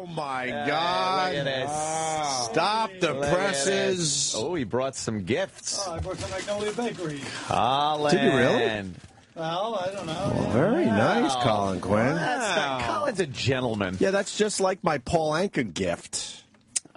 Oh, my God. Look at this. Stop the presses. Oh, he brought some gifts. Oh, I brought some Magnolia Bakery. Colin. Did you really? Well, I don't know. Well, very nice, Colin Quinn. Colin's a gentleman. Yeah, that's just like my Paul Anka gift.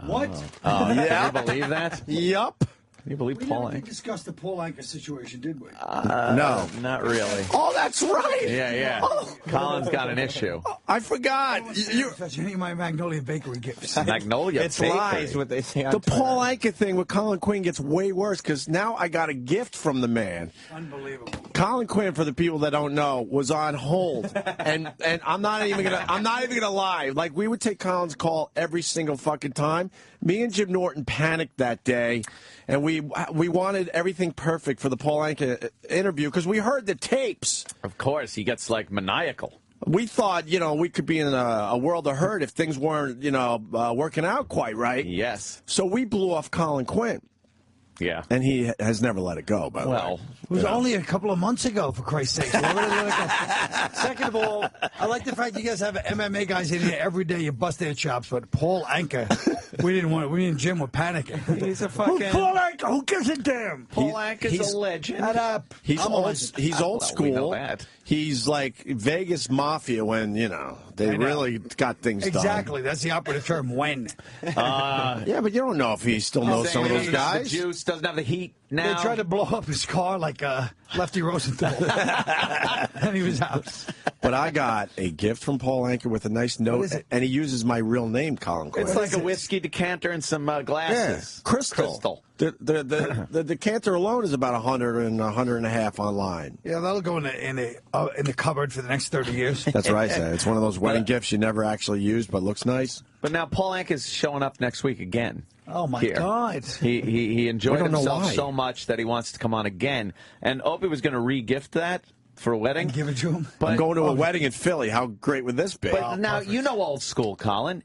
What? Yeah. Can you believe that? Yup. Can you believe We Paul never did Anka? discuss the Paul Anka situation, did we? No. Not really. Oh, that's right. Yeah. Colin's got an issue. I forgot. Fetch any of my Magnolia Bakery gifts. Magnolia It's Bakery. lies what they say on The Twitter. Paul Anka thing with Colin Quinn gets way worse because now I got a gift from the man. Unbelievable. Colin Quinn, for the people that don't know, was on hold, and I'm not even gonna lie. Like, we would take Colin's call every single fucking time. Me and Jim Norton panicked that day, and we wanted everything perfect for the Paul Anka interview because we heard the tapes. Of course, he gets like maniacal. We thought, we could be in a world of hurt if things weren't, working out quite right. Yes. So we blew off Colin Quinn. Yeah. And he has never let it go, by the way. Well, It was only a couple of months ago, for Christ's sake. Second of all, I like the fact you guys have MMA guys in here every day. You bust their chops, but Paul Anka, we and Jim were panicking. He's a fucking... Paul Anka? Who gives a damn? Paul Anka's a legend. Shut up. He's I'm a old. legend. He's old Well, school. we know that. He's like Vegas Mafia when they really got things Exactly. That's the operative term. When done. Yeah, but you don't know if he still knows some of those Doesn't have guys. the juice, doesn't have the heat now. they tried to blow up his car like Lefty Rosenthal, and he was out. But I got a gift from Paul Anka with a nice note, is it? and he uses my real name, Colin Quinn. It's like a whiskey decanter and some glasses. Crystal. The decanter alone is about $100 and $150 online. Yeah, that'll go in the cupboard for the next 30 years. That's right, Zay. It's one of those wedding gifts you never actually used, but looks nice. But now Paul Anka's showing up next week again. Oh my here. God! He enjoyed We don't know himself why. so much that he wants to come on again. And Opie was going to re-gift that for a wedding. And give it to him. I'm going to a wedding in Philly. How great would this be? But now, you know old school, Colin.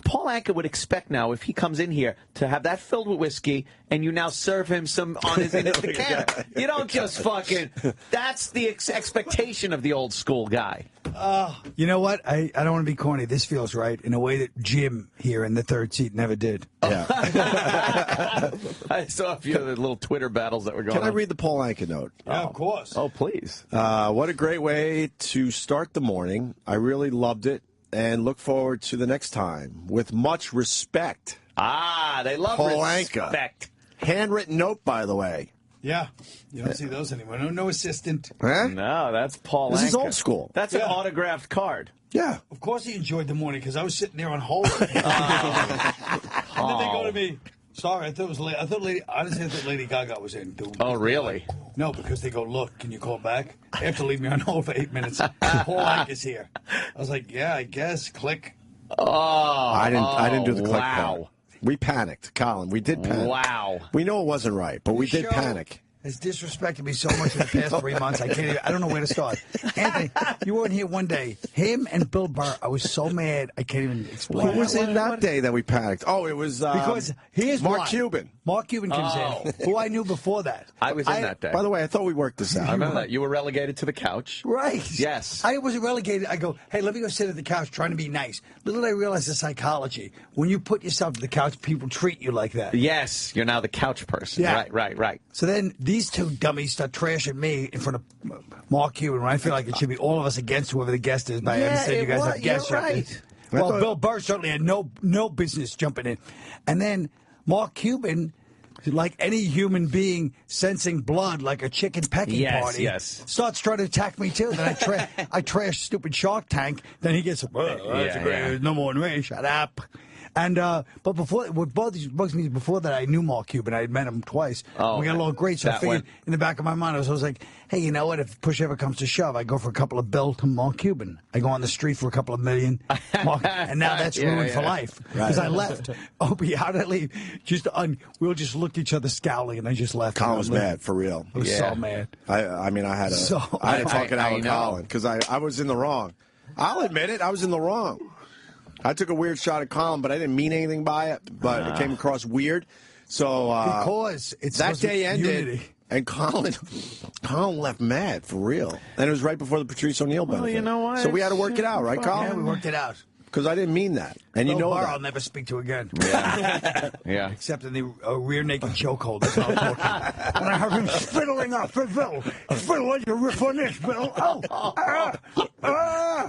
Paul Anka would expect now, if he comes in here, to have that filled with whiskey, and you now serve him some on his decanter. You don't just fucking... That's the expectation of the old school guy. You know what? I don't want to be corny. This feels right in a way that Jim here in the third seat never did. Yeah. I saw a few of the little Twitter battles that were going on. Can I read the Paul Anka note? Yeah, of course. Oh, please. What a great way to start the morning. I really loved it and look forward to the next time. With much respect. They love Paul respect. Anka. Handwritten note, by the way. Yeah, you don't see those anymore. No assistant. Huh? No, that's Paul This Anka. is old school. That's an autographed card. Yeah. Of course he enjoyed the morning because I was sitting there on hold. And then they go to me. Sorry, I thought it was late. Honestly, I thought Lady Gaga was in. Oh, really? No, because they go, look, can you call back? They have to leave me on hold for 8 minutes. Paul Anka's here. I was like, yeah, I guess. Click. I didn't do the click wow. part. We panicked, Colin. We did panic. Wow. We know it wasn't right, but we did Show panic. Has disrespected me so much in the past 3 months. I don't know where to start. Anthony, you weren't here one day. Him and Bill Burr. I was so mad. I can't even explain. Who was in that day that we panicked? Oh, it was Because here's Mark why. Cuban. Mark Cuban comes in, who I knew before that. I was in that day. By the way, I thought we worked this out. I remember that. You were relegated to the couch. Right. Yes. I wasn't relegated. I go, hey, let me go sit at the couch trying to be nice. Little did I realize the psychology. When you put yourself at the couch, people treat you like that. Yes, you're now the couch person. Yeah. Right. So then these two dummies start trashing me in front of Mark Cuban when I feel like it should be all of us against whoever the guest is. But I understand you guys have guests. You're right. Well, Bill Burr certainly had no business jumping in. And then Mark Cuban, like any human being sensing blood like a chicken pecking party, starts trying to attack me too. Then I trash stupid Shark Tank. Then he gets, no more than me. Shut up. And but before, what bugs me before that, I knew Mark Cuban. I had met him twice. We got along great. So I figured in the back of my mind, I was like, hey, you know what? If push ever comes to shove, I go for a couple of bill to Mark Cuban. I go on the street for a couple of million. And now that's ruined for life because I left. Opie, how did I leave? We all just looked at each other scowling, and I just left. Colin was mad for real. I was so mad. I mean, I had to talk it out with Colin because I was in the wrong. I'll admit it. I was in the wrong. I took a weird shot at Colin, but I didn't mean anything by it. But it came across weird. So because it's that day ended, unity. and Colin left mad for real. And it was right before the Patrice O'Neal benefit. Well, you know what? So we had to work it out, right, Colin? Yeah, we worked it out. because I didn't mean that. And you know that. I'll never speak to again. Yeah. Yeah. Except in the rear naked chokehold. That's how I'm talking. When I have him fiddling up for Bill. Fiddle like a riff on this, Bill.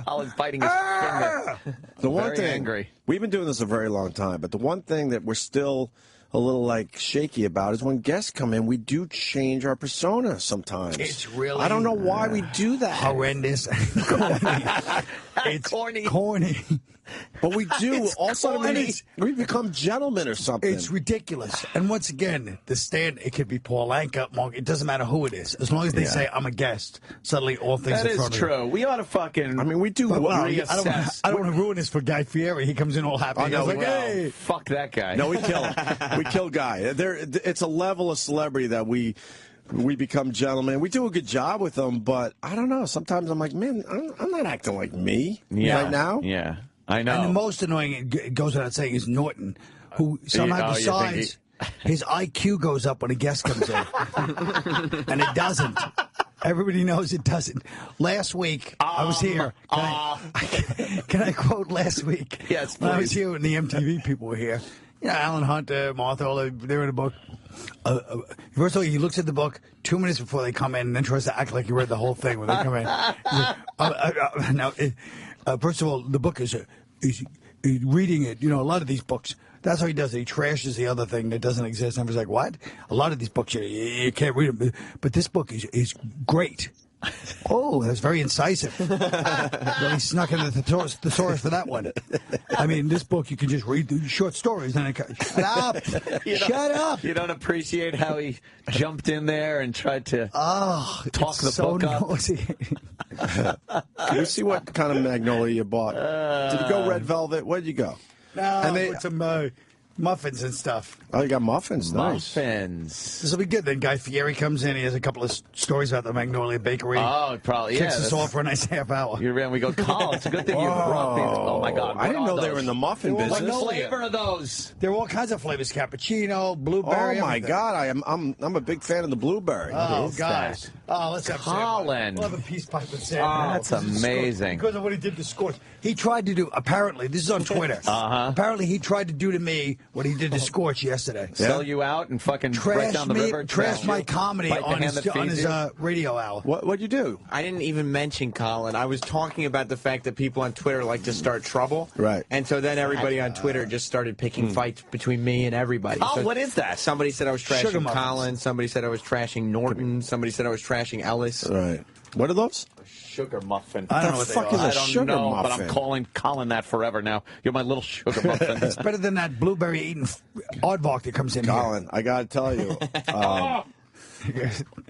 Colin's biting his finger. The one Very thing, angry. We've been doing this a very long time, but the one thing that we're still a little like shaky about is when guests come in, we do change our persona sometimes. It's really, I don't know why we do that. Horrendous. It's corny. But we do. Also, we become gentlemen or something. It's ridiculous. And once again, the stand, it could be Paul Anka, Mark. It doesn't matter who it is. As long as they say, I'm a guest, suddenly all things that are thrown is true. We ought to fucking. I mean, we do. Reassess. I don't want to ruin this for Guy Fieri. He comes in all happy. No, like, hey. Fuck that guy. No, we kill him. We kill Guy. It's a level of celebrity that we become gentlemen. We do a good job with them, but I don't know. Sometimes I'm like, man, I'm not acting like me right now. Yeah, I know. And the most annoying, it goes without saying, is Norton, who somehow decides his IQ goes up when a guest comes in. And it doesn't. Everybody knows it doesn't. Last week, I was here. Can I quote last week? Yes, please. When I was here and the MTV people were here. Yeah, Alan Hunter, Martha, all they're in the book. First of all, he looks at the book 2 minutes before they come in and then tries to act like he read the whole thing when they come in. First of all, the book is reading it. You know, a lot of these books, that's how he does it. He trashes the other thing that doesn't exist. And I was like, what? A lot of these books, you can't read them. But this book is great. Oh, that's very incisive. Really snuck in the thesaurus for that one. I mean, this book, you can just read the short stories. And shut up. Shut up. You don't appreciate how he jumped in there and tried to talk the so book up. Can we see what kind of magnolia you bought? Did you go red velvet? Where'd you go? No, I put some muffins and stuff. Oh, you got muffins. Nice. Muffins. This will be good. Then Guy Fieri comes in. He has a couple of stories about the Magnolia Bakery. Oh, probably. Kicks us off for a nice half hour. We go, Colin, it's a good thing you brought these. Oh, my God. I didn't know they were in the muffin business. What flavor are those? There are all kinds of flavors. Cappuccino, blueberry. Oh, my everything. God. I'm a big fan of the blueberry. Oh, guys. Oh, let's have Colin. We'll have a peace pipe with Sam. Oh, that's amazing. Because of what he did to Scorch. He tried to do, apparently, this is on Twitter. Apparently, he tried to do to me what he did to Scorch yesterday. Sell you out and fucking break down the river? Trash my comedy on his radio hour. What'd you do? I didn't even mention Colin. I was talking about the fact that people on Twitter like to start trouble. Right. And so then everybody on Twitter just started picking fights between me and everybody. Oh, so what is that? Somebody said I was trashing Colin. Somebody said I was trashing Norton. Somebody said I was trashing Ellis. Right. What are those? Sugar muffin. I don't know what they are. I don't know, but I'm calling Colin that forever now. You're my little sugar muffin. It's better than that blueberry eating aardvark that comes in Colin, I got to tell you.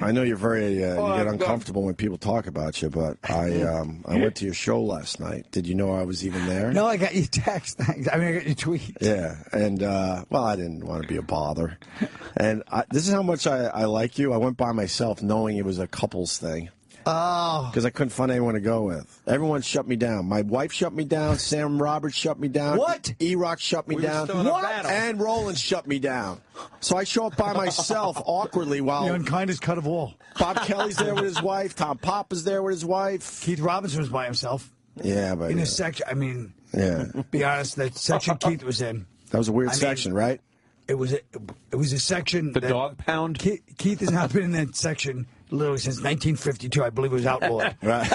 I know you're very you get uncomfortable when people talk about you, but I went to your show last night. Did you know I was even there? No, I got your text. Thanks. I mean, I got your tweet. Yeah, and well, I didn't want to be a bother. And this is how much I like you. I went by myself, knowing it was a couples thing. Oh. Because I couldn't find anyone to go with. Everyone shut me down. My wife shut me down. Sam Roberts shut me down. What? E-Rock shut me down. What? And Roland shut me down. So I show up by myself awkwardly while The unkindest cut of all. Bob Kelly's there with his wife. Tom Papa's there with his wife. Keith Robinson was by himself. Yeah, but in a section. I mean, be honest, that section Keith was in. That was a weird section, right? It was a section. The dog pound? Keith has not been in that section literally since 1952. I believe it was outlawed. Right.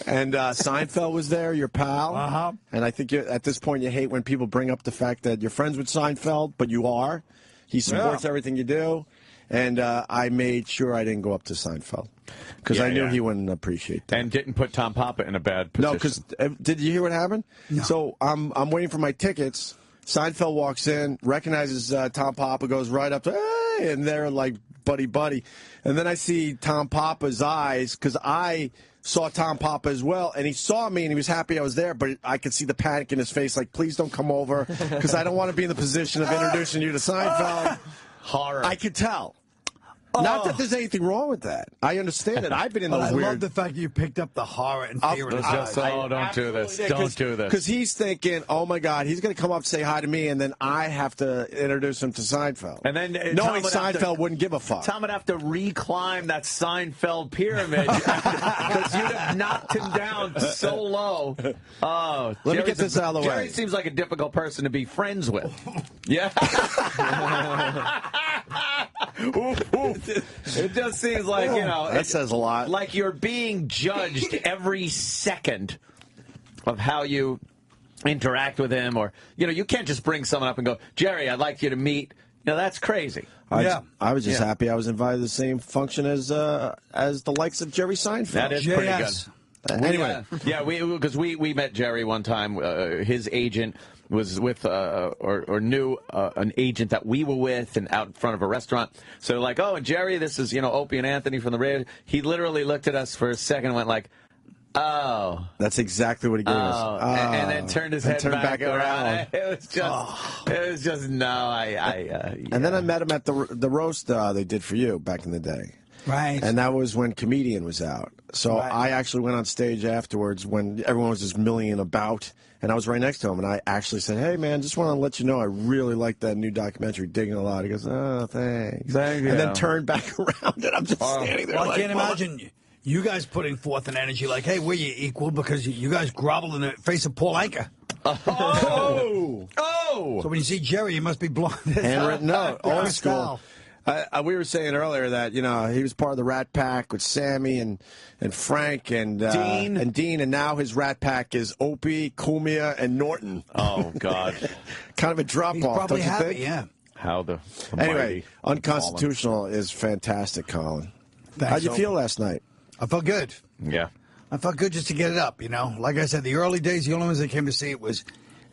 And Seinfeld was there, your pal. Uh-huh. And I think at this point you hate when people bring up the fact that you're friends with Seinfeld, but you are. He supports everything you do. And I made sure I didn't go up to Seinfeld because I knew he wouldn't appreciate that. And didn't put Tom Papa in a bad position. No, because did you hear what happened? No. So I'm waiting for my tickets. Seinfeld walks in, recognizes Tom Papa, goes right up to, hey, and they're like buddy. And then I see Tom Papa's eyes because I saw Tom Papa as well, and he saw me and he was happy I was there, but I could see the panic in his face, like, please don't come over because I don't want to be in the position of introducing you to Seinfeld. Horror. I could tell. Not that there's anything wrong with that. I understand it. I've been in those weird... I love the fact that you picked up the horror and fear in his eyes. Don't do this. Don't do this. Because he's thinking, oh, my God, he's going to come up and say hi to me, and then I have to introduce him to Seinfeld. And then knowing Seinfeld wouldn't give a fuck. Tom would have to reclimb that Seinfeld pyramid because you'd have knocked him down so low. Oh, let me get this out of the way. Jerry seems like a difficult person to be friends with. Yeah. It just seems like, that says a lot. Like you're being judged every second of how you interact with him, or you can't just bring someone up and go, Jerry, I'd like you to meet. That's crazy. I was just happy I was invited to the same function as the likes of Jerry Seinfeld. That is pretty good. Anyway, because we met Jerry one time. His agent was with or knew an agent that we were with, and out in front of a restaurant. So like, oh, and Jerry, this is Opie and Anthony from the radio. He literally looked at us for a second and went like, oh, that's exactly what he gave us. And then turned his head back around. It was just no. And then I met him at the roast they did for you back in the day. Right. And that was when Comedian was out. So I actually went on stage afterwards when everyone was just milling about, and I was right next to him, and I actually said, hey, man, just want to let you know I really like that new documentary, Digging a Lot. He goes, oh, thanks. Thank you. And then turned back around, and I'm just standing there I can't imagine you guys putting forth an energy like, hey, we're you equal because you guys grovel in the face of Paul Anka. Oh! So when you see Jerry, you must be blowing this handwritten note, old school. Style. We were saying earlier that he was part of the Rat Pack with Sammy and Frank and Dean, and now his Rat Pack is Opie, Cumia, and Norton. Oh God, kind of a drop off, don't you think? Yeah. How the anyway, Unconstitutional is fantastic, Colin. How'd you feel last night? I felt good. Yeah, I felt good just to get it up. Like I said, the early days, the only ones that came to see it was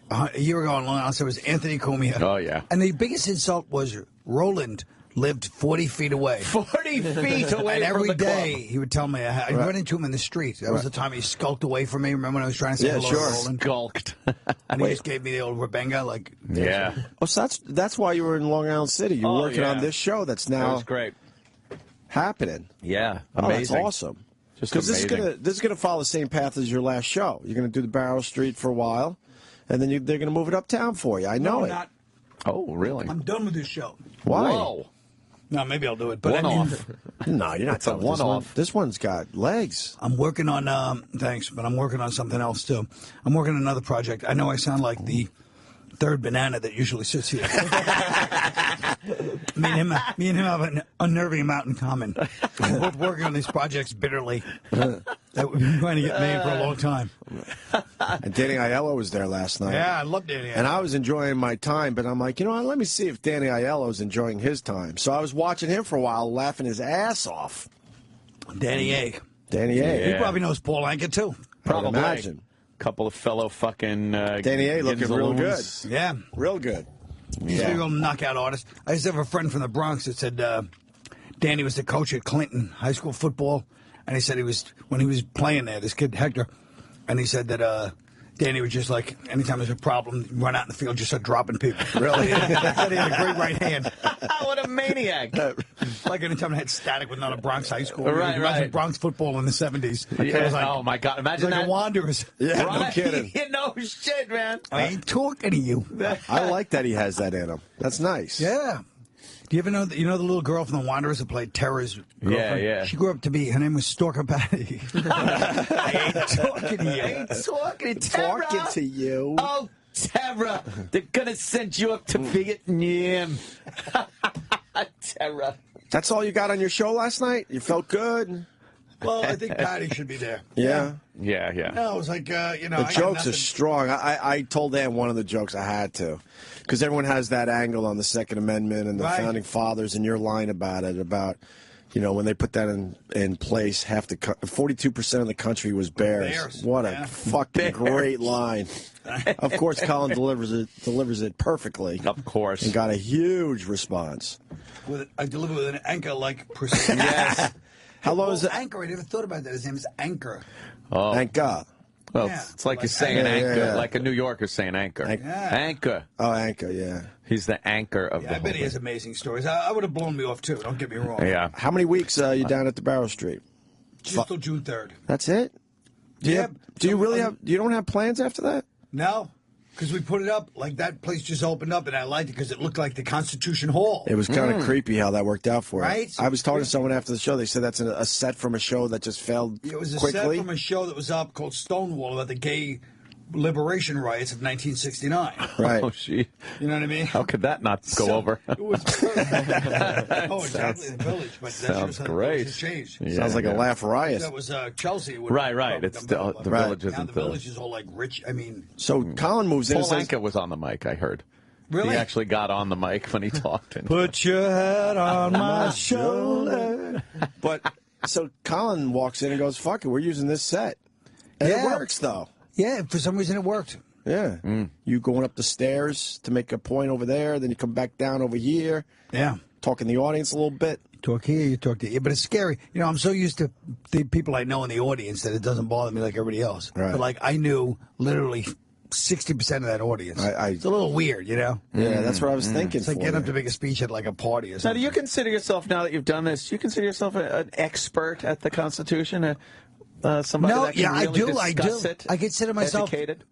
a year ago on Long Island. So it was Anthony Cumia. Oh yeah, and the biggest insult was Roland. Lived 40 feet away. 40 feet away and every from the day club. he would tell me, I run into him in the street. That was the time he skulked away from me. Remember when I was trying to say hello to Roland? Skulked. And he just gave me the old Rebenga, like... Yeah. Oh, so that's why you were in Long Island City. You were working on this show that's now... That was great. Happening. Yeah, amazing. That's awesome. Because this is gonna follow the same path as your last show. You're going to do the Barrow Street for a while, and then they're going to move it uptown for you. I know it. Not. Oh, really? I'm done with this show. Why? Whoa. No, maybe I'll do it. But one-off. No, you're not done with one-off. This one's got legs. I'm working on, thanks, but I'm working on something else, too. I'm working on another project. I know I sound like the third banana that usually sits here. me and him have an unnerving amount in common. We're both working on these projects bitterly that we've been trying to get made for a long time. And Danny Aiello was there last night. Yeah, I love Danny Aiello. And I was enjoying my time, but I'm like, let me see if Danny Aiello's enjoying his time. So I was watching him for a while, laughing his ass off. Danny A. Yeah. He probably knows Paul Anka, too. Probably. Imagine. Couple of fellow fucking Danny A looking real good. Yeah. Real good. He's a real knockout artist. I used to have a friend from the Bronx that said Danny was the coach at Clinton high school football, and he said when he was playing there, this kid Hector, and he said that Danny was just like, anytime there's a problem, run out in the field, just start dropping people. Really? He had a great right hand. What a maniac. Like anytime I had static with another Bronx high school. Right. Bronx football in the 70s. Yeah. It was like, oh, my God. Imagine like that. The Wanderers. Yeah, no kidding. No shit, man. I ain't talking to you. I like that he has that in him. That's nice. Yeah. Do you ever know the little girl from the Wanderers that played Terra's girlfriend? Yeah. She grew up to be, her name was Stalker Patty. I ain't talking to you. I ain't talking to Tara. Talking to you. Oh, Tara. They're going to send you up to Vietnam. Tara. That's all you got on your show last night? You felt good? Well, I think Patty should be there. Yeah. No, it was like, The jokes are strong. I told Ann one of the jokes I had to. Because everyone has that angle on the Second Amendment and the Founding Fathers, and your line about it, about, when they put that in place, 42% of the country was bears. What a fucking great line. Of course, Colin delivers it perfectly. Of course. And got a huge response. I deliver with an anchor-like precision. Yes. How low is it? Anchor, I never thought about that. His name is Anchor. Oh. Anka. Well, Yeah. it's like you're saying anchor, like a New Yorker saying anchor. Anchor. Oh, Anka, yeah. He's the anchor of the I bet he has amazing stories. I would have blown me off, too. Don't get me wrong. Yeah. How many weeks you down at the Barrow Street? Just till June 3rd. That's it? Do you really have? You don't have plans after that? No. Because we put it up, like that place just opened up, and I liked it because it looked like the Constitution Hall. It was kind of creepy how that worked out for you. Right? I was talking to someone after the show. They said that's a set from a show that just failed quickly. It was a set from a show that was up called Stonewall about the gay liberation riots of 1969. Right. Oh, gee. You know what I mean? How could that not go over? It was oh, exactly, the village. But that Sounds shows how the great. village has changed. Yeah, Sounds like a laugh riot. That was Chelsea. Right. It's the village Now isn't the village is all like rich. I mean, So Colin moves in Paul and says, Anka was on the mic, I heard. Really? He actually got on the mic when he talked. And put your head on my shoulder. but so Colin walks in and goes, "Fuck it, we're using this set," and it works though. Yeah, for some reason it worked. Yeah, you going up the stairs to make a point over there, then you come back down over here. Yeah. Talk in the audience a little bit. You talk here, you talk there. But it's scary. You know, I'm so used to the people I know in the audience that it doesn't bother me like everybody else. Right. But like I knew literally 60% of that audience. It's a little weird, you know? Yeah, that's what I was thinking. It's like getting up to make a speech at like a party or now, something. do you consider yourself, now that you've done this, do you consider yourself an expert at the Constitution? Somebody that can really discuss it? I consider myself educated?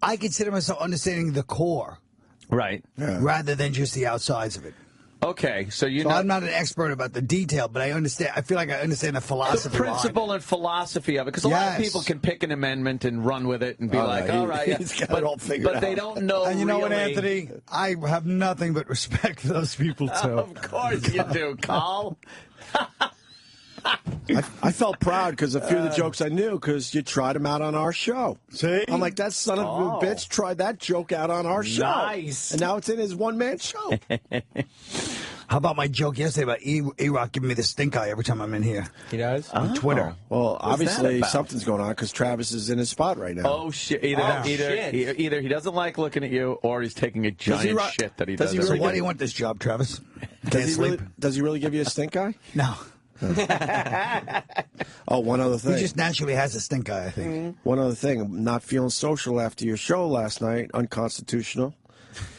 I consider myself understanding the core Right. rather than just the outsides of it. Okay, so I'm not an expert about the detail, but I understand. I feel like I understand the philosophy, the principle and philosophy of it, because a lot of people can pick an amendment and run with it and be like, "All right," he's got it all figured but they out. don't know. And you know what, really. Anthony? I have nothing but respect for those people too. Of course you do, Carl. I felt proud because a few of the jokes I knew because you tried them out on our show. See? I'm like, that son of a bitch tried that joke out on our show. Nice. And now it's in his one-man show. How about my joke yesterday about E-Rock giving me the stink eye every time I'm in here? He does? On Twitter. Well, obviously about? something's going on because Travis is in his spot right now. Oh shit! Either he doesn't like looking at you, or he's taking a giant shit that he does. So why do you want this job, Travis? Does he really give you a stink eye? No. Oh, one other thing. He just naturally has a stink eye, I think. One other thing. I'm not feeling social after your show last night, unconstitutional.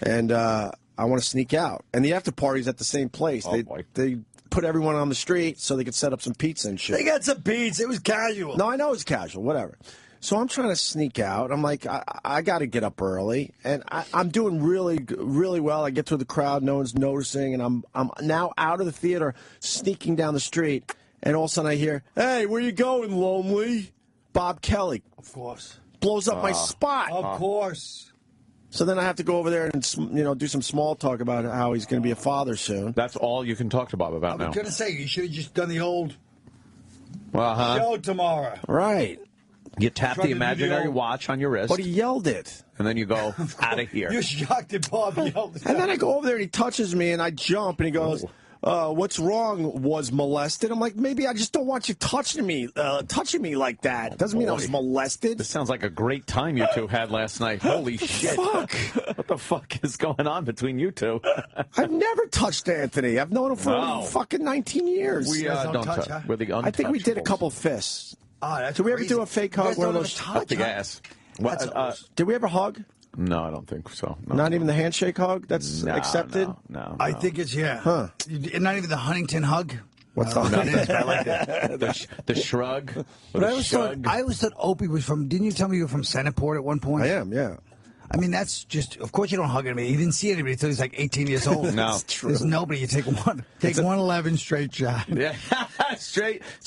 And I want to sneak out. And the after party's at the same place. They put everyone on the street so they could set up some pizza and shit. They got some pizza. It was casual. No, I know it's casual, whatever. So I'm trying to sneak out. I'm like, I got to get up early, and I'm doing really, really well. I get through the crowd, no one's noticing, and I'm now out of the theater, sneaking down the street, and all of a sudden I hear, "Hey, where you going, lonely?" Bob Kelly. Of course. Blows up my spot. Of course. So then I have to go over there and do some small talk about how he's going to be a father soon. That's all you can talk to Bob about I now. was going to say, you should have just done the old Uh-huh. show tomorrow. Right. You tap Try the to do the imaginary old- watch on your wrist, But he yelled it. and then you go out of here. You're shocked at Bob yelled. And then I go over there and he touches me and I jump and he goes, "What's wrong? Was molested?" I'm like, maybe I just don't want you touching me like that. Doesn't mean I was molested. This sounds like a great time you two had last night. Holy shit. Fuck. What the fuck is going on between you two? I've never touched Anthony. I've known him for No. fucking 19 years. We guys don't don't touch. touch, huh? We're the I think we did a untouchables. couple fists. Oh, that's Did we ever crazy. do a fake You hug? guys One of don't those? have a Up touch, the huh? gas. Did we ever hug? No, I don't think so. No. Not even the handshake hug? That's No, accepted? No. I think it's, yeah. Huh. Not even the Huntington hug. What's I the don't know what it is, but I like that. the shrug. Or But the I always thought Opie was from. Didn't you tell me you were from Centerport at one point? I am, yeah. I mean, that's just. Of course, you don't hug anybody. He didn't see anybody until he's like 18 years old. No. It's true. There's nobody. You take 111 straight shot. Yeah, it's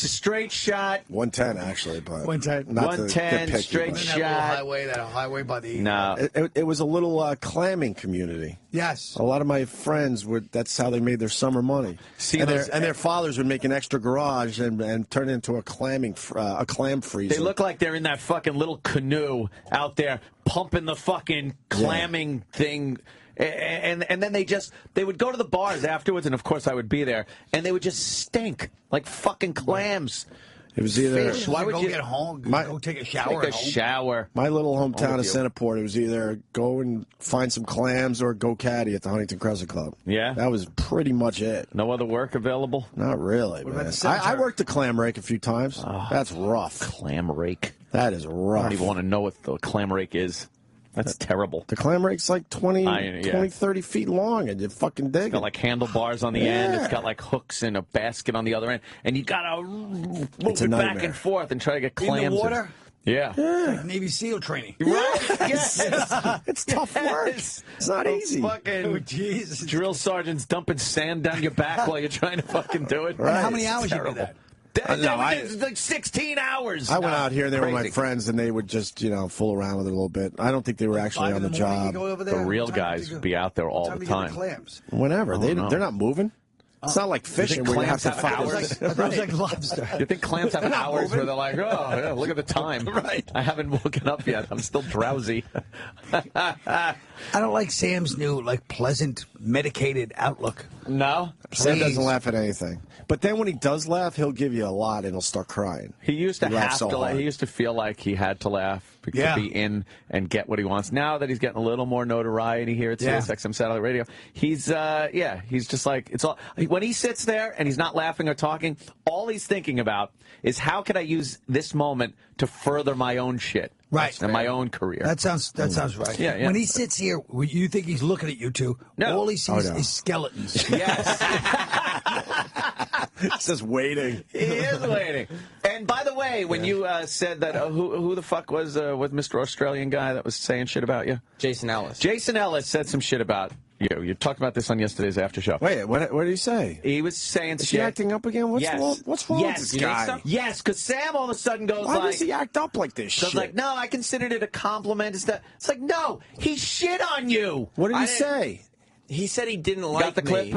a straight shot. 110, actually, but 110. not to 110, get picky, straight but- shot. That highway by the. No. It was a little clamming community. Yes. A lot of my friends that's how they made their summer money. See, and, those- their fathers would make an extra garage and turn it into a clam freezer. They look like they're in that fucking little canoe out there pumping the fucking clamming thing. And then they would go to the bars afterwards, and of course I would be there, and they would just stink like fucking clams. It was either Fish. Why would you get home? Go take a shower. Take a shower. My little hometown of Centerport. It was either go and find some clams or go caddy at the Huntington Crescent Club. Yeah, that was pretty much it. No other work available. Not really, man. I worked the clam rake a few times. That's rough. Clam rake. That is rough. I don't even want to know what the clam rake is. That's terrible. The clam rake's like 20, 30 feet long, and you fucking dig it. It's got like handlebars on the end. It's got like hooks and a basket on the other end. And you got to move it back and forth and try to get clams. In the water? Yeah. Like Navy SEAL training. Right? Yes. It's tough work. It's not easy. Fucking drill sergeants dumping sand down your back while you're trying to fucking do it. Right. How many hours you do that? It's like 16 hours. I went out here and they were my friends, and they would just, fool around with it a little bit. I don't think they were actually on the job. The real guys would be out there all the time. Whenever. They're not moving. It's not like fishing where you have to fight. It's like lobster. You think clams have hours where they're like, oh, yeah, look at the time. Right. I haven't woken up yet. I'm still drowsy. I don't like Sam's new, pleasant, medicated outlook. No? Sam doesn't laugh at anything. But then when he does laugh, he'll give you a lot and he'll start crying. He used to have to laugh. He used to feel like he had to laugh to be in and get what he wants. Now that he's getting a little more notoriety here at SiriusXM Satellite Radio, he's just like, it's all, when he sits there and he's not laughing or talking, all he's thinking about is how can I use this moment to further my own shit. Right. And my own career. That sounds right. Yeah. When he sits here, you think he's looking at you two. No. All he sees is skeletons. Yes. He's just waiting. He is waiting. And by the way, when you said that, who the fuck was Mr. Australian guy that was saying shit about you? Jason Ellis. Jason Ellis said some shit about you. You talked about this on yesterday's after show. Wait, what did he say? He was saying Is shit. he acting up again? What's wrong with this guy? Yes, because Sam all of a sudden goes Why does he act up like this shit? Goes like, no, I considered it a compliment. It's like, no, he shit on you. What did he say? He said he didn't like Got the clip?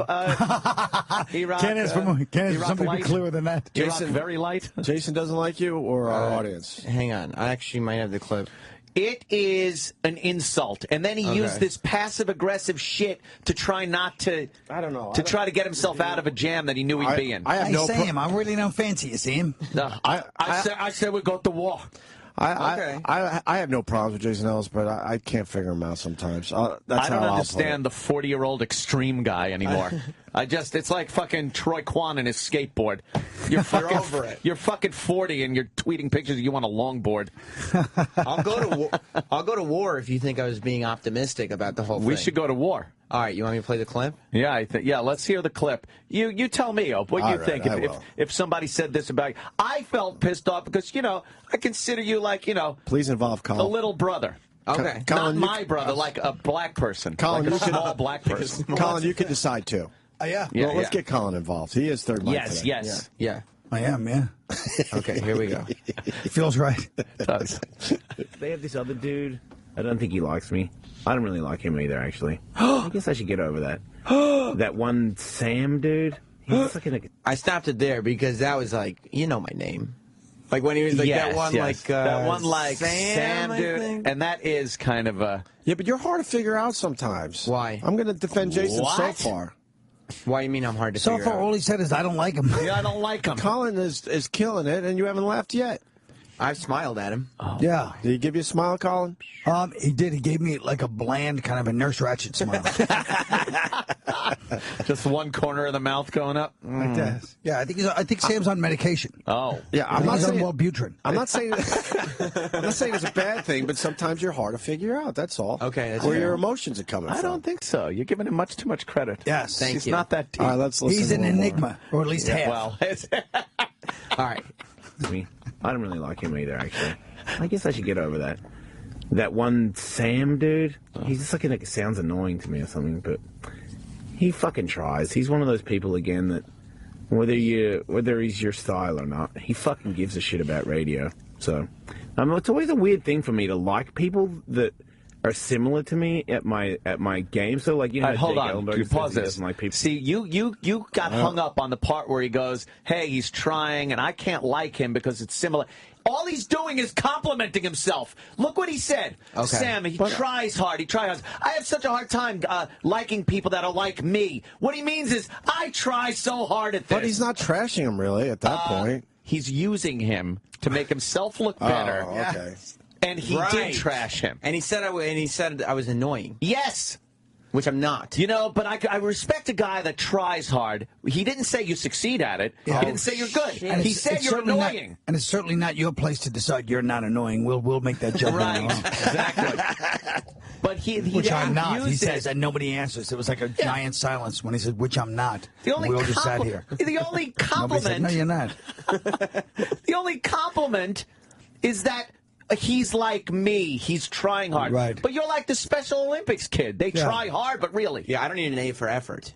Can't ask for something clearer than that. Jason, very light. Jason doesn't like you or our audience? Hang on. I actually might have the clip. It is an insult, and then he used this passive-aggressive shit to try not to. I don't know. To try to get himself out of a jam that he knew he'd be in. Sam, I really don't fancy you, Sam. No, I said we go to war. I have no problems with Jason Ellis, but I can't figure him out sometimes. I don't understand the 40-year-old extreme guy anymore. It's like fucking Troy Kwan and his skateboard. You're over it. You're fucking 40 and you're tweeting pictures of you on a longboard. I'll go to war if you think I was being optimistic about the whole thing. We should go to war. All right, you want me to play the clip? Yeah, let's hear the clip. You tell me, Ope, what you think if somebody said this about you. I felt pissed off because, I consider you like, Please involve Colin. A little brother. Okay. Colin, not my brother, like a black person. Colin, like a small black person. Colin, you can decide too. Yeah. Well, let's get Colin involved. He is third mic today. Yes. Yeah. I am, yeah. Okay, here we go. Feels right. It does. They have this other dude. I don't think he likes me. I don't really like him either, actually. I guess I should get over that. That one Sam dude. He's like I stopped it there because that was like, my name. Like when he was like that one Sam dude. And that is kind of a... Yeah, but you're hard to figure out sometimes. Why? I'm going to defend Jason so far. Why you mean I'm hard to figure out? So far, all he said is, I don't like him. Yeah, I don't like him. Colin is killing it, and you haven't laughed yet. I've smiled at him. Oh. Yeah. Did he give you a smile, Colin? He did. He gave me like a bland, kind of a Nurse Ratched smile. Just one corner of the mouth going up. Like that. Yeah, I think Sam's on medication. Oh, yeah. I'm not saying Wellbutrin. I'm not saying it's a bad thing, but sometimes you're hard to figure out. That's all. Okay, that's where fair. your emotions are coming from. I don't think so. You're giving him much too much credit. Yes, He's not that deep. All right, let's listen. He's an enigma, or at least half. Well, all right. I don't really like him either, actually. I guess I should get over that. That one Sam dude. He's just like sounds annoying to me or something, but he fucking tries. He's one of those people again that whether he's your style or not, he fucking gives a shit about radio. So, it's always a weird thing for me to like people that are similar to me at my game. So hold on, you pause this. Like people. See, you got hung up on the part where he goes, "Hey, he's trying, and I can't like him because it's similar." All he's doing is complimenting himself. Look what he said. Okay. Sam, he tries hard. He tries. I have such a hard time liking people that are like me. What he means is, I try so hard at this. But he's not trashing him really at that point. he's using him to make himself look better. Oh, okay. And he did trash him. And he said I was annoying. Yes. Which I'm not. You know, but I respect a guy that tries hard. He didn't say you succeed at it. Yeah. He didn't say you're good. And He said you're annoying. And it's certainly not your place to decide you're not annoying. We'll make that judgment. Right, exactly. But which I'm not. He says, it. and nobody answers. It was like a giant silence when he said, which I'm not. The only we all just sat here. The only compliment. Said, no, you're not. The only compliment is that he's like me. He's trying hard. Right. But you're like the Special Olympics kid. They try hard, but really. Yeah, I don't need an A for effort.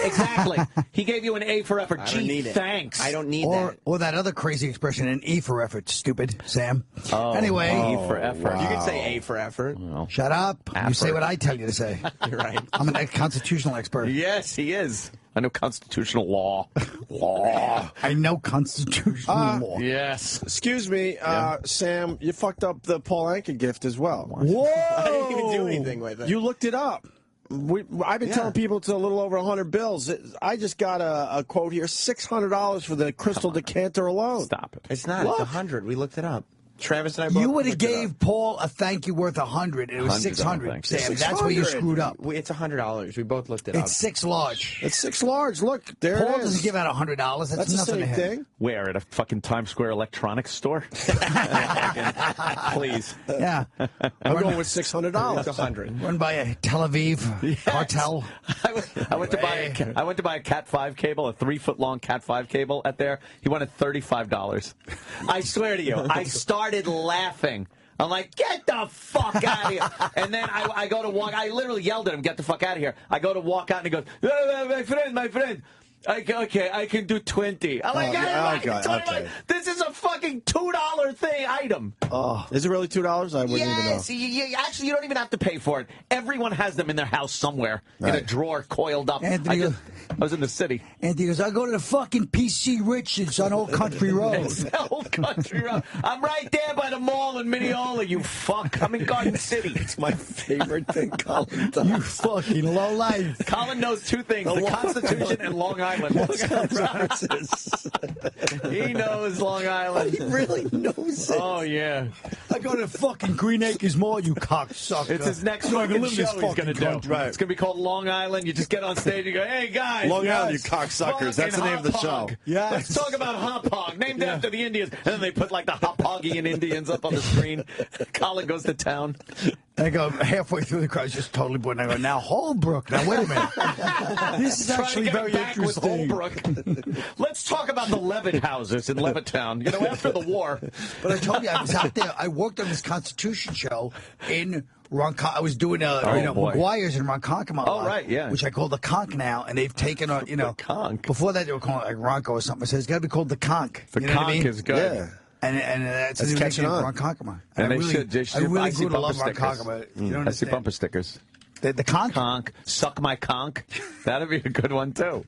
Exactly. He gave you an A for effort. Gee, thanks. I don't need that. Or that other crazy expression, an E for effort, stupid, Sam. Anyway. E for effort. Wow. You can say A for effort. Well, shut up. You say what I tell you to say. You're right. I'm a constitutional expert. Yes, he is. I know constitutional law. I know constitutional law. Yes. Excuse me, Sam, you fucked up the Paul Anka gift as well. Whoa! I didn't even do anything with it. You looked it up. I've been telling people it's a little over 100 bills. I just got a quote here, $600 for the crystal decanter alone. Stop it. It's not. It's 100. We looked it up. Travis and I both. You would have gave Paul a thank you worth 100, and it was 600. Sam, that's where you screwed up. It's $100. We both looked it up. It's 6 large. It's 6 large. Look, there Paul it is. doesn't give out $100. That's the nothing same to him. thing. Where? At a fucking Times Square electronics store? Please. Yeah. I'm going with $600. It's 100. Run by a Tel Aviv cartel. I went to buy a Cat 5 cable, a 3-foot-long Cat 5 cable at there. He wanted $35. I swear to you, I started laughing. I'm like, get the fuck out of here. And then I go to walk. I literally yelled at him, get the fuck out of here. I go to walk out, and he goes, my friend. Okay, I can do 20. I'm like, okay. This is a fucking $2 item. Oh, is it really $2? I wouldn't even know. Yes, actually, you don't even have to pay for it. Everyone has them in their house somewhere, in a drawer, coiled up. Anthony, I was in the city. Anthony goes, I go to the fucking PC Richards on Old Country Road. It's Old Country Road. I'm right there by the mall in Mineola, you fuck. I'm in Garden City. It's my favorite thing Colin does. You fucking low life. Colin knows 2 things, the Constitution and Long Island. He knows Long Island. He really knows it. Oh, yeah. I go to fucking Green Acres Mall, you cocksucker. It's his next So I can fucking live show this he's going to fucking do. country. It's going to be called Long Island. You just get on stage and go, hey, guys. Long guys, Island, you cocksuckers. That's the name of the show. Yes. Let's talk about Hop Hog, named after the Indians. And then they put like the Hop Hoggian Indians up on the screen. Colin goes to town. And I go halfway through the crowd, just totally bored. And I go, now Holbrook. Now wait a minute. This is actually very interesting. Let's talk about the Levitt houses in Levittown. You know, after the war. But I told you, I was out there. I worked on this Constitution show in Ronkonkoma. I was doing McGuire's in Ronkonkoma. Oh, right, yeah. Which I call the Conk now, and they've taken on, The Conk. Before that, they were calling it like Ronco or something. So it's got to be called the Conk. The You know what I Conk mean? is good. Yeah. And that's That's the new catching nickname on. for Ronkonkoma. And I they should. I really I see grew to love bumper stickers. Ronkonkoma. You don't I see understand. bumper stickers. The Conk? Conk. Suck my conk. That'd be a good one, too.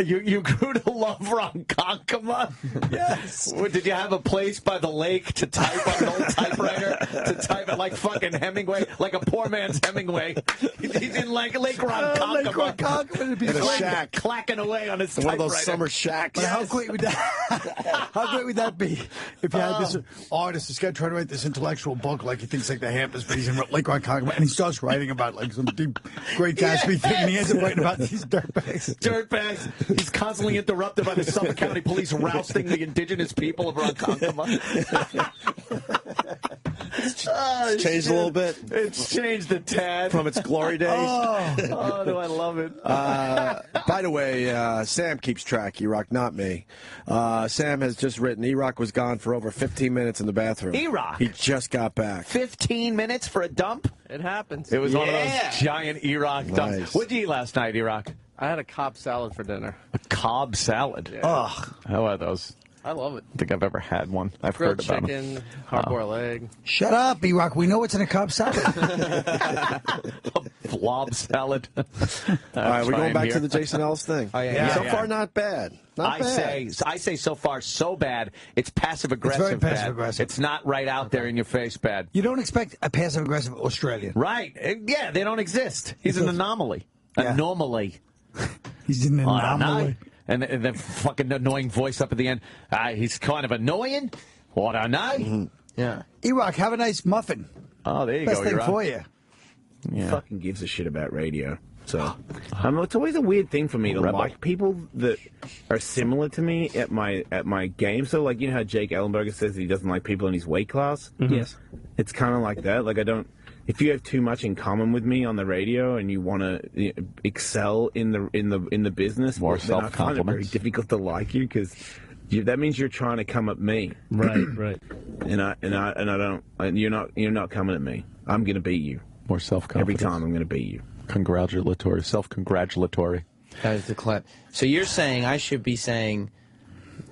You grew to love Ronkonkoma? Yes. Did you have a place by the lake to type on an old typewriter? To type it like fucking Hemingway? Like a poor man's Hemingway. He's in like Lake Ronkonkoma. Lake Ronkonkoma. It'd be In a great. shack. Clacking away on his One typewriter. of those summer shacks. But how great would that? How great would that be if you had this artist, this guy trying to write this intellectual book, like he thinks like the Hamptons, but he's in Lake Ronkonkoma, and he starts writing about like some deep, Great Gatsby thing, and he ends up writing about these dirtbags. Dirtbags. He's constantly interrupted by the Suffolk County Police rousting the indigenous people of Ronkonkoma. It's changed a little bit. It's changed a tad From its glory days. Oh, do I love it. By the way, Sam keeps track, E-Rock, not me. Sam has just written, E-Rock was gone for over 15 minutes in the bathroom. E-Rock? He just got back. 15 minutes for a dump? It happens. It was one of those giant E-Rock dumps. Nice. What did you eat last night, E-Rock? I had a Cobb salad for dinner. A Cobb salad. Yeah. Ugh. How are those? I love it. I don't think I've ever had one. I've Grilled heard about chicken, them. hard-boiled egg. Shut up, B-Rock. We know what's in a Cobb salad. A blob salad. All right, we're going back to the Jason Ellis thing. Oh, yeah. So far, not bad. Not bad. I say so far so bad. It's passive aggressive. It's very bad. passive-aggressive. It's not right out there in your face bad. You don't expect a passive-aggressive Australian. Right? Yeah, they don't exist. He's an anomaly. Yeah. Anomaly. He's an anomaly. and the fucking annoying voice up at the end. He's kind of annoying. What I know. Yeah. E-Rock, have a nice muffin. Oh, there you Best go. thing for you. Yeah. Fucking gives a shit about radio. So it's always a weird thing for me to like people that are similar to me at my game. So like, you know how Jake Ellenberger says he doesn't like people in his weight class? Mm-hmm. Yes. It's kind of like that. Like, I don't. If you have too much in common with me on the radio and you want to excel in the business, more then I find it very self-compliments. difficult to like you because that means you're trying to come at me. Right. And you're not coming at me. I'm gonna beat you More self-confidence. every time. I'm gonna beat you. Congratulatory, self-congratulatory. That was the clip. So you're saying I should be saying,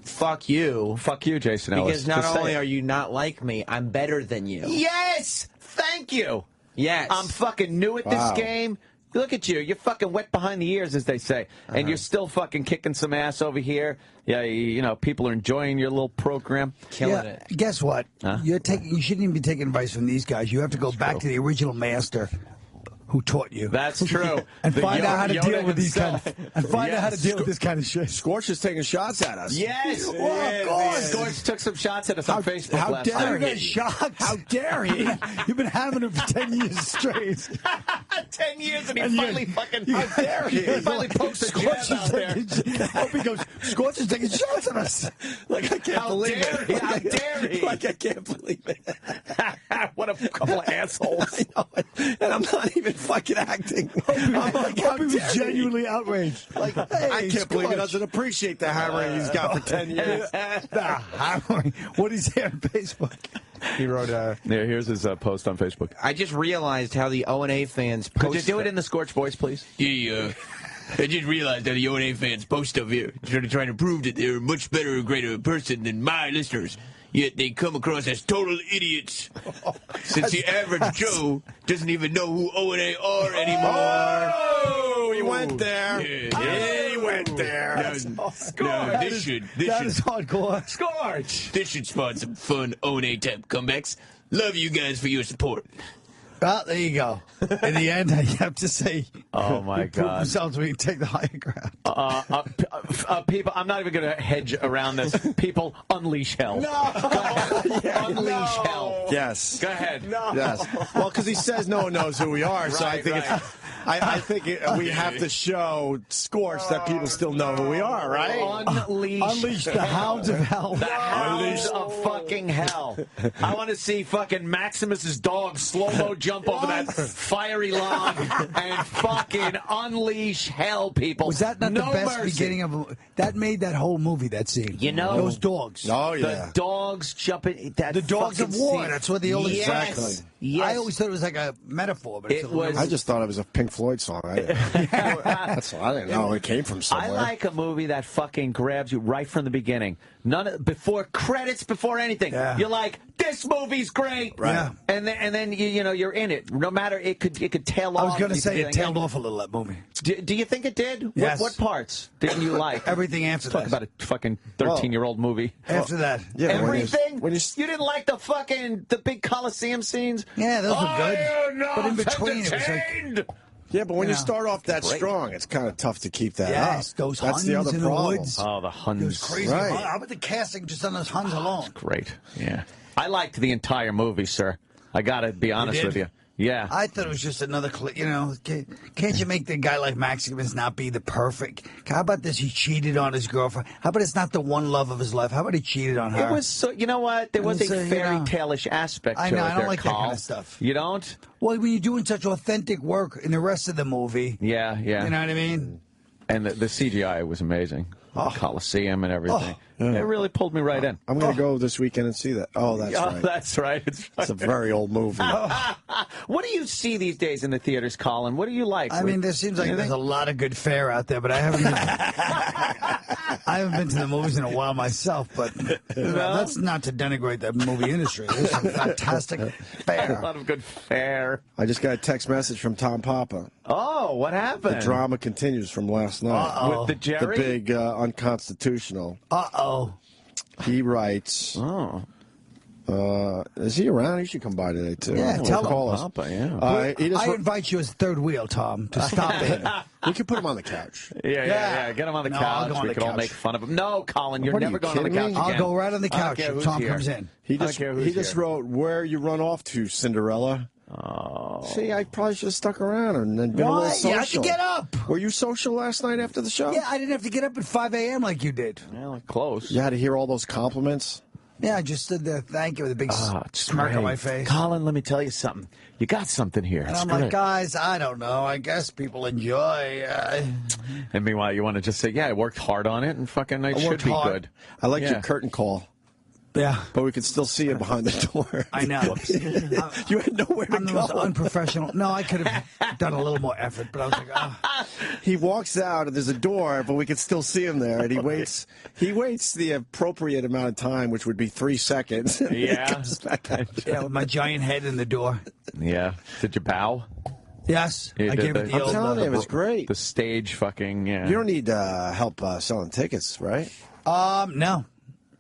fuck you. Fuck you, Jason Ellis. Because not Just say only it. are you not like me, I'm better than you. Yes! Thank you! Yes. I'm fucking new at this game. Look at you. You're fucking wet behind the ears, as they say. And you're still fucking kicking some ass over here. Yeah, you know, people are enjoying your little program. Killing it. Guess what? Huh? You shouldn't even be taking advice from these guys. You have to go back to the original master who taught you. That's true. And The find out how to Yoda deal with these himself. kind of shit. Scorch is taking shots at us. Yes! Oh, of course. Scorch took some shots at us on Facebook how last dare night. he? Shocked. How dare he? You've been having them for 10 years straight. 10 years and he And finally you- fucking... How dare he he? finally pokes a jab out there. Opie goes, Scorch is taking shots at us. Like, I can't How believe dare it. he? How dare he? Like, I can't believe it. What a couple of assholes. I know it. And I'm not even fucking acting. I'm like, how Opie was dare he? genuinely outraged. Like, hey, I can't believe he Scorch. doesn't appreciate the hammering he's got for 10 years. Hammering. What is he on Facebook? He wrote Here's his post on Facebook. I just realized how the O&A fans post. Could you do it in the Scorch voice, please? Yeah, I just realized that the O&A fans post stuff here, trying to prove that they're a much better or greater person than my listeners. Yet they come across as total idiots, since the average Joe doesn't even know who O&A are anymore. Oh, he went there. Yeah. He went there. This should hardcore. Scorch! this should spawn some fun O&A type comebacks. Love you guys for your support. Well, there you go. In the end, I have to say, Oh, my prove God. themselves we can take the higher ground. People, I'm not even going to hedge around this. People, unleash hell. Unleash hell. Yes. Go ahead. Yes. Well, because he says no one knows who we are, so I think I think we have to show Scorch that people still know who we are, right? Unleash the hounds of hell. The hounds of fucking hell. I want to see fucking Maximus's dog slow-mo jump over that fiery log and fucking unleash hell, people. Was that not no the best mercy. beginning of that? Made that whole movie, that scene. You know, those dogs. Oh, The yeah. dogs jumping. That The dogs fucking of war. scene. That's what the old Yes. Exactly. Yes. I always thought it was like a metaphor, but it's It a little- was- I just thought it was a Pink Floyd song. That's all. I didn't know it came from I somewhere. like a movie that fucking grabs you right from the beginning. Before credits, before anything. Yeah. You're like, this movie's great. Right. Yeah. And then you know you're in it. No matter it could tail off. I was going to You say could it get tailed in. off a little, that movie. Do you think it did? Yes. What parts didn't you like? Everything after Talk that. about a fucking 13-year-old movie. After that. Yeah, Everything? when you You didn't like the big Coliseum scenes? Yeah, those were good. Are you But in not between, it was like, entertained? Yeah, but when you Yeah. start off that Great. strong, it's kind of tough to keep that yes, up. those That's Huns the other in problem. the woods. Oh, the It was Huns. crazy. Right. How about the casting just on those Huns alone? Great. Yeah. I liked the entire movie, sir. I got to be honest did? with you. Yeah. I thought it was just another, can't you make the guy like Maximus not be the perfect? How about this? He cheated on his girlfriend. How about it's not the one love of his life? How about he cheated on her? It was so, you know what? There was It's, a you fairy know, tale-ish aspect to I know, it I don't there, like that Carl. kind of stuff. You don't? Well, when you're doing such authentic work in the rest of the movie, Yeah, yeah. you know what I mean? And the CGI was amazing. The Coliseum and everything. It really pulled me right in. I'm going to go this weekend and see that. Oh, that's Oh, right. that's right. It's a very old movie. What do you see these days in the theaters, Colin? What do you like? I mean, there seems like there's a lot of good fare out there, but I haven't been to the movies in a while myself, but that's not to denigrate the movie industry. There's some fantastic a fare. lot of good fare. I just got a text message from Tom Papa. Oh, what happened? The drama continues from last night. With the Jerry? The big unconstitutional. Uh-oh. He writes, Oh. Is he around? He should come by today, too. Yeah, tell him. Papa, yeah. I invite you as third wheel, Tom, to stop it. We can put him on the couch. Yeah. Get him on the couch. We could all make fun of him. No, Colin, you're never going on the couch again. I'll go right on the couch if Tom comes in. He just wrote, "Where you run off to, Cinderella." Oh. See, I probably should have stuck around and then been a little social. You had to get up. Were you social last night after the show? Yeah, I didn't have to get up at 5 a.m. like you did. Well, close. You had to hear all those compliments? Yeah, I just stood there, thank you, with a big smirk on my face. Colin, let me tell you something. You got something here. And I'm like, guys, I don't know. I guess people enjoy. And meanwhile, you want to just say, yeah, I worked hard on it, and fucking it should be good. I like your curtain call. Yeah. But we could still see you behind the door. I know. You had nowhere to go. I'm the most unprofessional. No, I could have done a little more effort, but I was like, He walks out, and there's a door, but we can still see him there, and he waits. He waits the appropriate amount of time, which would be 3 seconds. Yeah. Yeah, with my giant head in the door. Yeah. Did you bow? Yes. I gave it the I'm old telling you, it's great. The stage fucking, yeah. You don't need help selling tickets, right? No.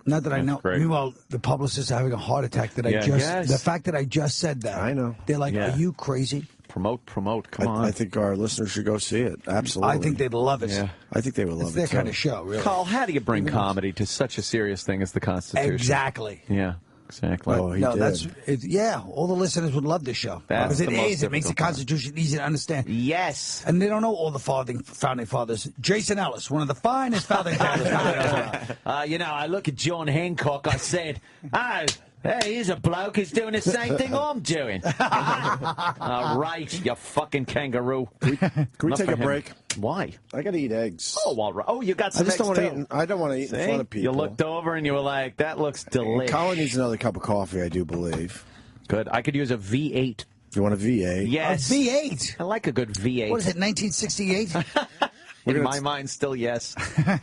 Not that I know. Great. Meanwhile, the publicists are having a heart attack that the fact that I just said that. I know. They're like, are you crazy? Promote. Come on. I think our listeners should go see it. Absolutely. I think they'd love it. Yeah. I think they would love It's it. their too. kind of show, really. Carl, how do you bring comedy to such a serious thing as the Constitution? Exactly. Yeah, exactly. Oh, he No, did. yeah, all the listeners would love this show. That's Because the most it makes the difficult part. Constitution easy to understand. Yes. And they don't know all the founding fathers. Jason Ellis, one of the finest founding fathers. I look at John Hancock, I said, hey, here's a bloke who's doing the same thing I'm doing. All right, you fucking kangaroo. Can we take a break? Why? I got to eat eggs. Oh, all right. Oh, you got some I just eggs don't want too. to eat. I don't want to eat in front of people. You looked over and you were like, that looks delicious. Colin needs another cup of coffee, I do believe. Good. I could use a V8. You want a V8? Yes. A V8? I like a good V8. What is it, 1968? In my mind, still yes.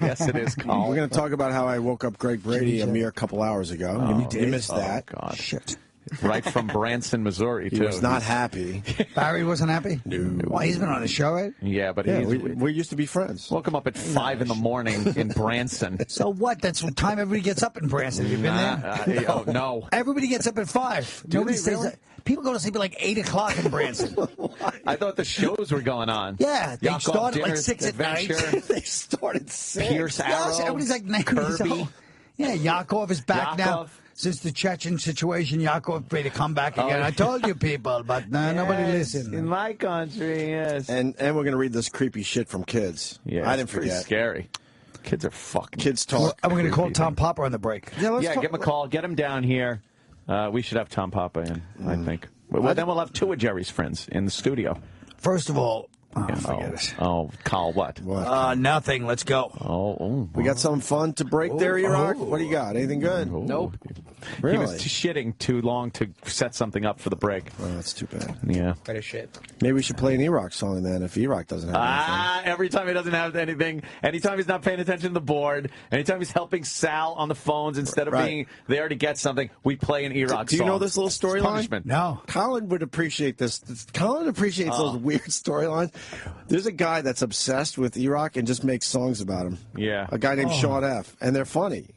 Yes, it is, Colin. We're going to talk about how I woke up Greg Brady a mere couple hours ago. You missed that. God. Shit. Right from Branson, Missouri, too. He was not happy. Barry wasn't happy? No. Why, he's been on the show, right? Yeah, but we used to be friends. Woke him up at 5 in the morning in Branson. So what? That's what time everybody gets up in Branson. Have you been there? No. Everybody gets up at 5. Nobody stays up. People go to sleep at like 8 o'clock in Branson. I thought the shows were going on. Yeah, they Yakov started like Dinner 6 at night. Adventure. They started 6. Pierce Arrow. Yes, everybody's like 90 years Kirby. old. Yeah, Yakov is back now. Yakov. Since the Chechen situation, Yakov made a comeback again. I told you people, but nobody listened. In my country, yes. And we're going to read this creepy shit from kids. Yeah, I didn't it's pretty forget. Scary. Kids are fucking. Kids talk. And we're going to call Tom Popper on the break. Yeah, give him a call. Get him down here. We should have Tom Papa in, I think. Well, then we'll have 2 of Jerry's friends in the studio. First of all, forget it. Oh, Carl, what? Nothing. Let's go. We got something fun to break there, Iraq? What do you got? Anything good? Nope. Really? He was shitting too long to set something up for the break. Oh, that's too bad. Yeah. Better shit. Maybe we should play an E-Rock song then if E-Rock doesn't have anything. Every time he doesn't have anything, anytime he's not paying attention to the board, anytime he's helping Sal on the phones instead of being there to get something, we play an E-Rock song. Do you know this little storyline? Punishment. No. Colin would appreciate this. Colin appreciates those weird storylines. There's a guy that's obsessed with E-Rock and just makes songs about him. Yeah. A guy named Sean F. And they're funny.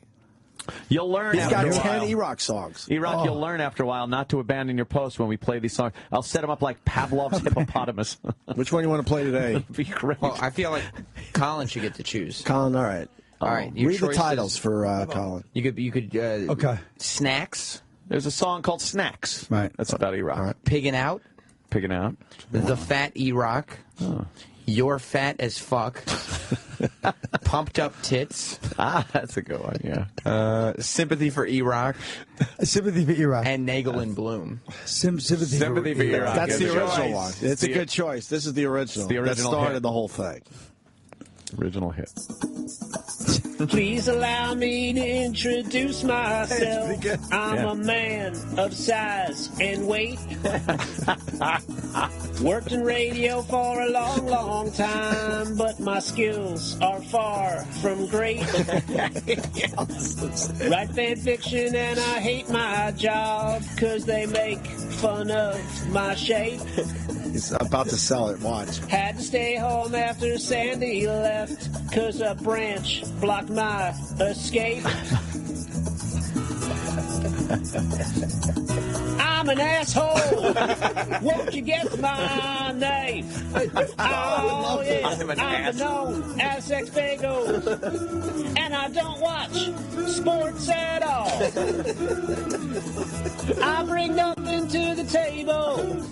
You'll learn He's after got a 10 while. E-Rock songs. E-Rock, you'll learn after a while not to abandon your post when we play these songs. I'll set them up like Pavlov's hippopotamus. Which one you want to play today? Be great. Well, I feel like Colin should get to choose. Colin, all right. All right. Your Read the choices- titles for Colin. You could. Okay. Snacks. There's a song called Snacks. Right. That's about E-Rock. All right. Pigging out. Picking out. The Fat E-Rock. You're fat as fuck. Pumped up tits. That's a good one, yeah. Sympathy for E-Rock. Sympathy for E-Rock. And Nagel and Bloom. Sympathy for E-Rock. That's the Good original choice. one. It's a good choice. This is the original. the original that started hit. the whole thing. Original hit. Please allow me to introduce myself. I'm a man of size and weight. Worked in radio for a long, long time, but my skills are far from great. Write fan fiction and I hate my job, 'cause they make fun of my shape. He's about to sell it. Watch. Had to stay home after Sandy left, 'cause a branch blocked my escape. I'm an asshole. Won't you guess my name? Oh, yeah. I'm known as Sex Bagel. And I don't watch sports at all. I bring nothing to the table.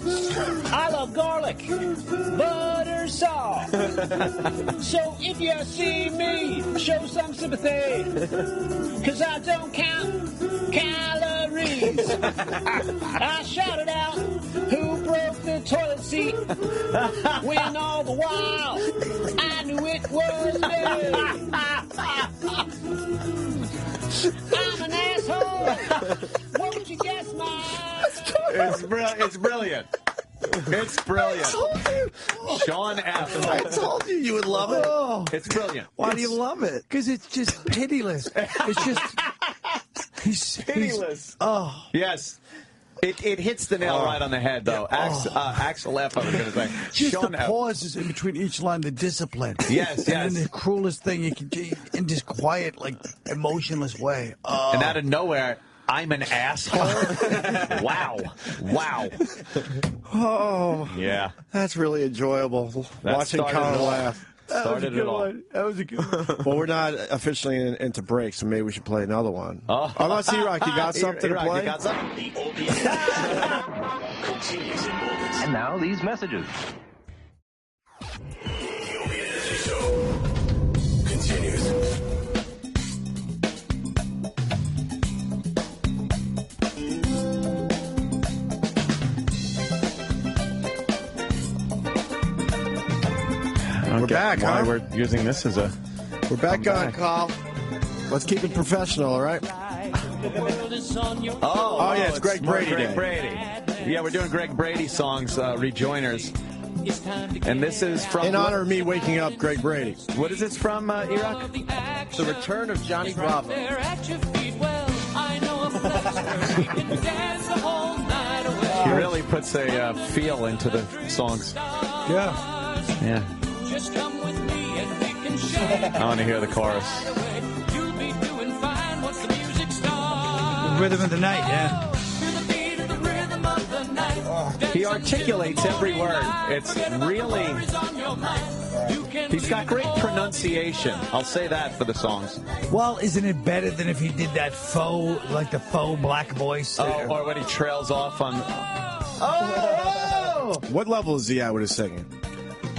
I love garlic, butter, salt. So if you see me, show some sympathy. Cause I don't count calories. I shouted out, who broke the toilet seat? When all the while, I knew it was me. I'm an asshole. Won't you guess my... It's brilliant. It's brilliant. I told you. Sean F. I told you you would love it. Oh, It's brilliant. Why do you love it? because it's just pitiless. It's just he's Pitiless. Oh, Yes. It hits the nail right on the head, though. Axel F., I was going to say. just Sean the F. pauses in between each line, the discipline. Yes, And then yes. the cruelest thing you can do in this quiet, like emotionless way. Oh. And out of nowhere, I'm an asshole? Wow. Oh, Yeah. that's really enjoyable. That Watching started Colin it all. laugh. Started it all. That was a good one. Well, we're not officially into break, so maybe we should play another one. Oh. Unless E-Rock, you got something to E-Rock, play? you got something? The Opie continues in moments. And now these messages. The Opie Show continues. We're back, Why huh? we're using this as a... We're back I'm on, back. Carl. Let's keep it professional, all right? Oh, yeah, it's Greg Brady Greg Day. Brady. Yeah, we're doing Greg Brady songs, rejoiners. And this is from... In honor of me waking up Greg Brady. What is this from, E-Rock? The return of Johnny Bravo. He really puts a feel into the songs. Yeah. Yeah. I want to hear the chorus. Rhythm of the night, yeah. He articulates every word. It's really... He's got great pronunciation. I'll say that for the songs. Well, isn't it better than if he did that faux, like the faux black voice? Oh, or when he trails off on... Oh! What level is he at with his singing?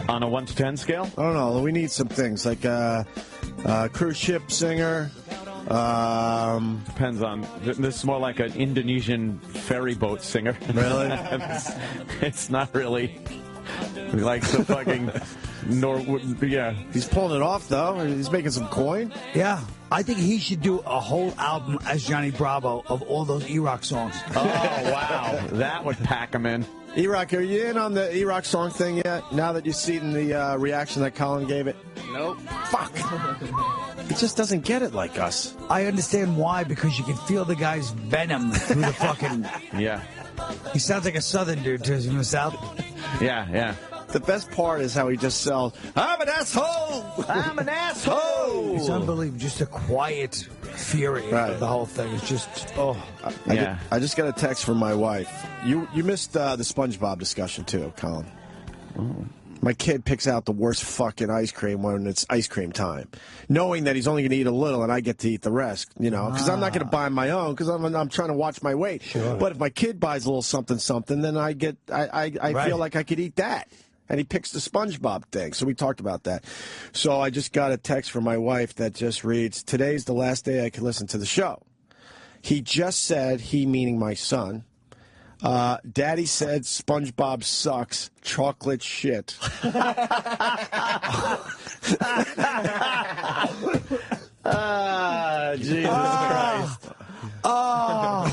On a 1 to 10 scale? I don't know. We need some things like cruise ship singer. Depends on... This is more like an Indonesian ferry boat singer. Really? It's not really like the fucking... Yeah. He's pulling it off, though. He's making some coin. Yeah. I think he should do a whole album as Johnny Bravo of all those E-Rock songs. Oh, wow. That would pack him in. E-Rock, are you in on the E-Rock song thing yet? Now that you've seen the reaction that Colin gave it? Nope. Fuck. It just doesn't get it like us. I understand why, because you can feel the guy's venom through the fucking... Yeah. He sounds like a southern dude to the south. Yeah. The best part is how he just sells, I'm an asshole! I'm an asshole! It's unbelievable. Just a quiet fury of the whole thing. It's just, I just got a text from my wife. You missed the SpongeBob discussion, too, Colin. Oh. My kid picks out the worst fucking ice cream when it's ice cream time, knowing that he's only going to eat a little and I get to eat the rest, you know, because I'm not going to buy my own because I'm trying to watch my weight. Sure. But if my kid buys a little something, then I feel like I could eat that. And he picks the SpongeBob thing. So we talked about that. So I just got a text from my wife that just reads, today's the last day I can listen to the show. He just said, he meaning my son, Daddy said SpongeBob sucks. Chocolate shit. Jesus Christ. Oh.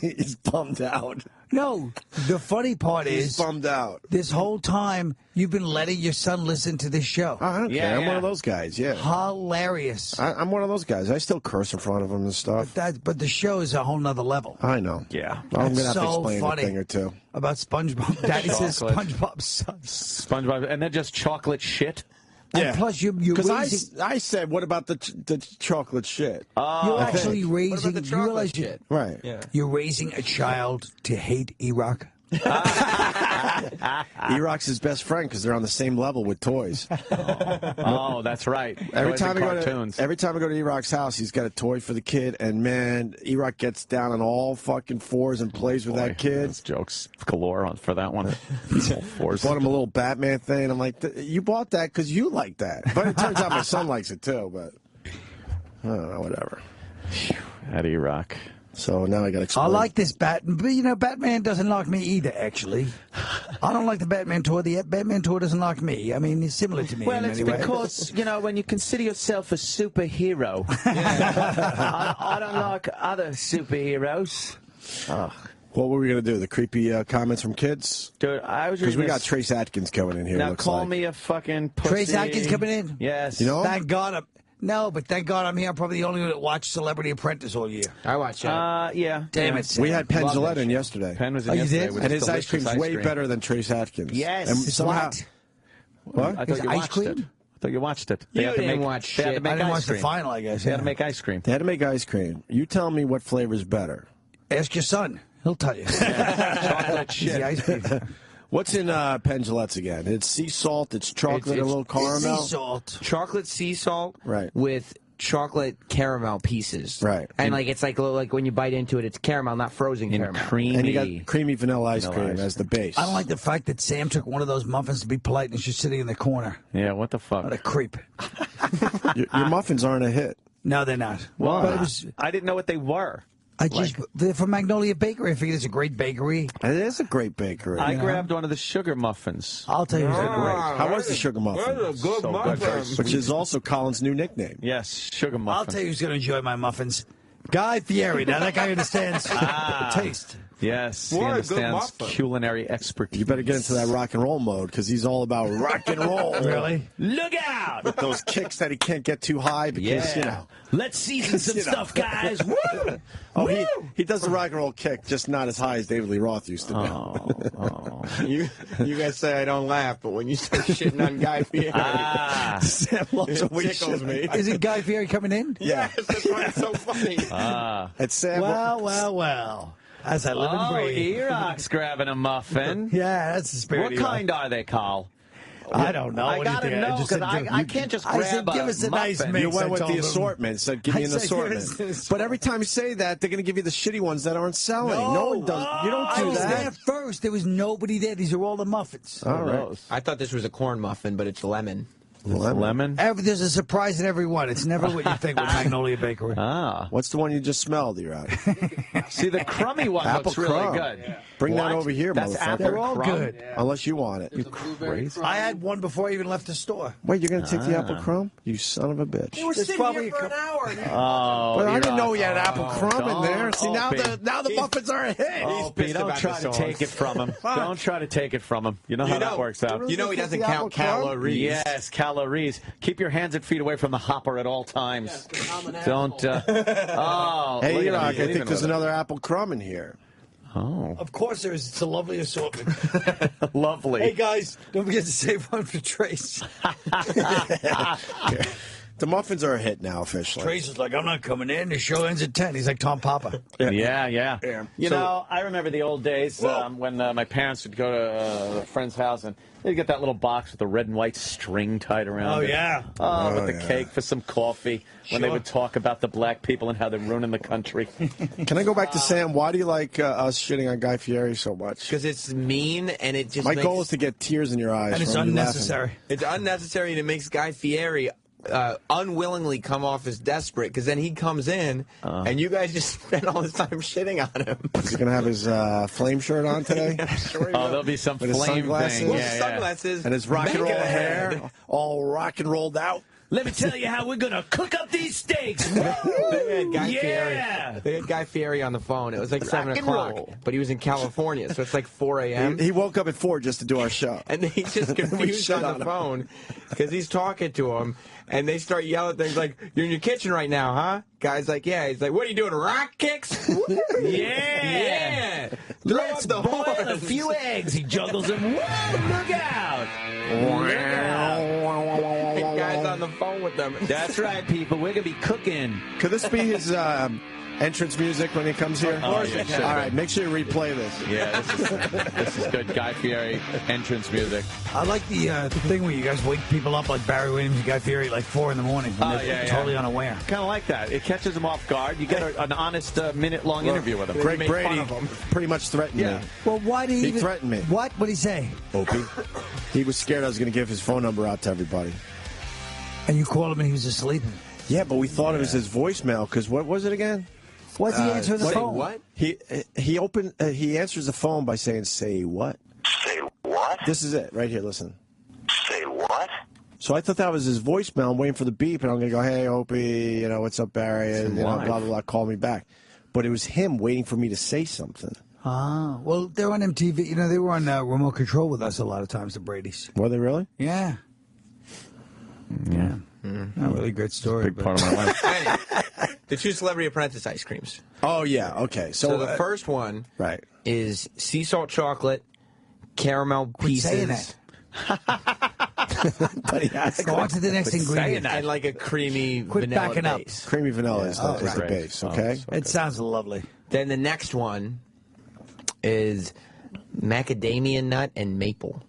He's bummed out. No, the funny part He's is, bummed out. this whole time, you've been letting your son listen to this show. I don't care. I'm one of those guys, yeah. Hilarious. I'm one of those guys. I still curse in front of him and stuff. But the show is a whole nother level. I know. Yeah. I'm going to have to so explain funny. a thing or two. About SpongeBob. Daddy says Chocolate. SpongeBob sucks. SpongeBob, and then just chocolate shit. And plus, you're raising. I said, what about the chocolate shit? You're actually What raising. about the You realize chocolate shit? Right. Yeah. You're raising a child to hate E-Rock. E-Rock's his best friend because they're on the same level with toys. Oh, that's right. Every Toys time, and I cartoons. every time I go to E-Rock's house, he's got a toy for the kid, and man, E-Rock gets down on all fucking fours and plays with that kid. There's jokes galore for that one. All fours. Bought him a little Batman thing. I'm like, you bought that because you like that. But it turns out my son likes it too. But I don't know, whatever. At E-Rock. So now I got to explain. I like this Batman, but you know, Batman doesn't like me either, actually. I don't like the Batman toy. The Batman toy doesn't like me. I mean, he's similar to me Well, in it's many ways. because, you know, when you consider yourself a superhero, I don't like other superheroes. What were we going to do? The creepy comments from kids? Dude, I was Because reading we got this- Trace Atkins coming in here. Now looks call like. me a fucking pussy. Trace Adkins coming in? Yes. You know? Thank God. No, but thank God I'm here. I'm probably the only one that watched Celebrity Apprentice all year. I watched that. Yeah. Damn yeah. it. We had Penn Love Jillette that in shit. yesterday. Penn was in Oh, you yesterday did? with And his ice delicious cream's way cream. better than Trace Atkins. Yes. And It's somehow, what? What? I His thought you ice watched cream? it. I thought you watched it. You had to didn't make, watch they had to shit. make I didn't ice watch cream. the final, I guess. They had Yeah. to make ice cream. They had to make ice cream. You tell me what flavor's better. Ask your son. He'll tell you. Chocolate It's the shit. ice cream. What's in Penn Jillette's again? It's sea salt, it's chocolate, It's- a little caramel. Sea salt. Chocolate sea salt Right. with chocolate caramel pieces. Right. And like it's like when you bite into it, it's caramel, not frozen And caramel. creamy. And you got creamy vanilla ice Vanilla cream ice as the base. I don't like the fact that Sam took one of those muffins to be polite and she's sitting in the corner. Yeah, what the fuck? What a creep. Your muffins aren't a hit. No, they're not. Well, But it was. I didn't know what they were. They're from Magnolia Bakery. I figured it's a great bakery. It is a great bakery. I grabbed one of the sugar muffins. I'll tell you, They're it's great. How was the sugar muffin? That's a good So muffin. good. Which is also Colin's new nickname. Yes, sugar muffin. I'll tell you who's going to enjoy my muffins. Guy Fieri. Now, that guy understands taste. Yes, What he a good understands muffin. culinary expertise. You better get into that rock and roll mode because he's all about rock and roll. Really? Look out! With those kicks that he can't get too high because, you know. Let's season some You know. stuff, guys. Woo! Oh, he does the rock and roll kick, just not as high as David Lee Roth used to do. You guys say I don't laugh, but when you start shitting on Guy Fieri, Sam loves it when we tickles shit. me. Is it Guy Fieri coming in? Yeah. Yes, that's why it's so funny. And Sam, Well. As I live and Oh, breathe. E-Rock's grabbing a muffin. Yeah, that's the spirit. What of E-Rock. kind are they, Carl? I don't know. I What do you gotta think? know, just 'cause said, I can't just I said, grab give a us a nice muffin. mix. you went I with told the him. assortment. Said, give me I an said, give assortment. us an assortment. But every time you say that, they're going to give you the shitty ones that aren't selling. No one does. You don't I do was there that. first. There was nobody there. These are all the muffins. All right. I thought this was a corn muffin, but it's lemon. Lemon? There's a surprise in every one. It's never what you think with Magnolia Bakery. Ah. What's the one you just smelled, E-Rock? See, the crummy one Apple looks really crumb. good. Bring that What? over here, That's motherfucker. apple They're all crumb? good. Unless you want it. You crazy? I had one before I even left the store. Wait, you're going to take the apple crumb? You son of a bitch. There's probably a hour. Oh, Well, I didn't E-Rock. know you had apple crumb in there. See, now Opie. the muffins are a hit. Oh, pissed don't about try the to sauce. take it from him. Don't try to take it from him. You know how that works out. You know he doesn't The apple count crumb? calories. Yes, calories. Keep your hands and feet away from the hopper at all times. Don't. Oh, Hey, look at E-Rock, him I leaving think there's with it. another apple crumb in here. Oh, Of course there is. It's a lovely assortment. lovely. Hey, guys, don't forget to save one for Trace. The muffins are a hit now, officially. Trace is like, I'm not coming in. The show ends at 10. He's like Tom Papa. Yeah. You know, I remember the old days when my parents would go to a friend's house and they'd get that little box with the red and white string tied around it. Yeah. Oh, with the yeah. cake for some coffee when they Sure. would talk about the black people and how they're ruining the country. Can I go back to Sam? Why do you like us shitting on Guy Fieri so much? Because it's mean and it just My makes, goal is to get tears in your eyes. And it's from you unnecessary. it's unnecessary and it makes Guy Fieri unwillingly come off as desperate because then he comes in and you guys just spend all this time shitting on him. Is he going to have his flame shirt on today? I'm sure he Oh, will. there'll be some With his flame sunglasses? thing. Well, Yeah, yeah. Sunglasses And his rock and roll mega hair, all rock and rolled out. Let me tell you how we're going to cook up these steaks. They had Guy Yeah. Fieri. They had Guy Fieri on the phone. It was like 7 and o'clock, roll. but he was in California, so it's like 4 a.m. He woke up at 4 just to do our show. And he's just confused shit on on the him. phone because he's talking to him, and they start yelling things like, "You're in your kitchen right now, huh?" Guy's like, "Yeah." He's like, "What are you doing? Rock kicks?" Yeah. Throw up Let's the boil a horns. few eggs. He juggles them. Whoa, look out. Look out. And on the phone with them. That's right, people. We're going to be cooking. Could this be his entrance music when he comes here? Of course it should. All right, make sure you replay this. Yeah, this is good Guy Fieri entrance music. I like the thing where you guys wake people up like Barry Williams and Guy Fieri like 4 in the morning when they're totally unaware. Kind of like that. It catches them off guard. You get an honest minute-long interview with him. Greg Brady pretty much threatened me. Well, why did he threatened me? What? What did he say? Opie. He was scared I was going to give his phone number out to everybody. And you called him and he was asleep? Yeah, but we thought it was his voicemail, because what was it again? What's he answering the phone? What? He answers the phone by saying, "Say what?" Say what? This is it right here. Listen. Say what? So I thought that was his voicemail. I'm waiting for the beep, and I'm going to go, "Hey, Opie, what's up, Barry?" And blah blah blah. Call me back. But it was him waiting for me to say something. Ah, well, they're on MTV. They were on remote control with us a lot of times. The Bradys. Were they really? Yeah. Yeah. A really great story. Big part of my life. Hey, the 2 Celebrity Apprentice ice creams. Oh yeah. Okay. So the first one is sea salt chocolate, caramel pieces. But he has Go on to the next ingredient. And like a creamy vanilla backing up. base. Creamy vanilla is the base. Okay. It sounds lovely. Then the next one is macadamia nut and maple.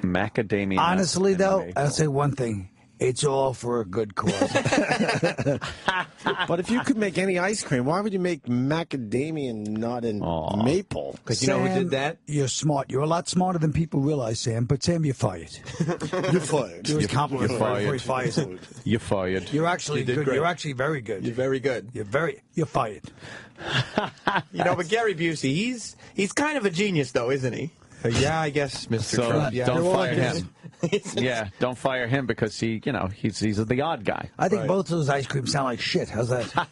Macadamia. Honestly, nuts though, and I'll say one thing. It's all for a good cause. But if you could make any ice cream, why would you make macadamia nut and maple? Because you know who did that? You're smart. You're a lot smarter than people realize, Sam. But, Sam, you're fired. You're fired. It was compliment You're before he fires you. You're fired. You're actually good. great. You're actually very good. You're very good. You're fired. But Gary Busey, he's kind of a genius, though, isn't he? Yeah, I guess, Mr. So Trump. Yeah. don't They're all fire like him. Yeah, don't fire him because he's the odd guy. I think both of those ice creams sound like shit. How's that? How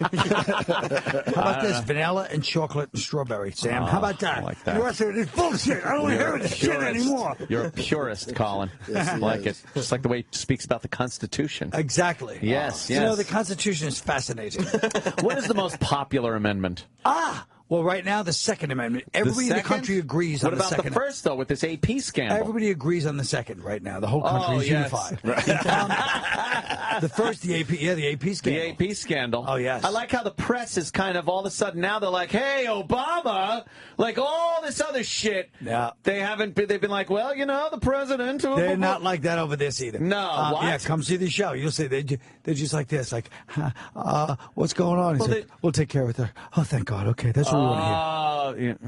about this? Vanilla and chocolate and strawberry, Sam. How about that? I like that. The rest of it is bullshit. I don't want to hear this shit anymore. You're a purist, Colin. Yes, I like it. Just like the way he speaks about the Constitution. Exactly. Yes, You know, yes. the Constitution is fascinating. What is the most popular amendment? Well, right now, the Second Amendment. Everybody in the country agrees on the What Second. about the first, though, with this AP scandal? Everybody agrees on the second right now. The whole country is unified. The first, the AP scandal. The AP scandal. Oh, yes. I like how the press is kind of all of a sudden now they're like, hey, Obama, like all this other shit. Yeah. They've been like, well, the president. They're not like that over this either. No, what? Yeah, come see the show. You'll see they're just like this, like, what's going on? He said, we'll take care of it. Oh, thank God. Okay, that's what we want to hear.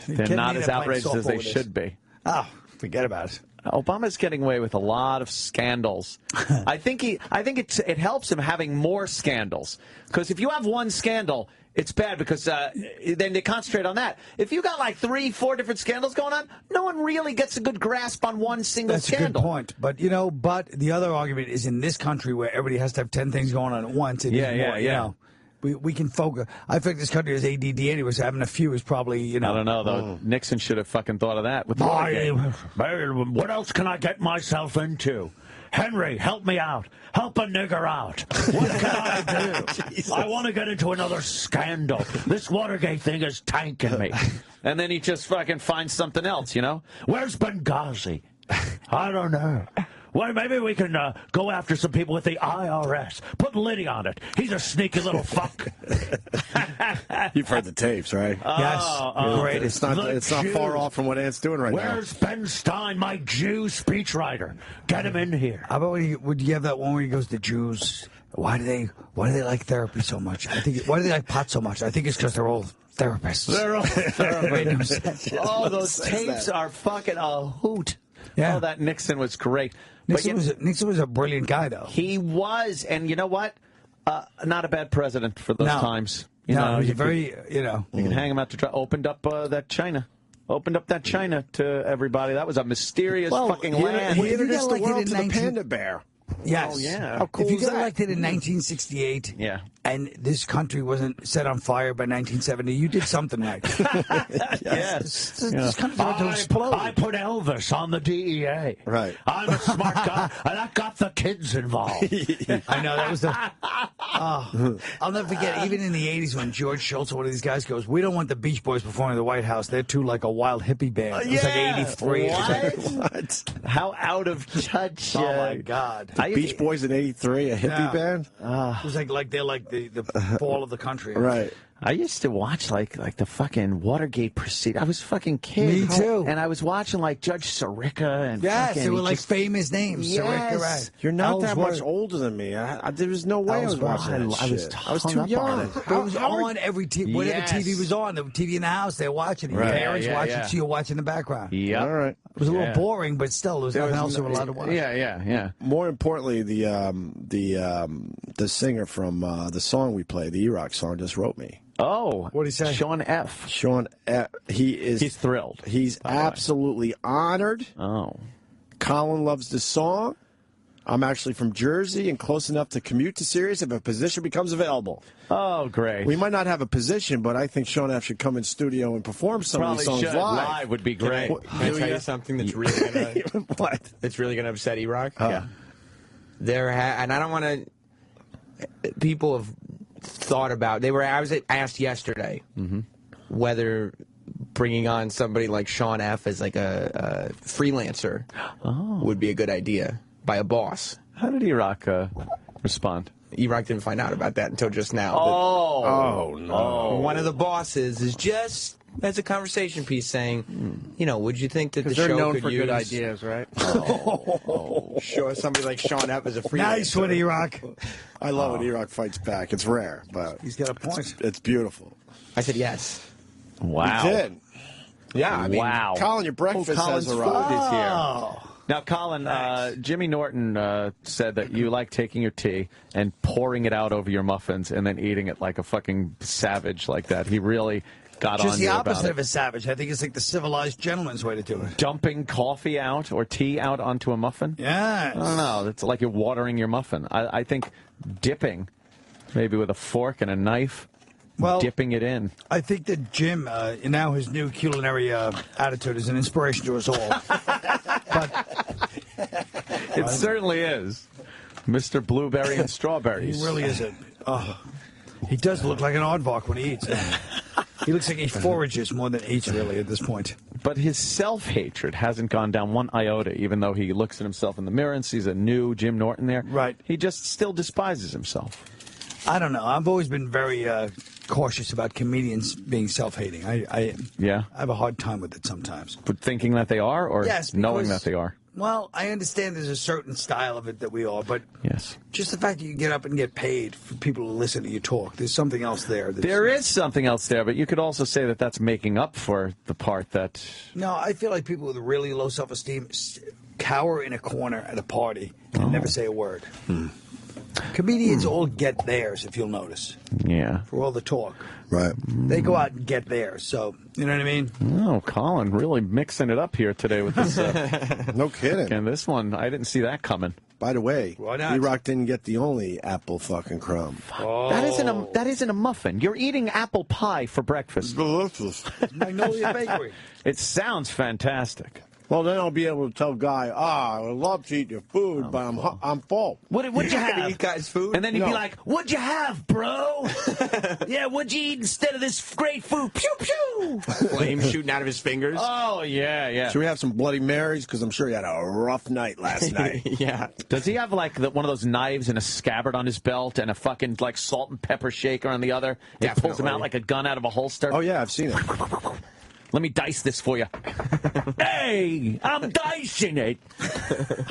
They're not as outraged as they should be. Oh, forget about it. Obama's getting away with a lot of scandals. I think it helps him having more scandals, because if you have one scandal, it's bad because then they concentrate on that. If you got like 3-4 different scandals going on, no one really gets a good grasp on one single scandal. That's a good point. But but the other argument is in this country where everybody has to have 10 things going on at once. We can focus. I think this country has ADD anyway, so having a few is probably, I don't know, though. Nixon should have fucking thought of that with the Watergate. What else can I get myself into? Henry, help me out. Help a nigger out. What can I do? I want to get into another scandal. This Watergate thing is tanking me. And then he just fucking finds something else, Where's Benghazi? I don't know. Well, maybe we can go after some people with the IRS. Put Liddy on it. He's a sneaky little fuck. You've heard the tapes, right? Yes. Great. It's not far off from what Ant's doing right now. Where's Ben Stein, my Jew speechwriter? Get him in here. How about would you have that one where he goes, the Jews, why do they like therapy so much? Why do they like pot so much? I think it's because they're all therapists. They're all therapists. Oh, those tapes are fucking a hoot. Yeah. Oh, that Nixon was great. Nixon was a brilliant guy, though. He was, and you know what? Not a bad president for those times. He's very. You can hang him out to dry. Opened up that China. Opened up that China to everybody. That was a mysterious fucking land. He introduced the world to the panda bear. Yes. Oh, yeah. How cool if you is got that? elected in 1968, and this country wasn't set on fire by 1970, you did something right. Yes. This country's about to explode. I put Elvis on the DEA. Right. I'm a smart guy, and I got the kids involved. I know, that was the... I'll never forget, even in the 80s when George Schultz or one of these guys goes, we don't want the Beach Boys performing at the White House. They're too like a wild hippie band. It was like 83. What? How out of touch. Oh, my God. Beach Boys in '83, a hippie band. It was like they're like the fall of the country. Right. I used to watch like the fucking Watergate proceed. I was a fucking kid. Me too. And I was watching like Judge Sirica and Yes, fucking, they were like just, famous names. Yes. Sirica, right. You're not that Ellsworth. much older than me. There was no way I was watching that I was shit. hung I was too up on young. it. It was on every TV. Whatever Yes. TV was on, the TV in the house, they're watching it. Your Right. parents Yeah, watching yeah. it, so you're watching in the background. Yep. All right. It was a little Yeah. boring, but still, there was nothing else they were allowed to watch. Yeah. More importantly, the singer from the song we play, the E-Rock song, just wrote me. Oh. What'd he say? Sean F. Sean, he's thrilled. He's absolutely honored. Oh. Colin loves the song. I'm actually from Jersey and close enough to commute to Sirius if a position becomes available. Oh, great. We might not have a position, but I think Sean F. should come in studio and perform some of these songs should. live. Would be great. Can I tell you something that's really gonna What? that's really gonna upset E-Rock? Yeah. And I don't want to. People have thought about. I was asked yesterday whether bringing on somebody like Sean F. as like a freelancer would be a good idea by a boss. How did E-Rock respond? E-Rock didn't find out about that until just now. Oh, no. One of the bosses is just as a conversation piece saying, would you think that the They're show known could for use good ideas, right? Show somebody like Sean F. as a freelancer? Nice one, E-Rock. I love when E-Rock fights back. It's rare, but He's got a point. it's beautiful. I said yes. Wow. You did. Yeah, I mean, Wow. Colin, your breakfast Colin's has food arrived. is here. Now, Colin, Jimmy Norton said that you like taking your tea and pouring it out over your muffins and then eating it like a fucking savage like that. He really got on Just the you about opposite it. of a savage. I think it's like the civilized gentleman's way to do it. Dumping coffee out or tea out onto a muffin? Yes. I don't know. It's like you're watering your muffin. I think dipping, maybe with a fork and a knife, dipping it in. I think that Jim, now his new culinary attitude is an inspiration to us all. It certainly is. Mr. Blueberry and Strawberries. He really isn't. He does look like an aardvark when he eats. He looks like he forages more than eats, really, at this point. But his self-hatred hasn't gone down one iota, even though he looks at himself in the mirror and sees a new Jim Norton there. Right. He just still despises himself. I don't know. I've always been very cautious about comedians being self-hating. I have a hard time with it sometimes. But thinking that they are, or Yes, knowing because- that they are? Well, I understand there's a certain style of it that we are, but Yes. just the fact that you get up and get paid for people to listen to you talk, there's something else there. There is something else there, but you could also say that that's making up for the part that... No, I feel like people with really low self-esteem cower in a corner at a party and never say a word. Comedians all get theirs, if you'll notice, Yeah. for all the talk. Right. They go out and get theirs, so, you know what I mean? Oh, Colin, really mixing it up here today with this. No kidding. And this one, I didn't see that coming. By the way, Why not? E-Rock didn't get the only apple fucking crumb. That isn't a muffin. You're eating apple pie for breakfast. Delicious. Magnolia Bakery. It sounds fantastic. Well, then I'll be able to tell Guy, I would love to eat your food, but I'm full. What'd you have? Eat guys' food? And then he'd be No. like, "What'd you have, bro? Yeah, what'd you eat instead of this great food? Pew pew." Flame shooting out of his fingers. Oh yeah. Should we have some Bloody Marys? Because I'm sure he had a rough night last night. Yeah. Does he have like one of those knives and a scabbard on his belt and a fucking like salt and pepper shaker on the other? It pulls him out Definitely. like a gun out of a holster. Oh, yeah, I've seen it. Let me dice this for you. Hey, I'm dicing it.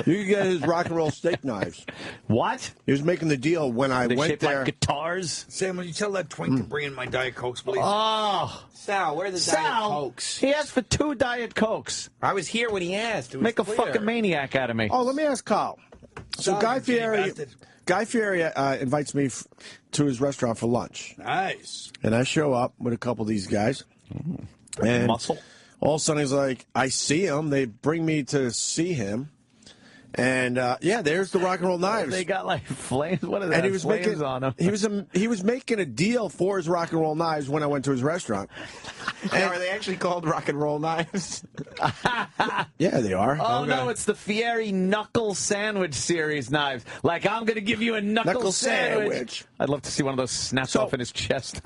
You can get his rock and roll steak knives. What? He was making the deal when I They went shaped there. like guitars. Sam, will you tell that twink to bring in my Diet Cokes, please? Oh, Sal, where are the Diet Sal, Cokes? he asked for 2 Diet Cokes. I was here when he asked. It was Make a clear. fucking maniac out of me. Oh, let me ask Kyle. So Sorry, Guy you dirty Fieri, bastard. Guy Fieri invites me to his restaurant for lunch. Nice. And I show up with a couple of these guys. And Muscle. all of a sudden he's like, I see him. They bring me to see him. And yeah, there's the Rock and Roll Knives. They got like flames. What are that? And he was flames making on them. he was making a deal for his Rock and Roll Knives when I went to his restaurant. And are they actually called Rock and Roll Knives? Yeah, they are. Oh, no, it's the Fieri Knuckle Sandwich Series knives. Like, I'm going to give you a knuckle sandwich. I'd love to see one of those snapped off in his chest.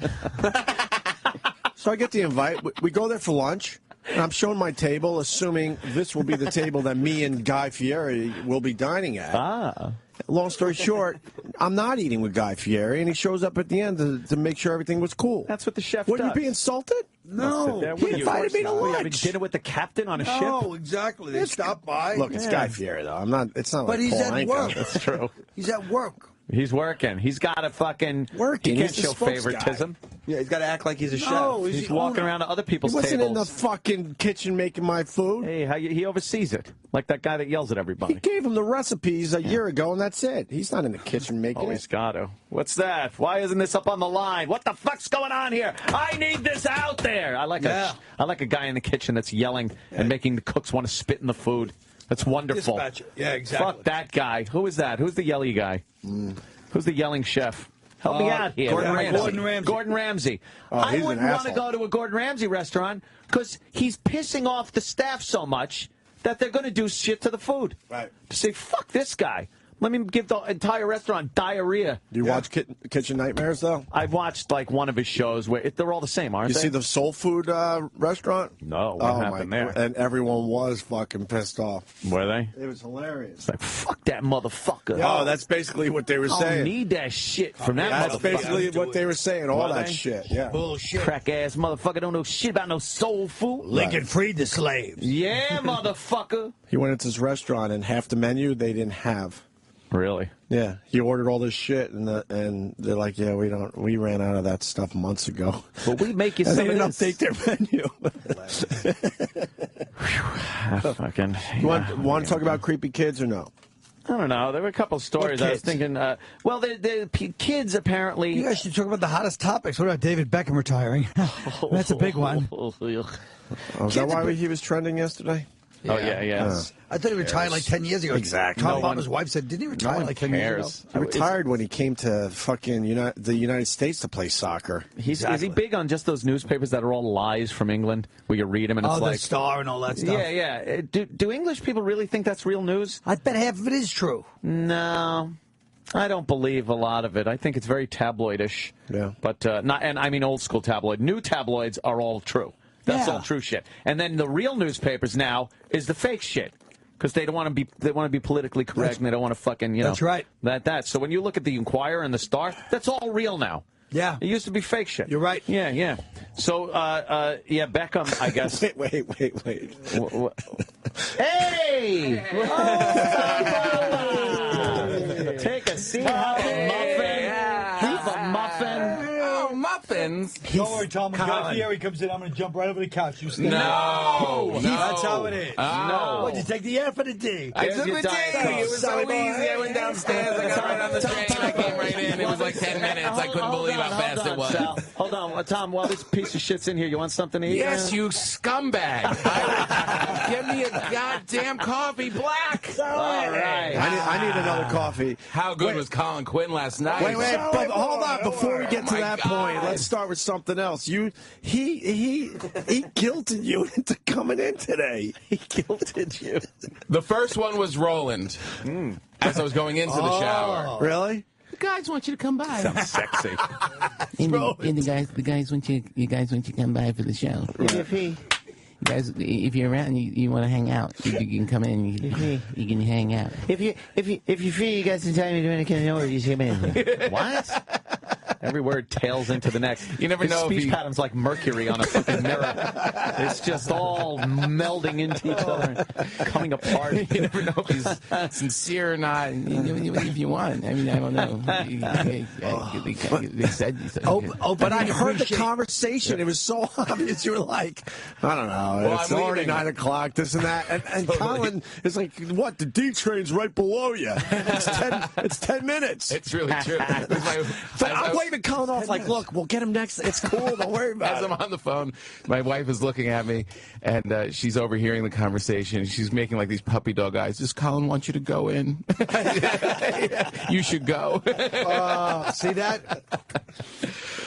So I get the invite. We go there for lunch. And I'm showing my table, assuming this will be the table that me and Guy Fieri will be dining at. Ah. Long story short, I'm not eating with Guy Fieri, and he shows up at the end to make sure everything was cool. That's what the chef Wouldn't does. you be insulted? No. He invited me to lunch. Having dinner with the captain on a ship? No, exactly. They stopped by. Look, it's Guy Fieri, though. I'm not. It's not But like he's Paul at Anka. work. That's true. He's at work. He's working. He's got a fucking... Working. He can't He's the show spokes guy. favoritism. Yeah, he's got to act like he's a No, chef. He's walking around to other He people's wasn't in the tables. fucking kitchen making my food. Hey, he oversees it. Like that guy that yells at He everybody. gave him the recipes a year ago, and that's it. He's not in the kitchen making Always it. got to. What's that? Why isn't this up on the line? What the fuck's going on here? I need this out there. I like a guy in the kitchen that's yelling and making the cooks want to spit in the food. That's wonderful. Dispatcher. Yeah, exactly. Fuck that guy. Who is that? Who's the yelly guy? Who's the yelling chef? Help me out here. Gordon Ramsay. Gordon Ramsay. Oh, I he's an wouldn't want to asshole. go to a Gordon Ramsay restaurant because he's pissing off the staff so much that they're going to do shit to the food. Right. To say, fuck this guy. Let me give the entire restaurant diarrhea. Do you watch Kitchen Nightmares, though? I've watched like one of his shows where they're all the same, aren't You they? see the soul food restaurant? No, what happened there? And everyone was fucking pissed off. Were they? It was hilarious. It's like, fuck that motherfucker. Oh, that's basically what they were I don't saying. need that shit from that That's motherfucker. basically what they were saying. All Were that they? shit. Yeah. Bullshit. Crack ass motherfucker don't know shit about no soul food. Lincoln freed the slaves. Yeah, motherfucker. He went into his restaurant and half the menu they didn't have. Really? Yeah, he ordered all this shit and they're like, yeah, we ran out of that stuff months ago. But we make you And some they of didn't this. update their menu. Fucking. You want to talk about creepy kids or no? I don't know. There were a couple of stories. I was thinking. Well, the kids apparently. You guys should talk about the hottest topics. What about David Beckham retiring? That's a big one. Oh, is that why he was trending yesterday? Oh yeah. I thought he retired like 10 years ago. Exactly. Tom No one- Obama's wife said, didn't he retire like 10 years ago? He retired when he came to fucking the United States to play soccer. Is he big on just those newspapers that are all lies from England, where you read them and it's Oh, like the Star and all that stuff. Yeah. Do English people really think that's real news? I bet half of it is true. No. I don't believe a lot of it. I think it's very tabloidish. Yeah. But not, and I mean old school tabloid. New tabloids are all true. That's all true shit. And then the real newspapers now is the fake shit. Because they don't want to be, politically correct, and they don't want to fucking, That's right. That. So when you look at the Inquirer and the Star, that's all real now. Yeah. It used to be fake shit. You're right. Yeah. So, Beckham, I guess. Wait. Hey! Take a seat. Have a muffin. Have a muffin. Oh, muffins. Don't worry, Tom. When Guy Fieri comes in, I'm going to jump right over the couch. You stay. No. That's how it is. No. What, you take the F or the D? I took your the Diet day. Coke. It was so easy. I went downstairs. I got right on the train. I came right in. It was like 10 minutes. I couldn't believe how fast it was. Sal. Hold on, Tom. While this piece of shit's in here, you want something to eat? Yes, you scumbag. Give me a goddamn coffee black. All right. I need another coffee. How good was Colin Quinn last night? Wait, but hold on. Before we get to that point, let's start with something else. He guilted you into coming in today. He guilted you. The first one was Roland. As I was going into the shower. Really? The guys want you to come by. Sounds sexy. And the guys want you to come by for the show. You guys, if you're around, you want to hang out, you can come in. You can hang out. If you're free, you got some time to come over. You come in. What? Every word tails into the next. You never His know if speech he- pattern's like mercury on a fucking mirror. It's just all melding into each other, and coming apart. You never know if he's Sincere or not, if you want. I mean, I don't know. They said. But I heard the conversation. It was so obvious. You were like, I don't know. Well, It's I'm already leaving. 9 o'clock, this and that. And Colin is like, what? The D train's right below you. It's 10 minutes. It's really true. But even calling off like, look, we'll get him next. It's cool. Don't worry about As it. I'm on the phone, my wife is looking at me, and she's overhearing the conversation. She's making like these puppy dog eyes. Does Colin want you to go in? You should go. See that?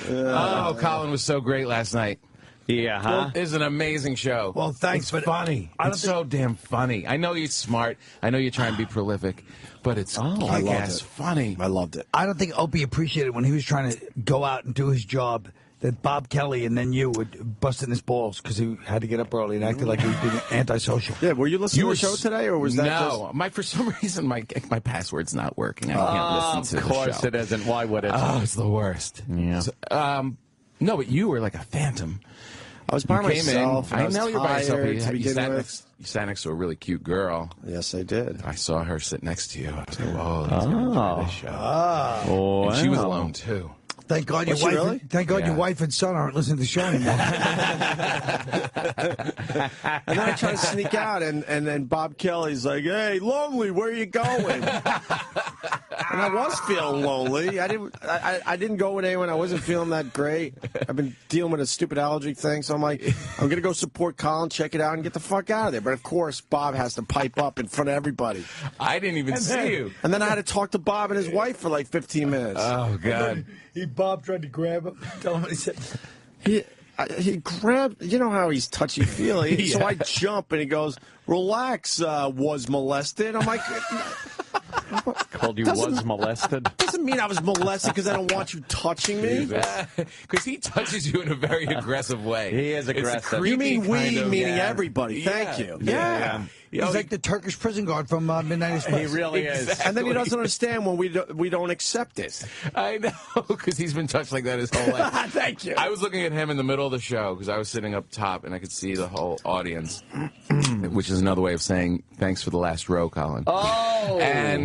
Oh, Colin was so great last night. Yeah, huh? It's an amazing show. Well, thanks, It's funny. It's so damn funny. I know you're smart. I know you're trying to be prolific, but it's kick-ass funny. I loved it. I don't think Opie appreciated when he was trying to go out and do his job that Bob Kelly and then you would bust in his balls because he had to get up early and acted like he was being antisocial. Yeah, were you listening to the show today, or was that no? For some reason, my password's not working. I can't listen to the show. Of course it isn't. Why would it? Oh, it's the worst. Yeah. So, no, but you were like a phantom. I was by myself. I know you're by yourself. You sat next to a really cute girl. Yes, I did. I saw her sit next to you. I was like, whoa, that's gonna enjoy this show. Oh, And she was alone too. Thank God your Was she wife. really? Thank God your wife and son aren't listening to the show anymore. And then I try to sneak out, and then Bob Kelly's like, "Hey, lonely, where are you going?" And I was feeling lonely. I didn't go with anyone. I wasn't feeling that great. I've been dealing with a stupid allergy thing, so I'm like, I'm gonna go support Colin, check it out, and get the fuck out of there. But of course, Bob has to pipe up in front of everybody. I didn't even see you. And then I had to talk to Bob and his wife for like 15 minutes. Oh God. Bob tried to grab him. Tell him what he said. He grabbed, you know how he's touchy-feely. Yeah. So I jump, and he goes, relax, was molested. I'm like... Called you was molested? Doesn't mean I was molested because I don't want you touching me. Because he touches you in a very aggressive way. He is It's a aggressive. You mean creepy we, kind of- meaning everybody. Thank you. Yeah. He's like the Turkish prison guard from Midnight Express. He really is. And then he doesn't understand when we don't accept it. I know, because he's been touched like that his whole life. Thank you. I was looking at him in the middle of the show because I was sitting up top and I could see the whole audience, which is another way of saying thanks for the last row, Colin. Oh! And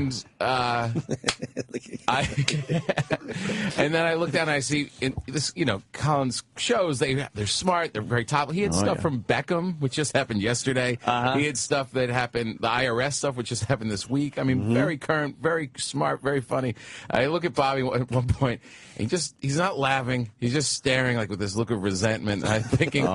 and then I look down and I see in this, Colin's shows. They're smart. They're very top. He had stuff from Beckham, which just happened yesterday. He had stuff that happened, the IRS stuff, which just happened this week. I mean, very current, very smart, very funny. I look at Bobby at one point, and he's not laughing. He's just staring like with this look of resentment. And I'm thinking,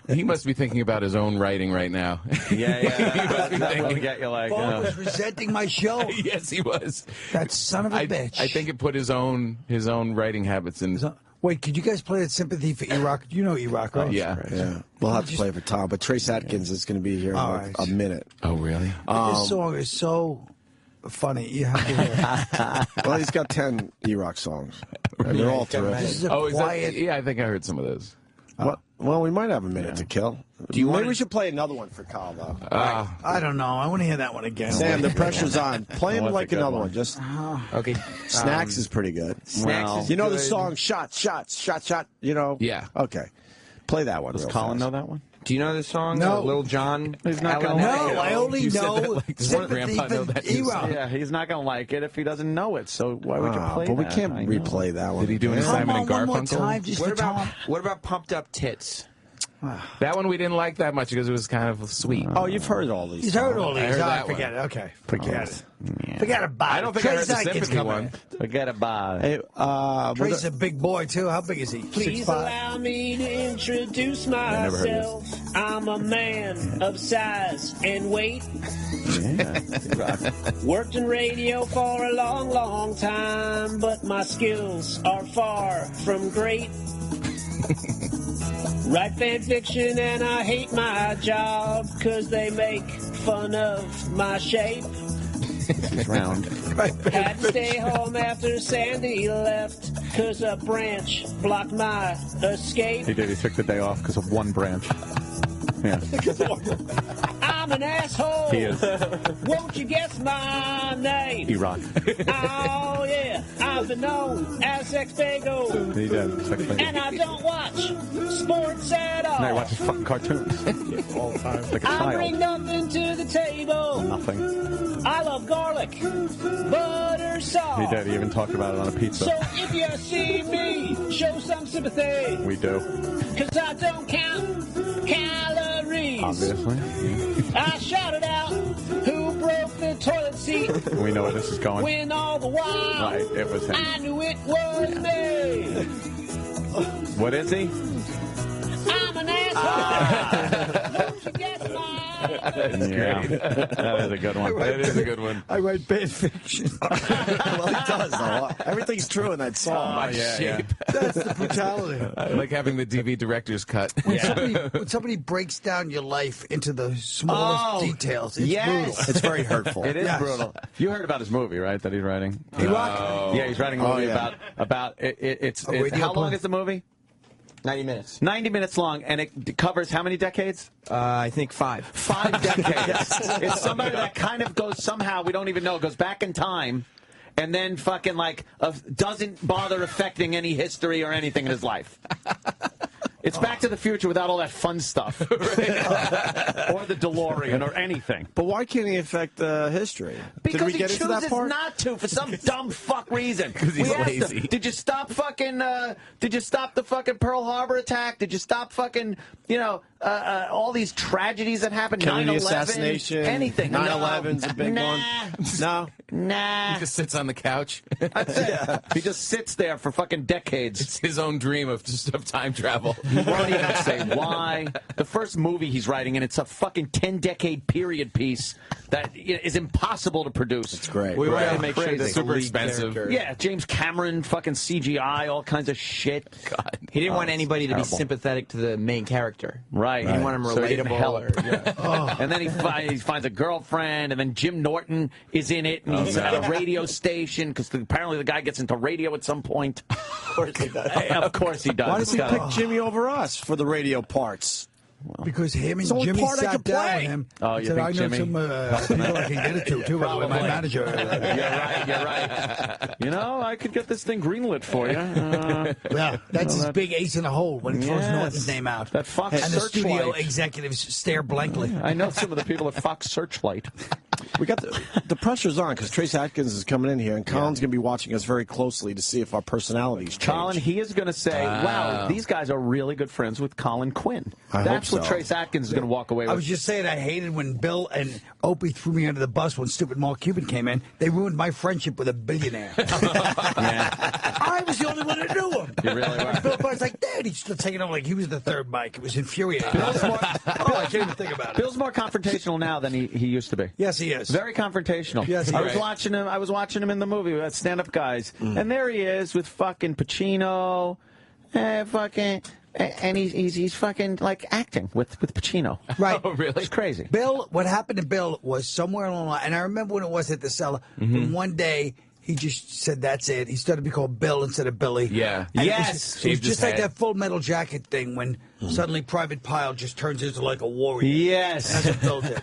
he must be thinking about his own writing right now. Yeah. He must be That will thinking, get you like, Bob was resenting my show. yes, he was. That son of a bitch. I think it put his own writing habits in. Wait, could you guys play that Sympathy for E-Rock? You know E-Rock, right? Yeah. We'll have to play for Tom, but Trace Adkins is going to be here in like a minute. Oh, really? This song is so funny. You have to hear it. Well, he's got 10 E-Rock songs. And they're all terrific. This is a Oh, quiet... I think I heard some of those. Well, we might have a minute to kill. Maybe we should play another one for Kyle, though. I don't know. I want to hear that one again. Sam, the pressure's on. Play him What's like a good another one? one. Just Okay. Snacks is pretty good. Snacks is You know the good. song Shot, you know? Yeah. Okay. Play that one. Does real Colin fast. know that one? Do you know the song? No. Lil Jon. He's not Ellen? gonna No, I only You said know that like Sympathy Grandpa know for that new E-Rock. Yeah, he's not going to like it if he doesn't know it. So why would you play But we that? can't I know. replay that one. Did he do any again. Simon Come and on, one more Garfunkel? time, just for Tom. What about Pumped Up Tits? That one we didn't like that much because it was kind of sweet. Oh, you've heard all these. He's heard all these. I heard All right, that forget one. it. Okay. Forget it. Yeah. Forget about it. I don't think I heard Trace the Adkins sympathy coming one. in. Forget about it. Hey, Trace is a big boy, too. How big is he? Please 6'5"? allow me to introduce never heard myself. I'm a man of size and weight. Worked in radio for a long, long time, but my skills are far from great. Write fan fiction and I hate my job, 'cause they make fun of my shape. He's round. Had to stay home after Sandy left, 'cause a branch blocked my escape. He did. He took the day off because of one branch. Yeah. I'm an asshole. He is. Won't you guess my name? E-Rock. Oh, yeah. I've been known as Sex Bagel. He did. And I don't watch sports at all. No, he watches fucking cartoons. All the time. Like a I bring child. nothing to the table. Nothing. I love garlic, butter, salt. He did. He even talked about it on a pizza. So if you see me, show some sympathy. We do. 'Cause I don't count calories. Obviously. I shouted out, who broke the toilet seat? We know where this is going. When all the while, Right, it was him. I knew it was me. What is he? I'm an asshole. Won't you guess mine? Yeah, that is a good one. That is a good one. I write bad fiction. Well, he does, though. Everything's true in that song. Yeah. That's the brutality. I like having the DV director's cut. When somebody breaks down your life into the smallest details, it's brutal. It's very hurtful. It is brutal. You heard about his movie, right? That he's writing. He He's writing a movie about it. It's how long is the movie? 90 minutes. 90 minutes long, and it covers how many decades? I think 5. 5 decades. It's somebody that kind of goes somehow, we don't even know, goes back in time, and then fucking doesn't bother affecting any history or anything in his life. It's Back to the Future without all that fun stuff. Or the DeLorean or anything. But why can't he affect history? Because Did we he get into that chooses part? not to for some dumb fuck reason. Because he's lazy. Did you stop fucking? Did you stop the fucking Pearl Harbor attack? Did you stop fucking? All these tragedies that happened. Kennedy 9/11, assassination. anything. 9/11's a big one. No. Nah. He just sits on the couch. That's it. He just sits there for fucking decades. It's his own dream of time travel. He won't even say why. The first movie he's writing, and it's a fucking 10-decade period piece that is impossible to produce. It's great. We Right. want to make sure It's super expensive. character. Yeah, James Cameron, fucking CGI, all kinds of shit. God. He didn't want anybody to be sympathetic to the main character. Right. He didn't want him So he didn't help. relatable. And then he finds a girlfriend, and then Jim Norton is in it, and he's at a radio station, because apparently the guy gets into radio at some point. Of course he does. Of course he does. Why does he pick Jimmy over us for the radio parts? Because him and It's the only Jimmy part I sat could down play. with him. Oh, you said, think I know Jimmy? some people I can get it to, by the way, my manager. You're right. I could get this thing greenlit for you. Yeah, that's his big ace in the hole when he throws Yes. Norton's name out. That Fox and the studio Searchlight. executives stare blankly. I know some of the people at Fox Searchlight. We got the pressure's on because Trace Adkins is coming in here, and Colin's going to be watching us very closely to see if our personalities change. Colin, he is going to say, wow, these guys are really good friends with Colin Quinn. That's what Trace Adkins is going to walk away with. I was just saying I hated when Bill and Opie threw me under the bus when stupid Mark Cuban came in. They ruined my friendship with a billionaire. I was the only one who knew him. You really were. Bill Burr's like, Dad, he's still taking over like he was the third mic. It was infuriating. I can't even think about it. Bill's more confrontational now than he used to be. Yes, he is. Very confrontational. Yes, I was watching him in the movie with Stand Up Guys, and there he is with fucking Pacino, and he's fucking like acting with Pacino. Right. Oh, really? It's crazy. Bill, what happened to Bill was somewhere along the line, and I remember when it was at the cellar, when one day he just said, that's it. He started to be called Bill instead of Billy. Yeah. And Yes. It was Shaved his just like head. that Full Metal Jacket thing when suddenly Private Pyle just turns into like a warrior. Yes. That's what Bill did.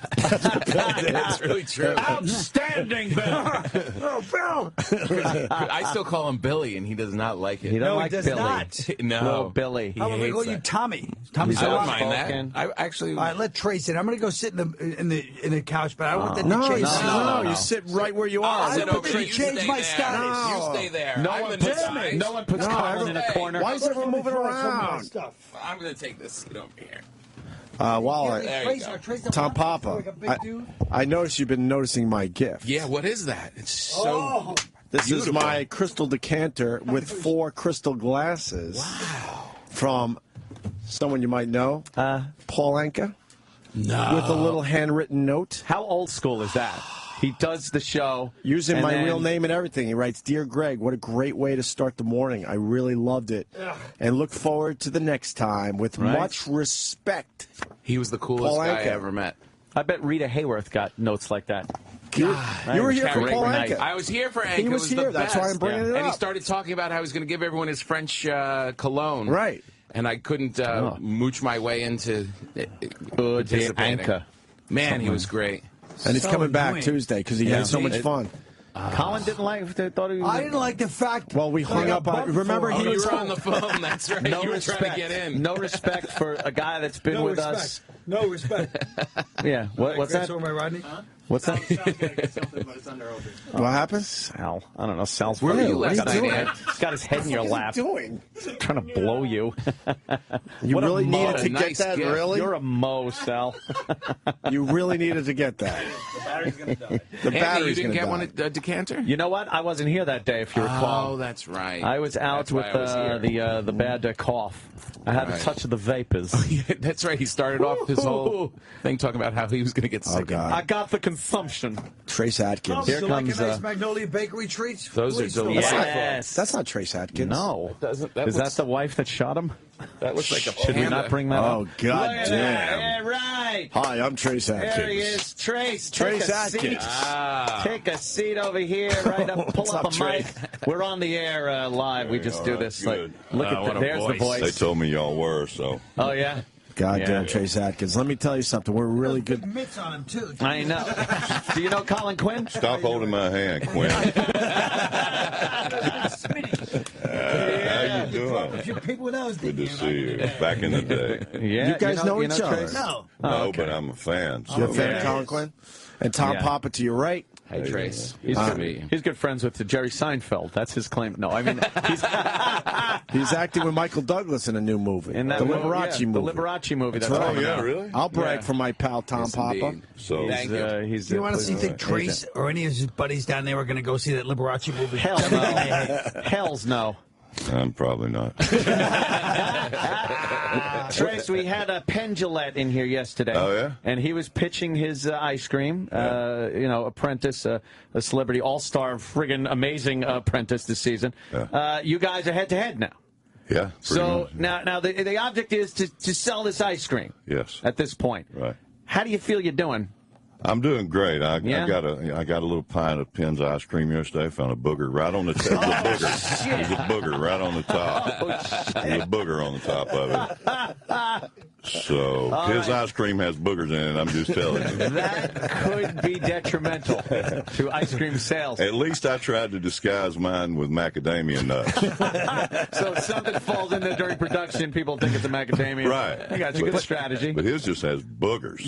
That's really true. Outstanding, Bill. Oh, Bill! I still call him Billy, and he does not like it. He don't No, he like does Billy. not. No. Little Billy. He How about we hates call you that. Tommy? Tommy I don't Soft. mind that. Spoken. I actually. All right, let Trace in. I'm going to go sit in the couch, but I don't want that to No, change. no, no. you sit right where you I are. said, don't okay, think you it changed stay my there. status. You stay there. No I'm one gonna puts, decide. no one puts Colin in a corner. Why is everyone moving around? I'm going to take this seat over here. While There you go. Tom Papa, I noticed you've been noticing my gift. Yeah, what is that? It's so. This beautiful. is my crystal decanter with 4 crystal glasses. Wow. From someone you might know, Paul Anka. No. With a little handwritten note. How old school is that? He does the show. Using and my then- real name and everything. He writes, Dear Greg, what a great way to start the morning. I really loved it. And look forward to the next time with much respect. He was the coolest Paul guy I Anka. ever met. I bet Rita Hayworth got notes like that. You were here for Great Paul night. Anka. I was here for Anka. He was It was the here. That's why I'm best. bringing it And he up. started talking about how he was going to give everyone his French cologne. Right. And I couldn't mooch my way into participating. Anka. Man, he was great. And he's So coming back annoying. Tuesday because he had so much fun. Colin didn't like. Thought he was. I didn't like the fact. Well, we that I hung got up on. bumped Remember, for he Oh, you was were on the phone. That's right. No you were respect. trying to get in. No respect for a guy that's been with us. No respect. Yeah. What's that? Over my Rodney? What's that? What happened? Sal. I don't know. Sal's Where are you What last are you night, doing? man? He's got his head in your lap. Doing? Trying to blow you. You What a really mo- needed to nice get that, gift. really? You're a mo, Sal. You really needed to get that. The battery's going to die. The Andy, battery's you didn't gonna get die. one at Decanter? You know what? I wasn't here that day, if you recall. Oh, that's right. I was out That's why with I was here. the bad cough. I had a Right. touch of the vapors. Yeah, that's right. He started off his whole thing talking about how he was going to get sick. God. I got the consumption. Trace Adkins. Here So comes, like a nice Magnolia Bakery treats? Those are Please, delicious. Yes. That's not Trace Adkins. No. That Is that the wife that shot him? That looks like a Should we panda. not bring that Oh, up? God Look at damn. that. Yeah, right. Hi, I'm Trace Adkins. There he is. Trace. Trace Take a Adkins. seat. Take a seat over here. Right up. Pull What's up up, a mic. We're on the air live. We just do this. Like, look at what a there's the voice. They voice. told me y'all were, so. Oh, yeah? Goddamn Yeah. Trace Adkins. Let me tell you something. We're really good. Mitts on him, too. I know. Do you know Colin Quinn? Stop holding my hand, Quinn. How you doing? People know his Good to see you. Back in the day. Yeah. You guys know each other. Trace? No. No, but I'm a fan. You're a So. fan Yeah. of Colin Quinn? And Tom Yeah. Papa to your right. Hey, Trace. He's good friends with Jerry Seinfeld. That's his claim. No, I mean, he's He's acting with Michael Douglas in a new movie. in that the movie, Liberace yeah, movie. The Liberace movie. That's right. Oh, coming yeah, out. really? I'll brag Yeah. for my pal Tom Yes, Papa. indeed. So, Thank you. He's, You honestly think Trace or any of his buddies down there are going to go see that Liberace movie? Hell no. Hells no. I'm probably not. Trace, we had a Pendulette in here yesterday. Oh, yeah? And he was pitching his ice cream. Apprentice, a celebrity all-star, friggin' amazing apprentice this season. Yeah. You guys are head-to-head now. Yeah. So much. now the object is to sell this ice cream. Yes. At this point. Right. How do you feel you're doing? I'm doing great. I Yeah? got a little pint of Penn's ice cream yesterday. Found a booger right on the top. There's a booger right on the top. There's a booger on the top of it. So his ice cream has boogers in it. I'm just telling you. That could be detrimental to ice cream sales. At least I tried to disguise mine with macadamia nuts. So if something falls in there during production, people think it's a macadamia. Right. I got you. Good strategy. But his just has boogers.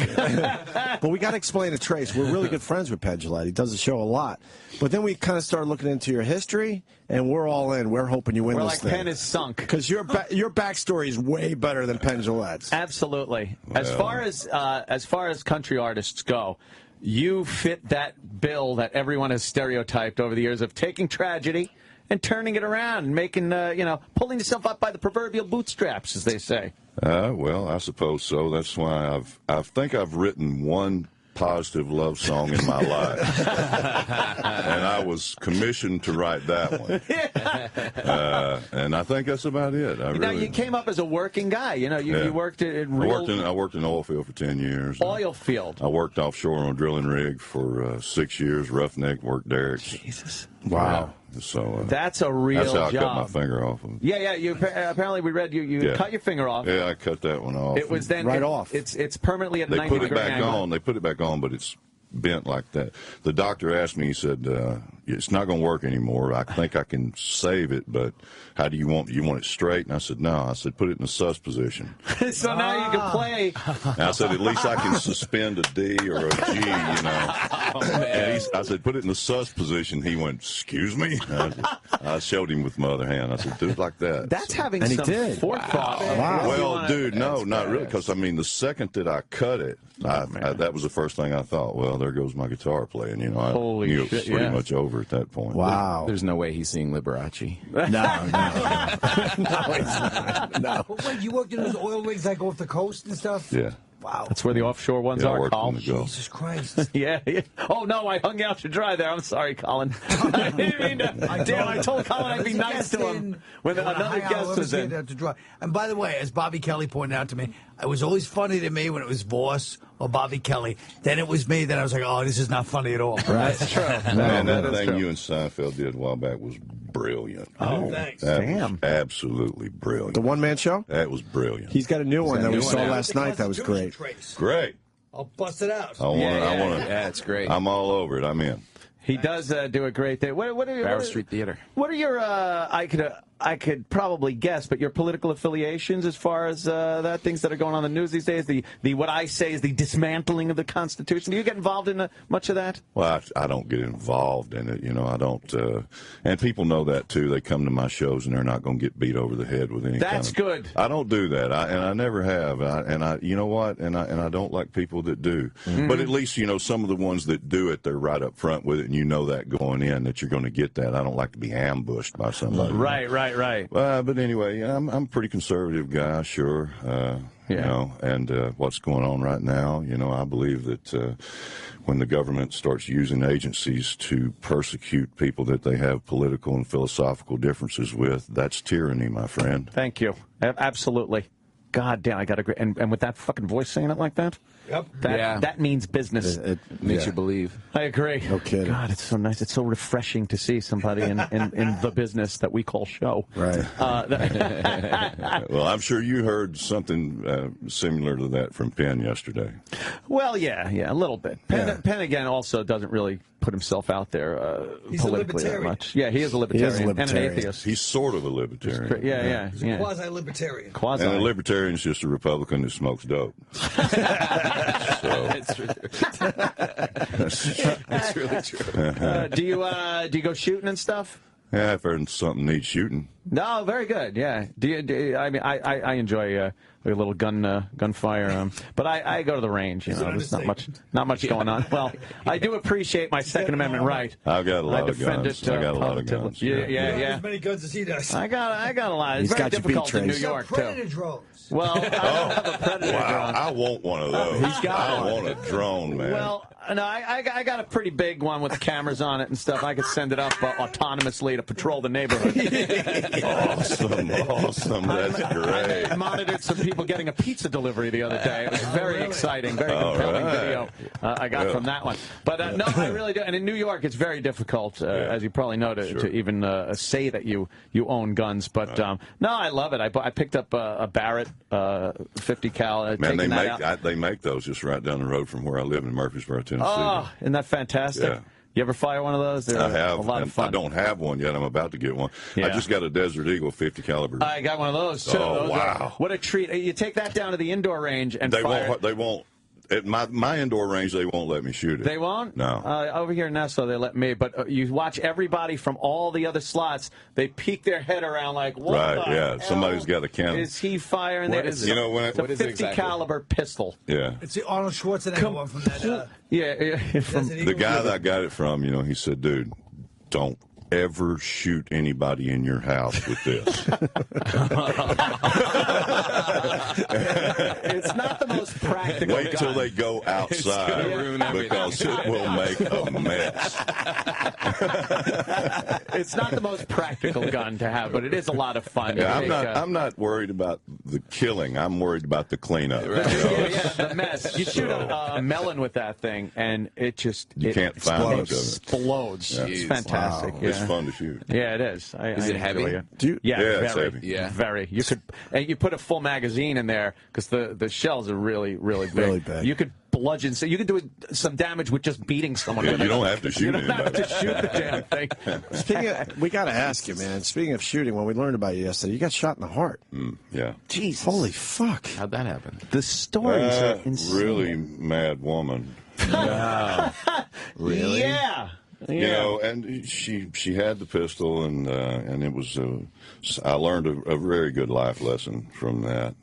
But we got to explain to Trace, we're really good friends with Pendulette. He does the show a lot. But then we kind of started looking into your history, and we're all in. We're hoping you win We're this like thing. Penn is sunk. Because your backstory is way better than Pendulette's. Absolutely. As far as country artists go, you fit that bill that everyone has stereotyped over the years of taking tragedy and turning it around and making, pulling yourself up by the proverbial bootstraps, as they say. Well, I suppose so. That's why I think I've written one positive love song in my life, and I was commissioned to write that one. And I think that's about it. Now, you came up as a working guy. You worked in real I worked in the oil field for 10 years. oil field. I worked offshore on a drilling rig for 6 years. Roughneck worked derricks. Jesus. Wow. So That's a real that's how I cut my job. finger off of it. Yeah. You apparently we read you cut your finger off. Yeah, I cut that one off. It was then off. It's permanently at They 90 put it degree back angle. on. They put it back on, but it's bent like that. The doctor asked me. He said, "It's not going to work anymore. I think I can save it, but how do you want? You want it straight?" And I said, "No." I said, "Put it in the sus position." So now you can play. And I said, "At least I can suspend a D or a G, you know." And I said, "Put it in the sus position." He went, "Excuse me?" I showed him with my other hand. I said, "Do it like that." That's having And he some did. forethought. Wow. Well, dude, no, not really, because I mean, the second that I cut it, that was the first thing I thought. Well, there goes my guitar playing. You know, I Holy knew it was shit, pretty yeah. much over at that point. Wow. There's no way he's seeing Liberace. No. But wait, you worked in those oil rigs like off the coast and stuff? Yeah. Wow. That's where the offshore ones Yeah, I are, worked Colin. in the Gulf. Jesus Christ. Yeah. Oh, no, I hung you out to dry there. I'm sorry, Colin. I didn't mean to. Damn, I told Colin I'd be nice to him when another guest was in. And by the way, as Bobby Kelly pointed out to me, it was always funny to me when it was Voss or Bobby Kelly. Then it was me. Then I was like, oh, this is not funny at all. That's true. Man, that that's thing true. you and Seinfeld did a while back was brilliant. Oh, thanks. That Damn. was absolutely brilliant. The one-man show? That was brilliant. He's got a new one that we new saw one out? last night that was great. Great. I'll bust it out. I want to. Yeah, it's great. I'm all over it. I'm in. He does do a great thing. What are your Barrow Street Theater. What are your I could probably guess, but your political affiliations as far as that things that are going on in the news these days, the what I say is the dismantling of the Constitution. Do you get involved in much of that? Well, I don't get involved in it. I don't. And people know that, too. They come to my shows, and they're not going to get beat over the head with any That's good. I don't do that, and I never have. You know what? And I don't like people that do. Mm-hmm. But at least, some of the ones that do it, they're right up front with it, and you know that going in, that you're going to get that. I don't like to be ambushed by somebody. Right. But anyway, I'm a pretty conservative guy, sure. And what's going on right now, I believe that when the government starts using agencies to persecute people that they have political and philosophical differences with, that's tyranny, my friend. Thank you. Absolutely. God damn, I got to agree. And with that fucking voice saying it like that? Yep. That means business. It makes you believe. I agree. No kidding. God, it's so nice. It's so refreshing to see somebody in the business that we call show. Right. Well, I'm sure you heard something similar to that from Penn yesterday. Well, yeah, a little bit. Penn again, also doesn't really put himself out there politically that much. Yeah, he is a libertarian, and an atheist. He's sort of a libertarian. Yeah. He's a quasi-libertarian. Quasi. And a libertarian is just a Republican who smokes dope. It's really true. Do you go shooting and stuff? Yeah, I've heard something needs shooting. No, very good. Yeah. I enjoy a little gunfire. But I go to the range. There's not much going on. Well, I do appreciate my Second Amendment right. I've got a lot of guns. I got a lot of guns. Yeah. As many guns as he does. I got a lot. It's He's very got you beat, difficult in New Trace. York Predator too. drones. Well, I don't have a Predator drone. I want one of those. He's got I one. want a drone, man. Well, no, I got a pretty big one with cameras on it and stuff. I could send it up autonomously to patrol the neighborhood. Awesome. That's great. I monitored some people getting a pizza delivery the other day. It was very exciting, very compelling video I got from that one. But no, I really do. And in New York, it's very difficult, as you probably know, to even say that you own guns. But no, I love it. I picked up a Barrett 50 cal. Man, they make those just right down the road from where I live in Murfreesboro, Tennessee. Oh, isn't that fantastic? Yeah. You ever fire one of those? They're I have. a lot of fun. I don't have one yet. I'm about to get one. Yeah. I just got a Desert Eagle 50 caliber. I got one of those too. Oh, wow. What a treat. You take that down to the indoor range and fire. They won't. At my indoor range, they won't let me shoot it. They won't? No. Over here in Nassau, they let me. But you watch everybody from all the other slots, they peek their head around like, what the hell somebody's got a cannon. is he firing there? Is it? It's a 50 caliber pistol. Yeah. It's the Arnold Schwarzenegger one from that. From the guy that I got it from, he said, dude, don't ever shoot anybody in your house with this. It's not the most practical Wait till they go outside because it will make a mess. It's not the most practical gun to have, but it is a lot of fun. Yeah, I'm not worried about the killing. I'm worried about the cleanup. The mess. You shoot a melon with that thing, and it just can't find much of it. Explodes. Yeah. It's fantastic. Wow. Yeah. It's fun to shoot. Yeah, it is. Is it heavy? It's very. Heavy. Yeah, very. You put a full magazine in there because the shells are really big. Really big. You could bludgeon. So you could do some damage with just beating someone. You don't have to shoot anybody. You don't have to shoot the damn thing. We got to ask you, man. Speaking of shooting, when we learned about you yesterday, you got shot in the heart. Yeah. Jesus. Holy fuck. How'd that happen? The stories are insane. Really mad woman. Really? Yeah. And she had the pistol, and it was. I learned a very good life lesson from that.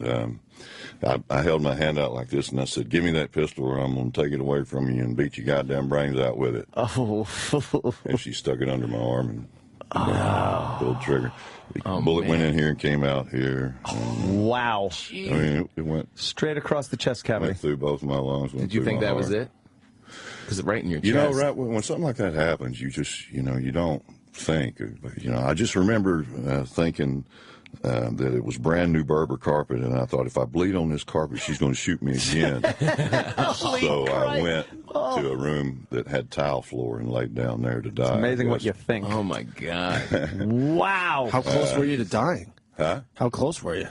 I held my hand out like this, and I said, "Give me that pistol, or I'm going to take it away from you and beat your goddamn brains out with it." Oh. And she stuck it under my arm and pulled the trigger. The bullet went in here and came out here. Wow. I mean, it went straight across the chest cavity. Went through both my lungs. Did you think that was it? Because right in your chest. Right when something like that happens, you just, you don't think. I just remember thinking that it was brand new Berber carpet, and I thought, if I bleed on this carpet, she's going to shoot me again. So I went to a room that had tile floor and laid down there to die. It's amazing what you think. Oh, my God. Wow. How close were you to dying? Huh? How close were you?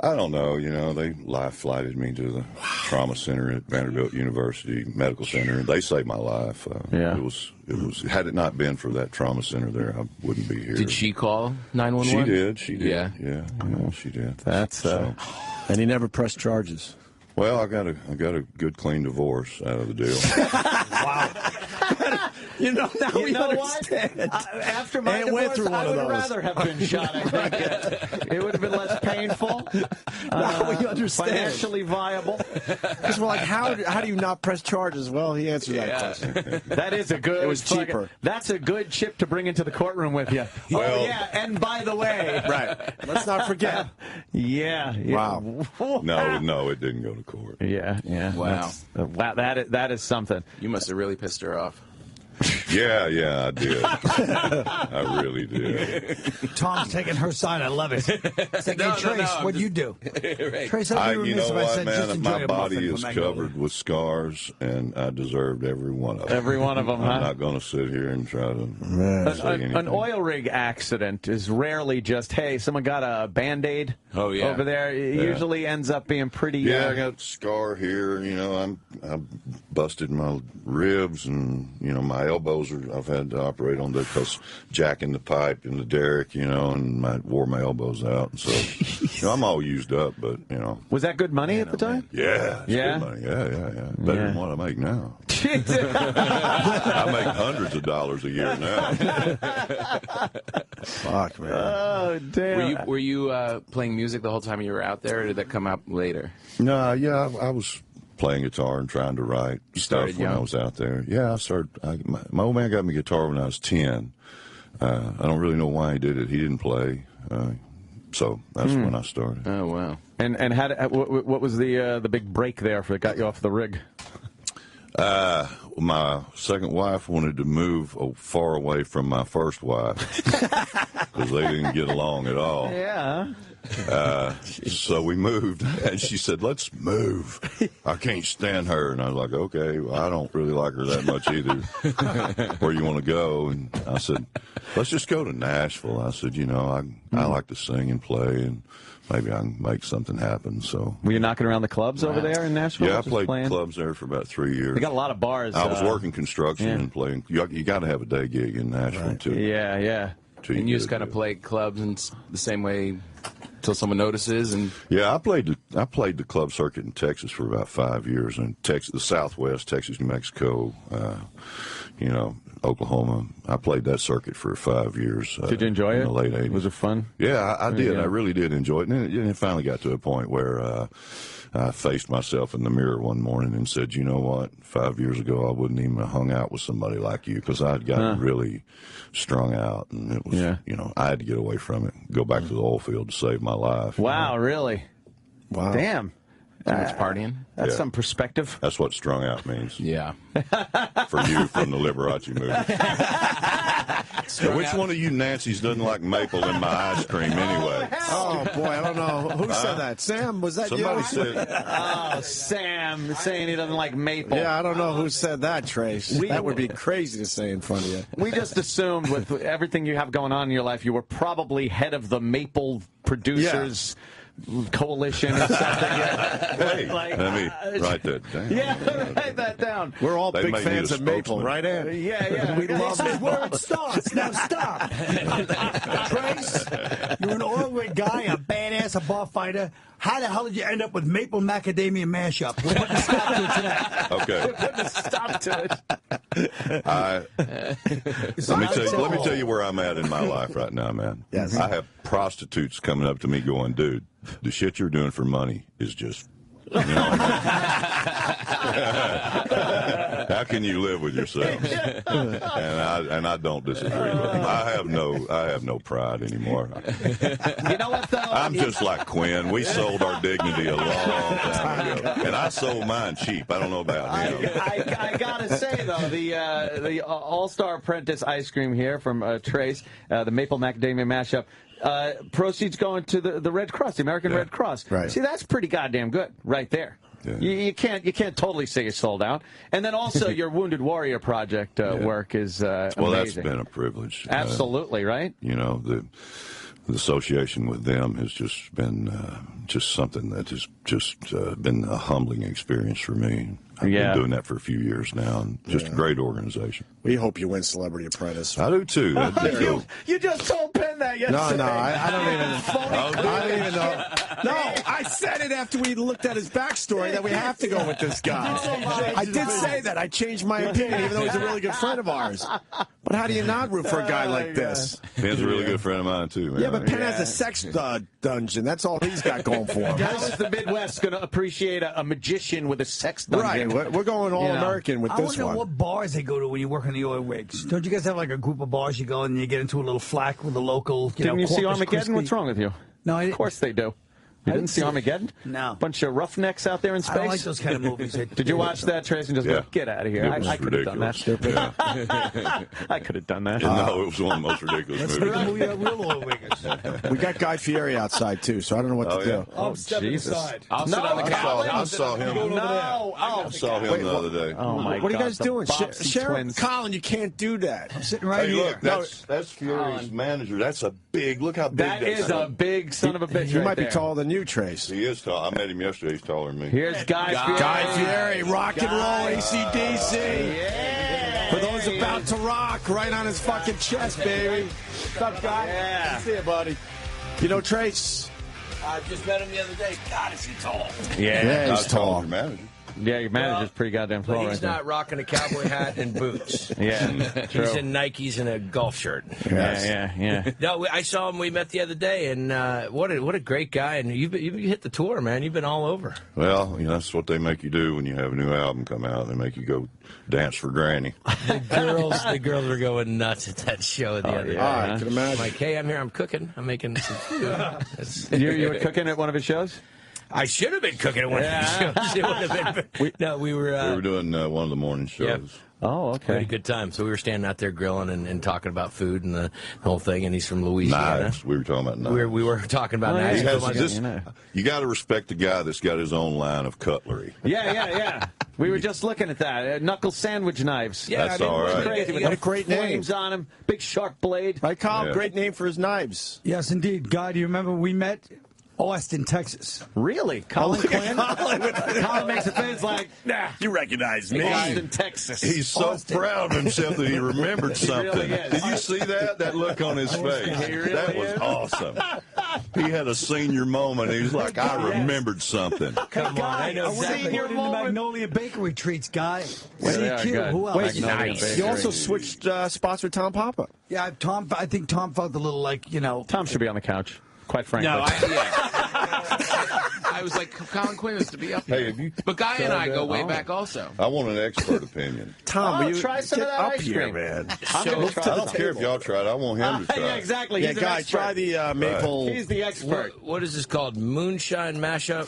I don't know. You know, they life flighted me to the trauma center at Vanderbilt University Medical Center, and they saved my life. Yeah. It was. Had it not been for that trauma center there, I wouldn't be here. Did she call 911? She did. Yeah. Yeah, she did. That's and he never pressed charges. Well, I got a good clean divorce out of the deal. Wow. Now you we know understand. what? After my And divorce, went through one I of would those. rather have been shot. I think it would have been less painful. Now we understand. Financially viable. Because we're like, how do you not press charges? Well, he answered that question. That is a good. It was cheaper. That's a good chip to bring into the courtroom with you. Well, oh yeah, and by the way, Right. Let's not forget. yeah. Wow. No, it didn't go to court. Yeah. Wow. Wow. That is something. You must have really pissed her off. Yeah, I did. I really did. Tom's taking her side. I love it. It's like, hey, Trace, what'd you do? Right. Trace, I'd be You remiss know if I what, said just man? enjoy My a body muffin is from Magnolia. covered with scars, and I deserved every one of them. Every one of them, I'm huh? not going to sit here and try to say anything. An oil rig accident is rarely just, hey, someone got a Band-Aid over there. It usually ends up being pretty... Yeah, I got a scar here. You know, I busted my ribs, and, you know, my elbows I've had to operate on because jacking the pipe in the derrick, you know, and I wore my elbows out. And so, you know, I'm all used up, but, you know. Was that good money at the time? Yeah. It's Yeah? good money. Yeah. Better than what I make now. I make hundreds of dollars a year now. Fuck, man. Oh, damn. Were you playing music the whole time you were out there, or did that come out later? No, yeah, I was playing guitar and trying to write stuff when I was out there. Yeah, I started. My old man got me a guitar when I was 10. I don't really know why he did it. He didn't play, so that's when I started. Oh wow! And what was the big break there that got you off the rig? My second wife wanted to move far away from my first wife because they didn't get along at all. Yeah. So we moved, and she said, "Let's move. I can't stand her." And I was like, "Okay, well, I don't really like her that much either. Where you want to go?" And I said, "Let's just go to Nashville." I said, "You know, I like to sing and play, and maybe I can make something happen." So, were you knocking around the clubs over there in Nashville? Yeah, I just played playing? clubs there for about 3 years. They got a lot of bars. I was working construction and playing. You got to have a day gig in Nashville too. Yeah. And you just kind of play clubs in the same way until someone notices. And yeah, I played the club circuit in Texas for about 5 years, in Texas, the Southwest, Texas, New Mexico, you know, Oklahoma. I played that circuit for 5 years. Did you enjoy it? In the late 80s. Was it fun? Yeah, I did. Yeah. I really did enjoy it. And it finally got to a point where I faced myself in the mirror one morning and said, "You know what? 5 years ago, I wouldn't even have hung out with somebody like you because I'd gotten really strung out, and it was, you know, I had to get away from it, go back to the oil field to save my life." Wow, really? Wow. Damn. too much partying. That's some perspective. That's what strung out means. Yeah. For you from the Liberace movie. Which one of you Nancy's doesn't like maple in my ice cream anyway? Oh, boy, I don't know. Who said that? Sam, was that Somebody you? said. Oh, Sam saying he doesn't like maple. Yeah, I don't know who said that, Trace. That would be crazy to say in front of you. We just assumed with everything you have going on in your life, you were probably head of the maple producers coalition or something. Hey, let me write that down. Yeah, write that down. We're all They big make me fans a of maple, spokesman. right, Ed? Yeah. We love This is maple. where it starts. Now stop. Trace, you're an oil rig guy, a badass, a bar fighter. How the hell did you end up with maple macadamia mashup? We're putting a stop to it today. Okay. Put a stop to it. Let me tell you where I'm at in my life right now, man. Yes. I have prostitutes coming up to me going, "Dude, the shit you're doing for money is just, you know, how can you live with yourself?" And I don't disagree with them. I have no pride anymore. You know what, though? I'm just like Quinn. We sold our dignity a long time ago, and I sold mine cheap. I don't know about him. I gotta say though, the All-Star Apprentice ice cream here from Trace, the maple macadamia mashup, proceeds going to the Red Cross, the American Red Cross. Right. See, that's pretty goddamn good right there. Yeah. You can't totally say it's sold out. And then also your Wounded Warrior Project work is Well, amazing. that's been a privilege. Absolutely, right? You know, the association with them has just been just something that has just been a humbling experience for me. I've been doing that for a few years now, and just a great organization. We hope you win Celebrity Apprentice. I do too. You just told Penn that yesterday. No, I don't even know. No, I said it after we looked at his backstory that we have to go with this guy. I did say that. I changed my opinion, even though he's a really good friend of ours. But how do you not root for a guy like this? Penn's a really good friend of mine, too, man. Yeah, but Penn has a sex dungeon. That's all he's got going for him. How is the Midwest going to appreciate a magician with a sex dungeon? Right. We're going all-American with this one. I wonder what bars they go to when you work in the oil rigs. Don't you guys have like a group of bars you go and you get into a little flack with the local, Didn't you see Armageddon? Christi? What's wrong with you? No, of course they do. You didn't see Armageddon? No. Bunch of roughnecks out there in space? I don't like those kind of movies. Did you watch that, Trace, and just go, get out of here? I could have done that. Yeah. I could have done that. No, it was one of the most ridiculous movies. We got Guy Fieri outside, too, so I don't know what to do. I'm stepping aside. I'll sit on the couch. I saw him. I saw him the other day. Oh, my God. What are you guys doing? Sharon, Colin, you can't do that. I'm sitting right Hey, here. look, that's Fieri's manager. That's a big, look how big that is a big son of a bitch. He right might be there. taller than you, Trace. He is tall. I met him yesterday. He's taller than me. Here's Guy Fieri. Guy Fieri, rock and roll, AC/DC. Yeah. For those about to rock, right on his fucking chest, baby. What's up, Guy? Yeah. Good to see you, buddy. You know, Trace? I just met him the other day. God, is he tall? Yeah, he's tall. Your manager. Yeah, your manager's pretty goddamn But tall he's right not rocking a cowboy hat and boots. Yeah, true. He's in Nikes and a golf shirt. Yeah. No, I saw him. We met the other day, and what a great guy. And you hit the tour, man. You've been all over. Well, you know, that's what they make you do when you have a new album come out. They make you go dance for Granny. The girls are going nuts at that show the other day. I can imagine. I'm like, hey, I'm here. I'm cooking. I'm making some food. You were cooking at one of his shows? I should have been cooking at one of the shows. It would have been. No, we were. We were doing one of the morning shows. Yeah. Oh, We had a okay. good time. So we were standing out there grilling and talking about food and the whole thing. And he's from Louisiana. Knives. We were talking about knives. We were talking about knives. He has you got to respect the guy that's got his own line of cutlery. Yeah. We were just looking at that. Knuckle sandwich knives. Yeah, That's all right. Crazy. What a great name. Flames on them. Big sharp blade. Right, Kyle? Yeah. Great name for his knives. Yes, indeed. Guy, do you remember we met Austin, Texas? Really? Colin Quinn? Colin makes a face like, nah. You recognize me. Austin, Texas. He's so proud of himself that he remembered something. really is. Did you see that? That look on his face. That was awesome. He had a senior moment. He was like, I remembered something. Come on, I know exactly. We're in the Magnolia Bakery treats, Guy. they are CQ. good. Who else? Wait, Magnolia Bakery. you also switched spots with Tom Papa. Yeah, Tom. I think Tom felt a little like, Tom should be on the couch, quite frankly. No, I was like, Colin Quinn is to be up Hey, here. But Guy and I go way back also. I want an expert opinion. Tom, will you try some get of that up ice here, cream. man? I'm gonna I try don't this. care if y'all try it. I want him to try Yeah, it. exactly. Yeah, He's an Guy, expert. try the maple. He's the expert. What is this called? Moonshine mashup?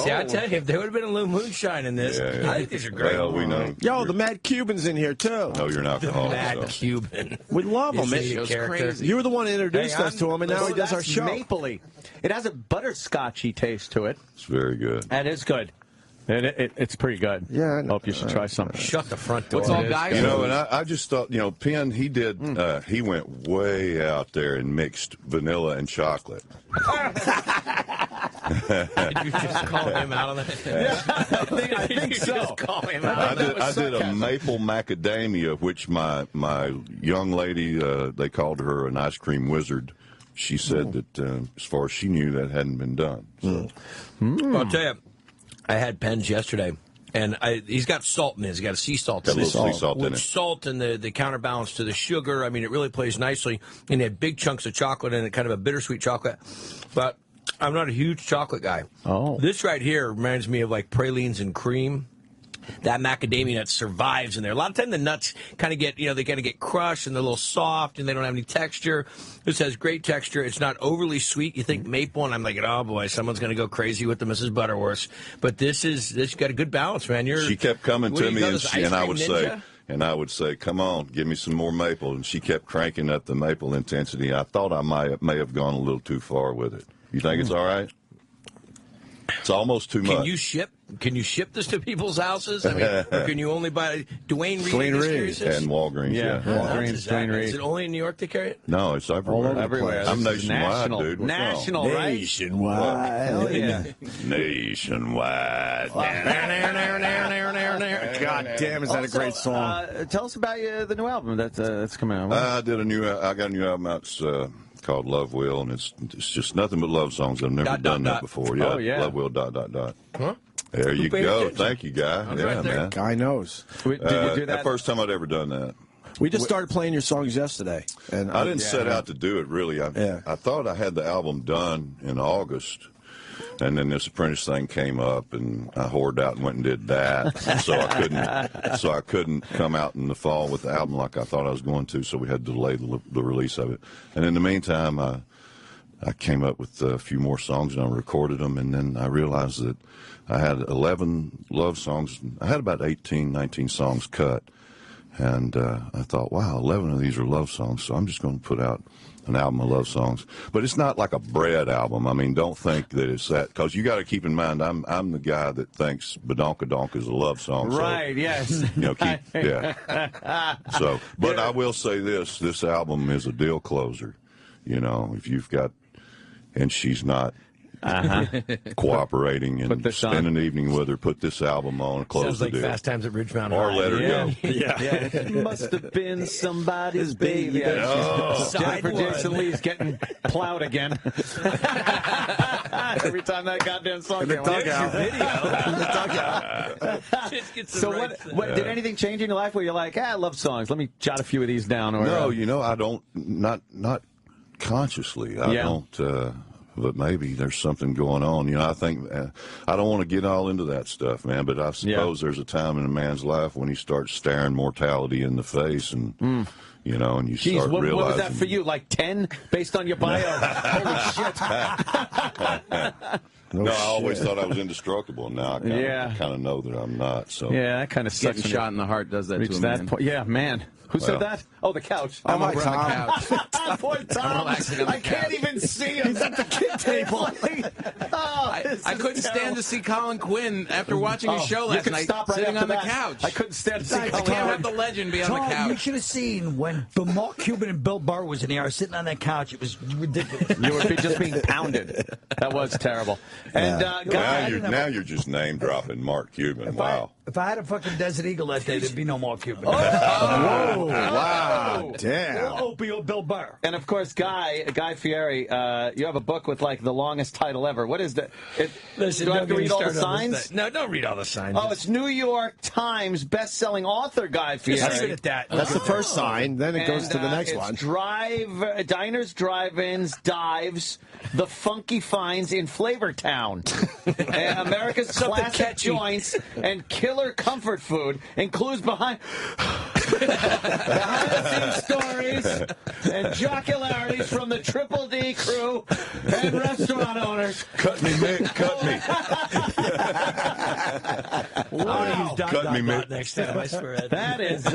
See, I tell you, if there would have been a little moonshine in this, Yeah. I think these are great. Well, we know. Yo, the Mad Cuban's in here, too. No, you're an alcoholic. Mad so. Cuban. We love him. Is he a man. character? You were the one that introduced us to him, and now he does our That's show. mapley. It has a butterscotchy taste to it. It's very good. That is good. It's pretty good. Yeah, I know. Hope you should try some. Shut the front door. What's all Guy's? You know, and I just thought, Penn, he did, he went way out there and mixed vanilla and chocolate. Did you just call him out on that? Yeah, I think so. Just call him out. I did a maple macadamia, which my young lady, they called her an ice cream wizard. She said that, as far as she knew, that hadn't been done. So. I'll tell you, I had Penn's yesterday, and he's got salt in his. He's got a sea salt in Got a little sea salt in With it. salt and the counterbalance to the sugar. I mean, it really plays nicely. And it had big chunks of chocolate in it, kind of a bittersweet chocolate. But I'm not a huge chocolate guy. Oh. This right here reminds me of like pralines and cream. That macadamia nut survives in there. A lot of time the nuts kind of get, they kind of get crushed and they're a little soft and they don't have any texture. This has great texture. It's not overly sweet. You think maple, and I'm like, oh boy, someone's going to go crazy with the Mrs. Butterworth. But this got a good balance, man. She kept coming to me, and I would ninja? I would say, come on, give me some more maple. And she kept cranking up the maple intensity. I thought I may have gone a little too far with it. You think it's all right? It's almost too much. Can you ship this to people's houses? I mean, or can you only buy Dwayne Reed and Walgreens? Yeah, Walgreens, Dwayne Reed. Is it only in New York they carry it? No, it's everywhere. Everywhere. I'm nationwide, dude. What's national, wrong? right? Nationwide. Hell yeah. Nationwide. God damn, is that a great song? Tell us about the new album that's coming out. I got a new album out. It's called Love Will, and it's just nothing but love songs. I've never done that before. Yeah, Love Will. ... Huh? There you go. Thank you, Guy. That's yeah, right there. man. Guy knows. Did you do that? First time I'd ever done that. We just started playing your songs yesterday, and I didn't set out to do it really. I thought I had the album done in August, and then this Apprentice thing came up, and I hoarded out and went and did that. So I couldn't come out in the fall with the album like I thought I was going to. So we had to delay the release of it. And in the meantime, I came up with a few more songs and I recorded them, and then I realized that I had 11 love songs. I had about 18, 19 songs cut. And I thought, wow, 11 of these are love songs, so I'm just going to put out an album of love songs. But it's not like a bread album. I mean, don't think that it's that, because you got to keep in mind, I'm the guy that thinks Badonkadonk is a love song. Right, so, yes. So, but I will say this album is a deal closer. You know, if you've got, and she's not cooperating and spend an evening with her, put this album on, close the deal. Sounds like Fast Times at Ridgemount or High. let her go. Yeah. Must have been somebody's baby. Jennifer Jason Leigh's getting plowed again. Every time that goddamn song in the dugout. So what did anything change in your life where you're like, I love songs, let me jot a few of these down? Or no, you know, I don't, not consciously. I don't. But maybe there's something going on. You know, I think I don't want to get all into that stuff, man. But I suppose there's a time in a man's life when he starts staring mortality in the face, and you know, and you start realizing. What was that for you? Like 10, based on your bio? Holy shit! No, I always thought I was indestructible. Now I kind of know that I'm not. So that kind of sucks. Getting shot in the heart does that to a man. Yeah, man. Who said that? Oh, the couch. I'm over on the couch. Poor Tom. I can't even see him. He's at the kid table. I couldn't stand to see Colin Quinn after watching his show last night sitting on the couch. I couldn't stand to see Colin Quinn. I can't have the legend be on the couch. You should have seen when Mark Cuban and Bill Burr was in here sitting on that couch. It was ridiculous. You were just being pounded. That was terrible. And now you're just name dropping Mark Cuban. Wow. If I had a fucking Desert Eagle that day, there'd be no Mark Cuban. Oh, wow. Damn. Opie or Bill Burr. And, of course, Guy Fieri, you have a book with, like, the longest title ever. What is that? Listen, do I have to read all the signs? No, don't read all the signs. Oh, it's New York Times best-selling author Guy Fieri. Let's sit at that. That's the first sign. Then it goes to the next one. Diners, drive-ins, dives, the funky finds in Flavortown, America's classic joints, and killer comfort food, includes behind-the-scenes stories and jocularities from the Triple D crew and restaurant owners. Cut me, Mick. Cut me. Wow. Cut me, Mick. Next time, I swear. That is.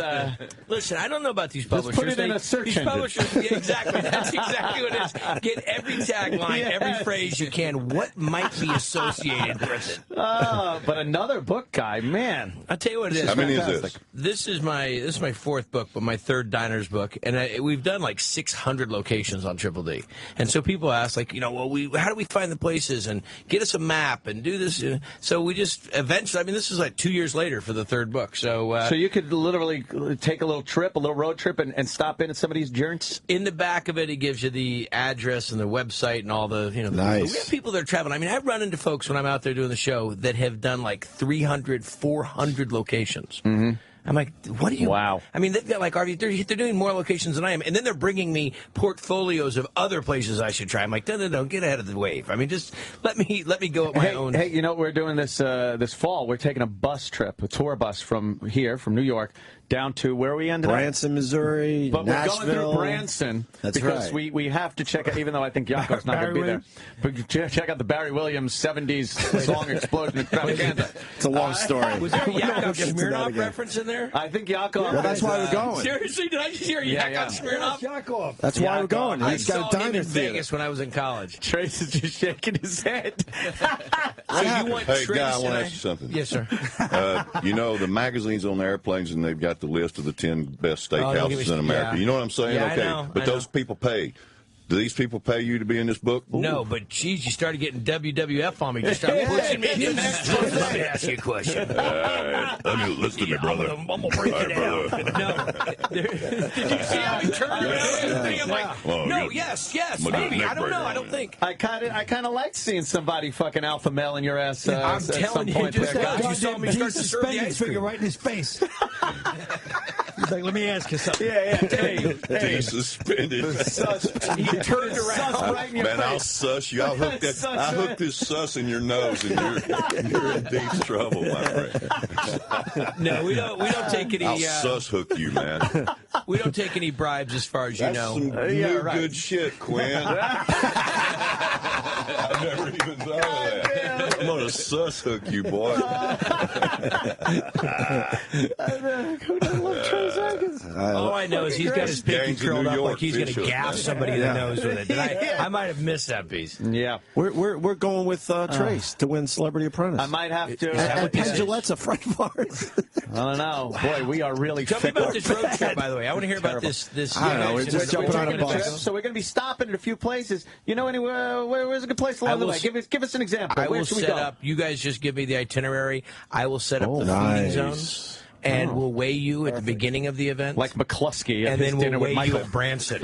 Listen, I don't know about these publishers. Just put it in a search engine. Publishers, exactly. That's exactly what it is. Get every tagline, every phrase you can. What might be associated with it? But another book, Guy, man. I'll tell you what it is. How many is this? This is my fourth book, but my third Diners book, and we've done like 600 locations on Triple D. And so people ask, like, you know, well, how do we find the places and get us a map and do this? So we just eventually, I mean, this is like 2 years later for the third book. So you could literally take a little road trip, and stop in at some of these joints. In the back of it, he gives you the address and the website and all the, you know. Nice. We have people that are traveling. I mean, I've run into folks when I'm out there doing the show that have done like 300, 400 locations. Mm-hmm. I'm like, what do you? Wow. I mean, they've got like they're doing more locations than I am, and then they're bringing me portfolios of other places I should try. I'm like, no, get ahead of the wave. I mean, just let me go at my own. Hey, you know what we're doing this fall? We're taking a bus trip, a tour bus from New York down to where we ended Branson, Missouri, But Nashville. we're going through Branson because we have to check out, even though I think Yakov's not going to be there, but check out the Barry Williams 70s song explosion extravaganza. It's a long story. Was there a Yakov Smirnoff reference in there? I think Yakov. Well, that's why we're going. Seriously, did I just hear Yakov Smirnoff? That's why we're going. I He's got saw a him diner in theater. Vegas when I was in college. Trace is just shaking his head. So you want Hey, Trace Guy, I want to and ask you something. Yes, sir. You know, the magazines on the airplanes, and they've got the list of the 10 best steakhouses in America. yeah. You know what I'm saying? Yeah, I okay, know, but I those people pay. Do these people pay you to be in this book? No, but geez, you started getting WWF on me. You started pushing me to the next one. Let me ask you a question. Listen to me, brother. I'm going to break it down. No. Did you see how he turned around? I'm like, no, yes, maybe. I don't know. I don't think. I kind of like seeing somebody fucking alpha male in your ass. I'm at telling some you, point just there, like guys. you saw me start to serve the his ice cream. finger right in his face. He's like, let me ask you something. Yeah. He's suspended. He turned around right in your Man, face. I'll suss you. I'll hook this sus in your nose, and you're in deep trouble, my friend. No, we don't take any. I'll sus hook you, man. We don't take any bribes, as far as you That's know. some new good shit, Quinn. I never even thought of that. I'm gonna sus hook you, boy. All I know is he's got his pinky Gangs in curled New up York like he's going to fish gaff hook. somebody in the nose with it. I might have missed that piece. Yeah. We're going with Trace to win Celebrity Apprentice. I might have to. And Penn Jillette's a friend of ours. I don't know. Boy, we are really Tell me about this road trip, by the way. I want to hear about this. I don't know. We're just jumping on a taking trip, bus. so we're going to be stopping at a few places. You know, anywhere? Where's a good place along the way? Give us an example. I Where will should we set go? up. You guys just give me the itinerary. I will set up the feeding zones. And we'll weigh you at the beginning of the event. Like McCluskey at and his then dinner we'll with weigh you Michael. at Branson.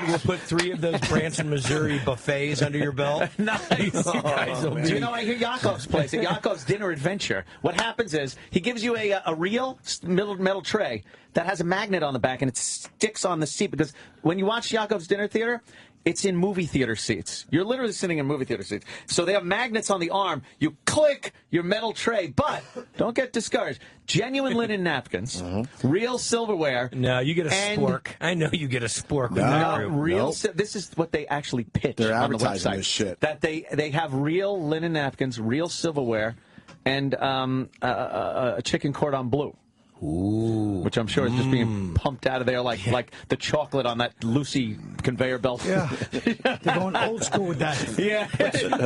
we'll put 3 of those Branson, Missouri buffets under your belt. Nice. Do you know, I hear Yakov's place, at Yakov's Dinner Adventure, what happens is he gives you a real metal tray that has a magnet on the back, and it sticks on the seat, because when you watch Yakov's Dinner Theater, it's in movie theater seats. You're literally sitting in movie theater seats. So they have magnets on the arm. You click your metal tray, but don't get discouraged. Genuine linen napkins, real silverware. No, you get a spork. I know you get a spork. With that group. This is what they actually pitch They're on the advertising website. this shit. That they have real linen napkins, real silverware, and a chicken cordon bleu. Ooh. Which I'm sure is just being pumped out of there like the chocolate on that Lucy conveyor belt. Yeah. They're going old school with that. Yeah.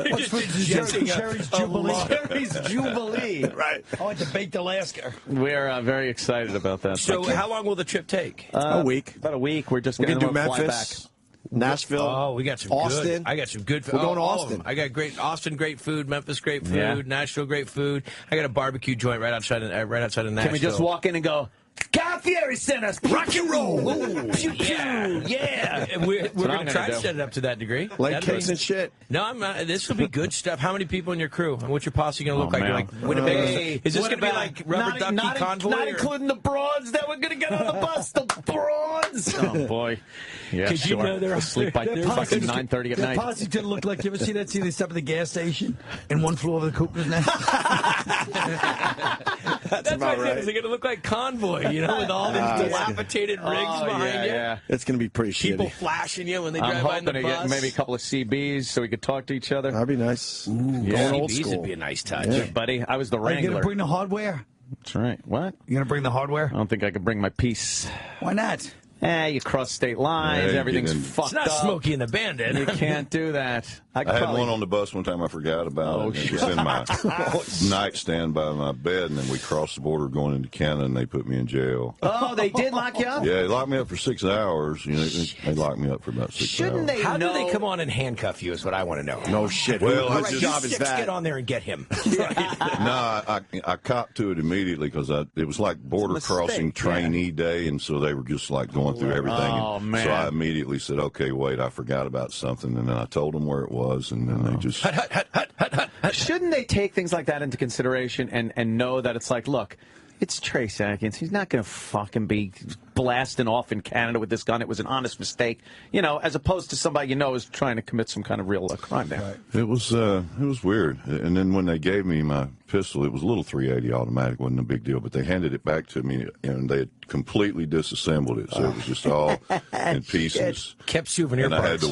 What's for dessert? Cherry's Jubilee. Cherry's Jubilee. Right. I went to Baked Alaska. We're very excited about that. So how long will the trip take? A week. About a week. We're just We're going gonna to do fly back. Memphis, Nashville. Oh, we got some Austin. good. I got some good food. We're going to all of Austin. them. I got great Austin, great food. Memphis, great food. Yeah. Nashville, great food. I got a barbecue joint right outside of Nashville. Can we just walk in and go, Guy Fieri sent us rock and roll? Ooh, yeah. And we're going to try do. to set it up to that degree. Like That'd be- cakes and shit. No, I'm not. This will be good stuff. How many people in your crew? And what's your posse going to look like? man. Like Winnebago? Hey, Is this what going to be about- like Rubber Ducky Convoy? Not or- including the bronze that we're going to get on the bus. The bronze. Oh, boy. Yeah, 'Cause you sure. know they're Asleep by their fucking posse's- 9:30 at their night. posse's going to look like, you ever see that scene they stop at the gas station and one flew over the cuckoo's nest? That's what I said. Is it going to look like Convoy, you know, with all these dilapidated rigs behind you? Yeah. It's going to be pretty People shitty. flashing you when they I'm drive by in hoping the to bus. get maybe a couple of CBs so we could talk to each other. That'd be nice. Yeah. Going old CBs school. would be a nice touch. Yeah. Buddy, I was the Are you going wrangler. to bring the hardware? That's right. What? You going to bring the hardware? I don't think I could bring my piece. Why not? You cross state lines, Yeah, everything's you can- fucked It's not up. Smokey and the Bandit. You can't do that. I had one on the bus one time I forgot about it. It was in my nightstand by my bed, and then we crossed the border going into Canada, and they put me in jail. Oh, they did lock you up? Yeah, they locked me up for 6 hours. You know, they locked me up for about 6 Shouldn't hours. they How know? do they come on and handcuff you is what I want to know. No shit. Well, Whose it's just- job is Six, that? get on there and get him. No, I copped to it immediately because it was like border It's a mistake, crossing trainee day, and so they were just like going through everything. Oh, and man. So I immediately said, "Okay, wait, I forgot about something," and then I told them where it was, and then they just. Shouldn't they take things like that into consideration and know that it's like, look, it's Trace Adkins. He's not going to fucking be blasting off in Canada with this gun. It was an honest mistake, you know, as opposed to somebody you know is trying to commit some kind of real crime there. It was weird. And then when they gave me my pistol, it was a little .380 automatic, wasn't a big deal, but they handed it back to me, and they had completely disassembled it, so it was just all in pieces. Kept souvenir and parts.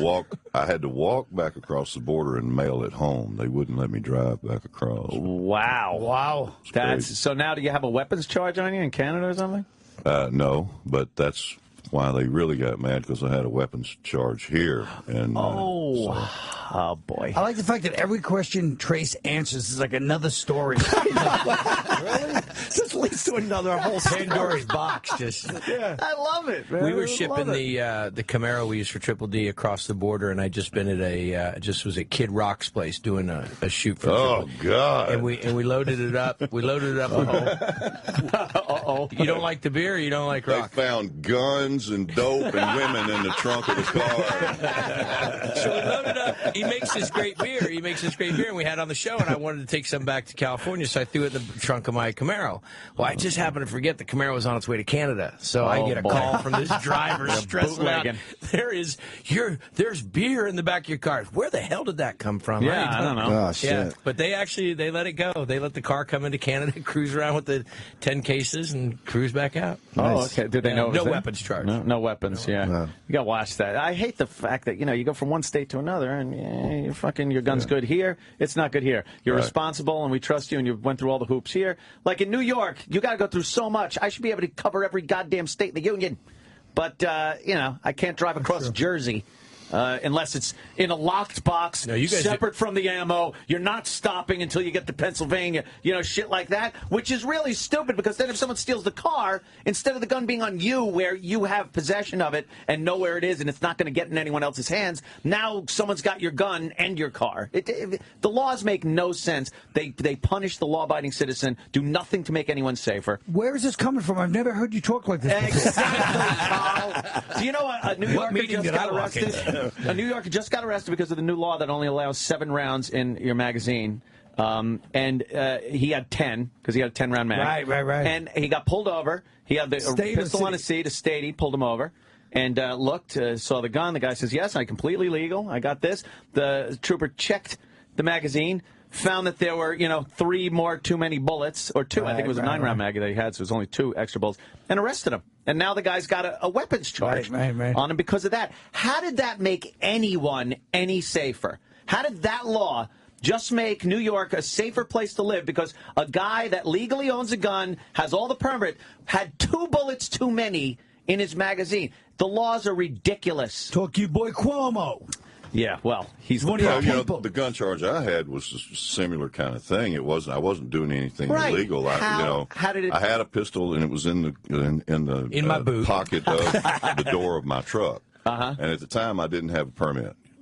I had to walk back across the border and mail it home. They wouldn't let me drive back across. Wow. So now do you have a weapons charge on you in Canada or something? No, but that's why they really got mad, because I had a weapons charge here. And oh boy! I like the fact that every question Trace answers is like another story. Really? Just leads to another whole Pandora's box. I love it, man. We were shipping the Camaro we used for Triple D across the border, and I just been at was at Kid Rock's place doing a shoot for Triple D. God! And we loaded it up. We loaded it up. You don't like the beer? Or you don't like rock? They found guns and dope and women in the trunk of the car. So we loaded up. He makes this great beer. And we had on the show, and I wanted to take some back to California, so I threw it in the trunk of my Camaro. Well, I just happened to forget the Camaro was on its way to Canada, so I get a call from this driver stressing out. There's beer in the back of your car. Where the hell did that come from? Yeah, I don't know. Oh, shit. Yeah, but they let it go. They let the car come into Canada, cruise around with the 10 cases, and cruise back out. Oh, okay. Did they know? No weapons charge. No weapons. Yeah, No. you got to watch that. I hate the fact that you go from one state to another, and your gun's good here. It's not good here. You're responsible, and we trust you, and you went through all the hoops here. Like in New York, you got to go through so much. I should be able to cover every goddamn state in the union, but I can't drive across Jersey. Unless it's in a locked box, separate from the ammo. You're not stopping until you get to Pennsylvania, shit like that, which is really stupid, because then if someone steals the car, instead of the gun being on you where you have possession of it and know where it is and it's not going to get in anyone else's hands, now someone's got your gun and your car. The laws make no sense. They punish the law-abiding citizen, do nothing to make anyone safer. Where is this coming from? I've never heard you talk like this before. Exactly, Carl. Do you know a New Yorker just got arrested? A New Yorker just got arrested because of the new law that only allows 7 rounds in your magazine. And he had 10, because he had a 10-round mag. Right. And he got pulled over. He had the pistol on his seat. A statey pulled him over. And looked, saw the gun. The guy says, yes, I'm completely legal. I got this. The trooper checked the magazine, found that there were, 3 more too many bullets, or 2. I think it was a 9-round mag that he had, so it was only 2 extra bullets, and arrested him. And now the guy's got a weapons charge on him because of that. How did that make anyone any safer? How did that law just make New York a safer place to live because a guy that legally owns a gun, has all the permit, had 2 bullets too many in his magazine? The laws are ridiculous. Talk you boy Cuomo. Yeah, well, he's one of the gun charge I had was a similar kind of thing. I wasn't doing anything illegal. How did it? I had a pistol, and it was in my boot pocket of the door of my truck. And at the time, I didn't have a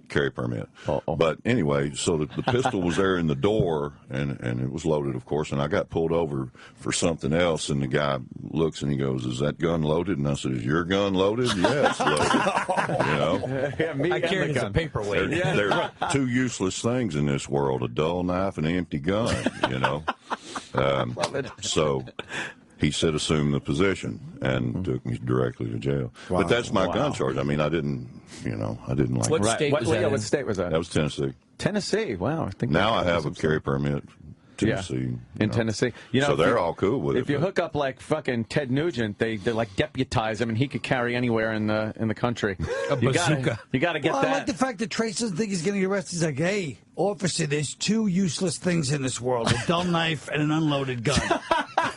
carry permit. But anyway, so the pistol was there in the door, and it was loaded, of course, and I got pulled over for something else, and the guy looks and he goes, is that gun loaded? And I said, is your gun loaded? Yeah, it's loaded. I carry it as a paperweight. There are 2 useless things in this world, a dull knife and an empty gun, Love it. So he said assume the position and took me directly to jail. Wow. But that's my gun charge. I mean, I didn't like What state was that? What state was that? That was Tennessee. Tennessee. Wow. I think now I have a carry permit. Tennessee. In Tennessee. So they're all cool with it. If you hook up like fucking Ted Nugent, they like deputize him, and he could carry anywhere in the country. A bazooka. You got to get that. I like the fact that Trace doesn't think he's getting arrested. He's like, hey, officer, there's 2 useless things in this world, a dull knife and an unloaded gun.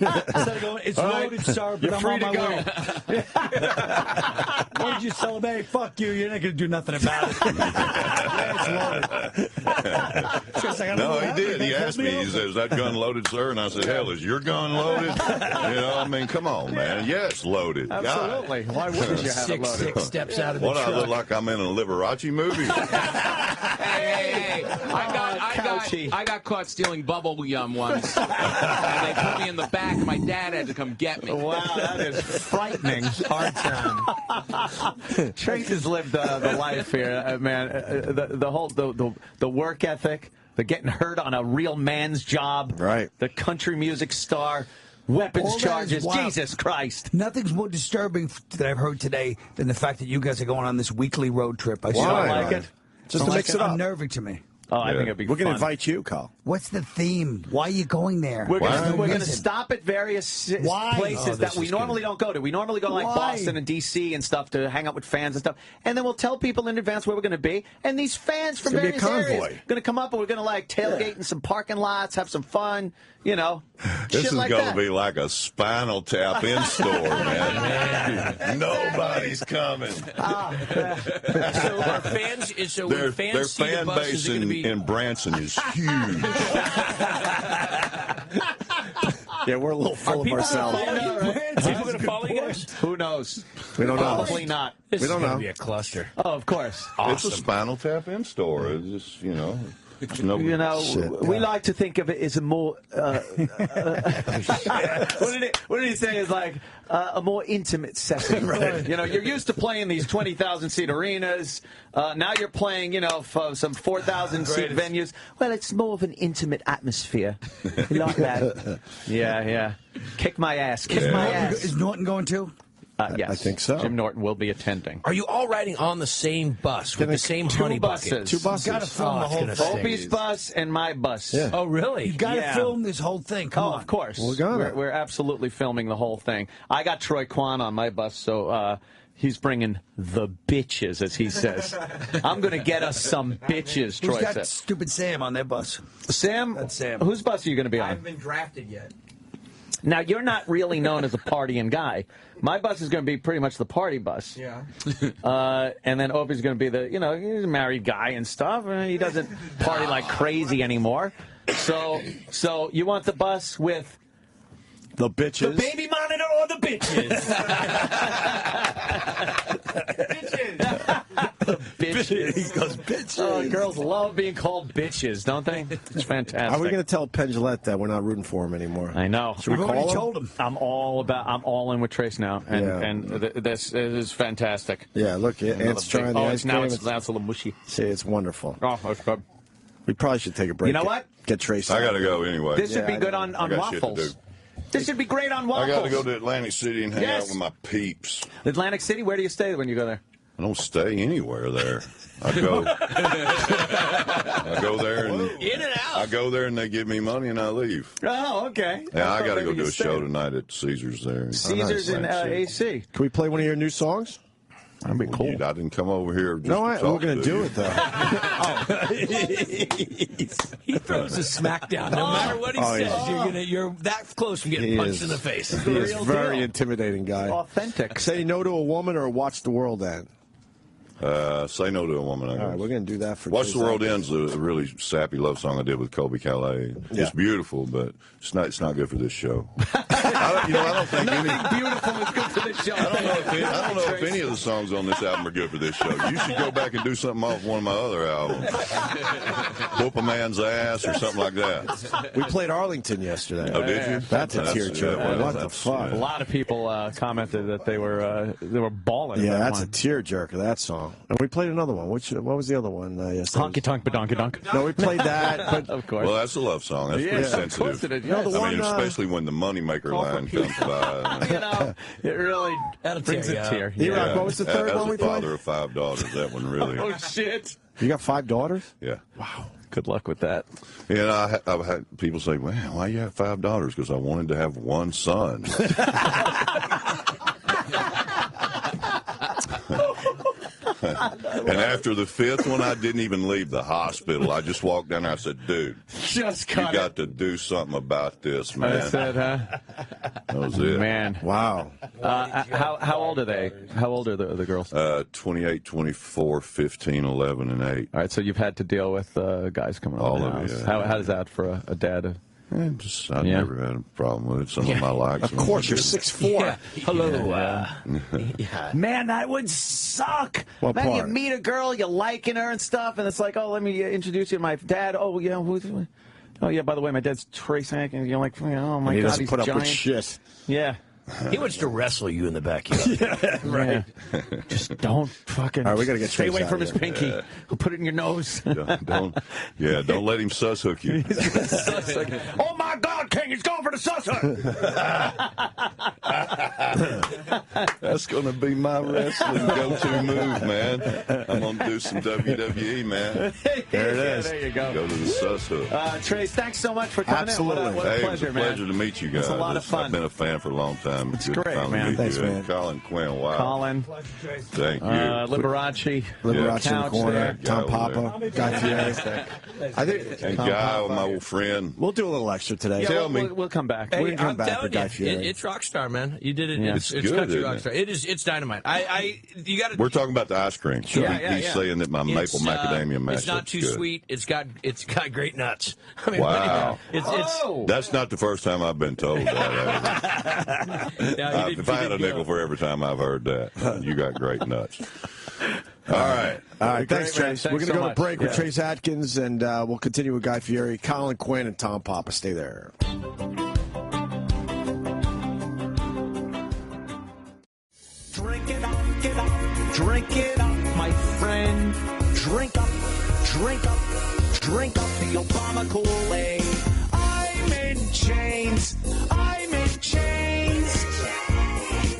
Instead of going, it's loaded, sir, but I'm on my way. What did you sell him? Hey, fuck you. You're not going to do nothing about it. It's loaded. No, he did. He asked me, he said, is that gun loaded, sir? And I said, hell, is your gun loaded? I mean, come on, man. Yeah, it's loaded. Absolutely. God. Why wouldn't you have it loaded? 6 steps out of the truck. truck. I look like I'm in a Liberace movie? Hey. I got caught stealing bubble yum once. And they put me in the back. My dad had to come get me. Wow, that is frightening. Hard time. Trace has lived the life here, man. The whole the work ethic, the getting hurt on a real man's job, right? The country music star, weapons All that is charges. wild. Jesus Christ. Nothing's more disturbing that I've heard today than the fact that you guys are going on this weekly road trip. I Why? don't Like it? Just to mix it up. Unnerving to me. Oh, I think it'd be We're fun. going to invite you, Carl. What's the theme? Why are you going there? We're Why? going to stop at various places that we normally don't go to. We normally go to like Boston and D.C. and stuff to hang out with fans and stuff. And then we'll tell people in advance where we're going to be. And these fans from various areas are going to come up and we're going to like tailgate in some parking lots, have some fun, you know. This shit is like going that. to be like a Spinal Tap in store, man. Nobody's coming. So our fans, so when Their fans see fan the bus, base is it going to be? in Branson is huge. Yeah, we're a little full of ourselves. People going to follow you guys? Who knows? We don't know. Probably not. This We don't is going know. to be a cluster. Oh, of course. It's a Spinal Tap in store. It's just, you know. You know, we like to think of it as a more. What did he say? Is like a more intimate setting, right? You know, you're used to playing these 20,000 seat arenas. Now you're playing, you know, for some 4,000 seat venues. Well, it's more of an intimate atmosphere. We like that. Yeah. Kick my ass. Kiss my ass. Is Norton going too? Yes, I think so. Jim Norton will be attending. Are you all riding on the same bus with the same honey bucket? Two buses. You got to film the whole thing. Opie's bus and my bus. Yeah. Oh, really? You got to film this whole thing. Come on. Of course. We're We're absolutely filming the whole thing. I got Troy Kwan on my bus, so he's bringing the bitches, as he says. I'm going to get us some bitches, Troy Who's got says. stupid Sam on their bus? Sam? That's Sam. Whose bus are you going to be I on? haven't been drafted yet. Now, you're not really known as a partying guy. My bus is going to be pretty much the party bus. Yeah. And then Opie's going to be the, you know, he's a married guy and stuff. He doesn't party like crazy anymore. So you want the bus with The bitches. The baby monitor or the bitches? bitches. He goes, bitches. Oh, girls love being called bitches, don't they? It's fantastic. Are we going to tell Penn Jillette that we're not rooting for him anymore? I know. Should we call him? told him. I'm all in with Trace now, and Yeah. this is fantastic. Yeah, look, Ant's trying the ice now cream. it's a little mushy. See, it's wonderful. Oh, that's good. We probably should take a break. You know what? Get Trace. I got to go anyway. This should be good on I got shit to waffles. do. This should be great on waffles. I got to go to Atlantic City and hang out with my peeps. Atlantic City. Where do you stay when you go there? I don't stay anywhere there. I go there and in and out. I go there and they give me money and I leave. Oh, okay. Yeah, I got to thought go maybe do you a show stayed. tonight at Caesars there. Caesars in AC. Can we play one of your new songs? That'd be cool. Dude, I didn't come over here. Just No, to we're talk going to do it, though. He throws a smackdown. No matter what he says, you're that close from getting He punched is. in the face. He is very intimidating guy. Authentic. Say no to a woman or watch the world end. Say no to a woman. I guess. All right, we're going to do that for Watch Trace the World Adkins. Ends, a really sappy love song I did with Colby Calais. Yeah. It's beautiful, but it's not good for this show. I don't think any. Beautiful is good for this show. I don't know if any of the songs on this album are good for this show. You should go back and do something off one of my other albums. Whoop a man's ass or something like that. We played Arlington yesterday. Oh, did you? That's a tearjerker. What the fuck? A lot of people commented that they were bawling. Yeah, at that's a one. tearjerker, that song. And we played another one. What was the other one yesterday? Honky Tonk Badonky Donk. No, we played that, but Of course. Well, that's a love song. That's pretty of course sensitive. it is. You know, the I one, mean, especially when the moneymaker line comes by. You know, it really brings a tear. E-Rock, what was the third As one a we played? father of 5 daughters, that one really. Oh, shit. You got 5 daughters? Yeah. Good luck with that. Yeah, I've had people say, "Well, why you have 5 daughters?" Because I wanted to have one son. And after the 5th one, I didn't even leave the hospital. I just walked down there. I said, "Dude, Just you cut got to do something about this, man." That's it, huh? That was it. Man. Wow. How old are they? How old are the girls? 28, 24, 15, 11, and 8. All right, so you've had to deal with guys coming over All the of it, house. yeah. How does that for a dad? I've never had a problem with it. Some of my likes. Of course, you're 6'4". Hello. Man, that would suck. What Man, you part? meet a girl, you liking her and stuff, and it's like, oh, let me introduce you to my dad. Oh, yeah. Oh, yeah, by the way, my dad's Trace Adkins. You're like, oh, my He God, doesn't he's put up giant. with shit. Yeah. He wants to wrestle you in the backyard. Right. Just don't fucking. All right, we gotta get stay Trace away out from of his here. pinky. He'll put it in your nose. Don't let him sus hook you. Oh my God, King He's going for the susser. That's going to be my wrestling go-to move, man. I'm going to do some WWE, man. There it is. There you go. Go to the sus hook. Trace, thanks so much for coming Absolutely. in. What a Hey, pleasure, it was a pleasure man. to meet you guys. It's a lot of fun. I've been a fan for a long time. It's Good to great, finally man. meet Thanks, you. man. Colin Quinn, wow. Colin, Thank you. Liberace, Liberace in the Couch corner. there. Tom Guy over Papa. Guy Fieri. I think And Tom Guy, Papa. my old friend. We'll do a little extra today. Tell me. We'll come back. Hey, We're gonna come I'm back telling with Guy you, Fieri. it's Rockstar, man. You did it. Yeah. It's Good, country isn't Rockstar. It's dynamite. You got to. We're talking about the ice cream. So Yeah, he's saying that my maple macadamia mash It's not too good. sweet. It's got great nuts. I mean, Wow. It's That's not the first time I've been told that. If I had a nickel for every time I've heard that, you got great nuts. All right. All right, thanks, Great, man. Trace. Thanks We're going to so go to much. break with Yeah. Trace Adkins, and we'll continue with Guy Fieri, Colin Quinn, and Tom Papa. Stay there. Drink it up, my friend. Drink up the Obama Kool-Aid. I'm in chains.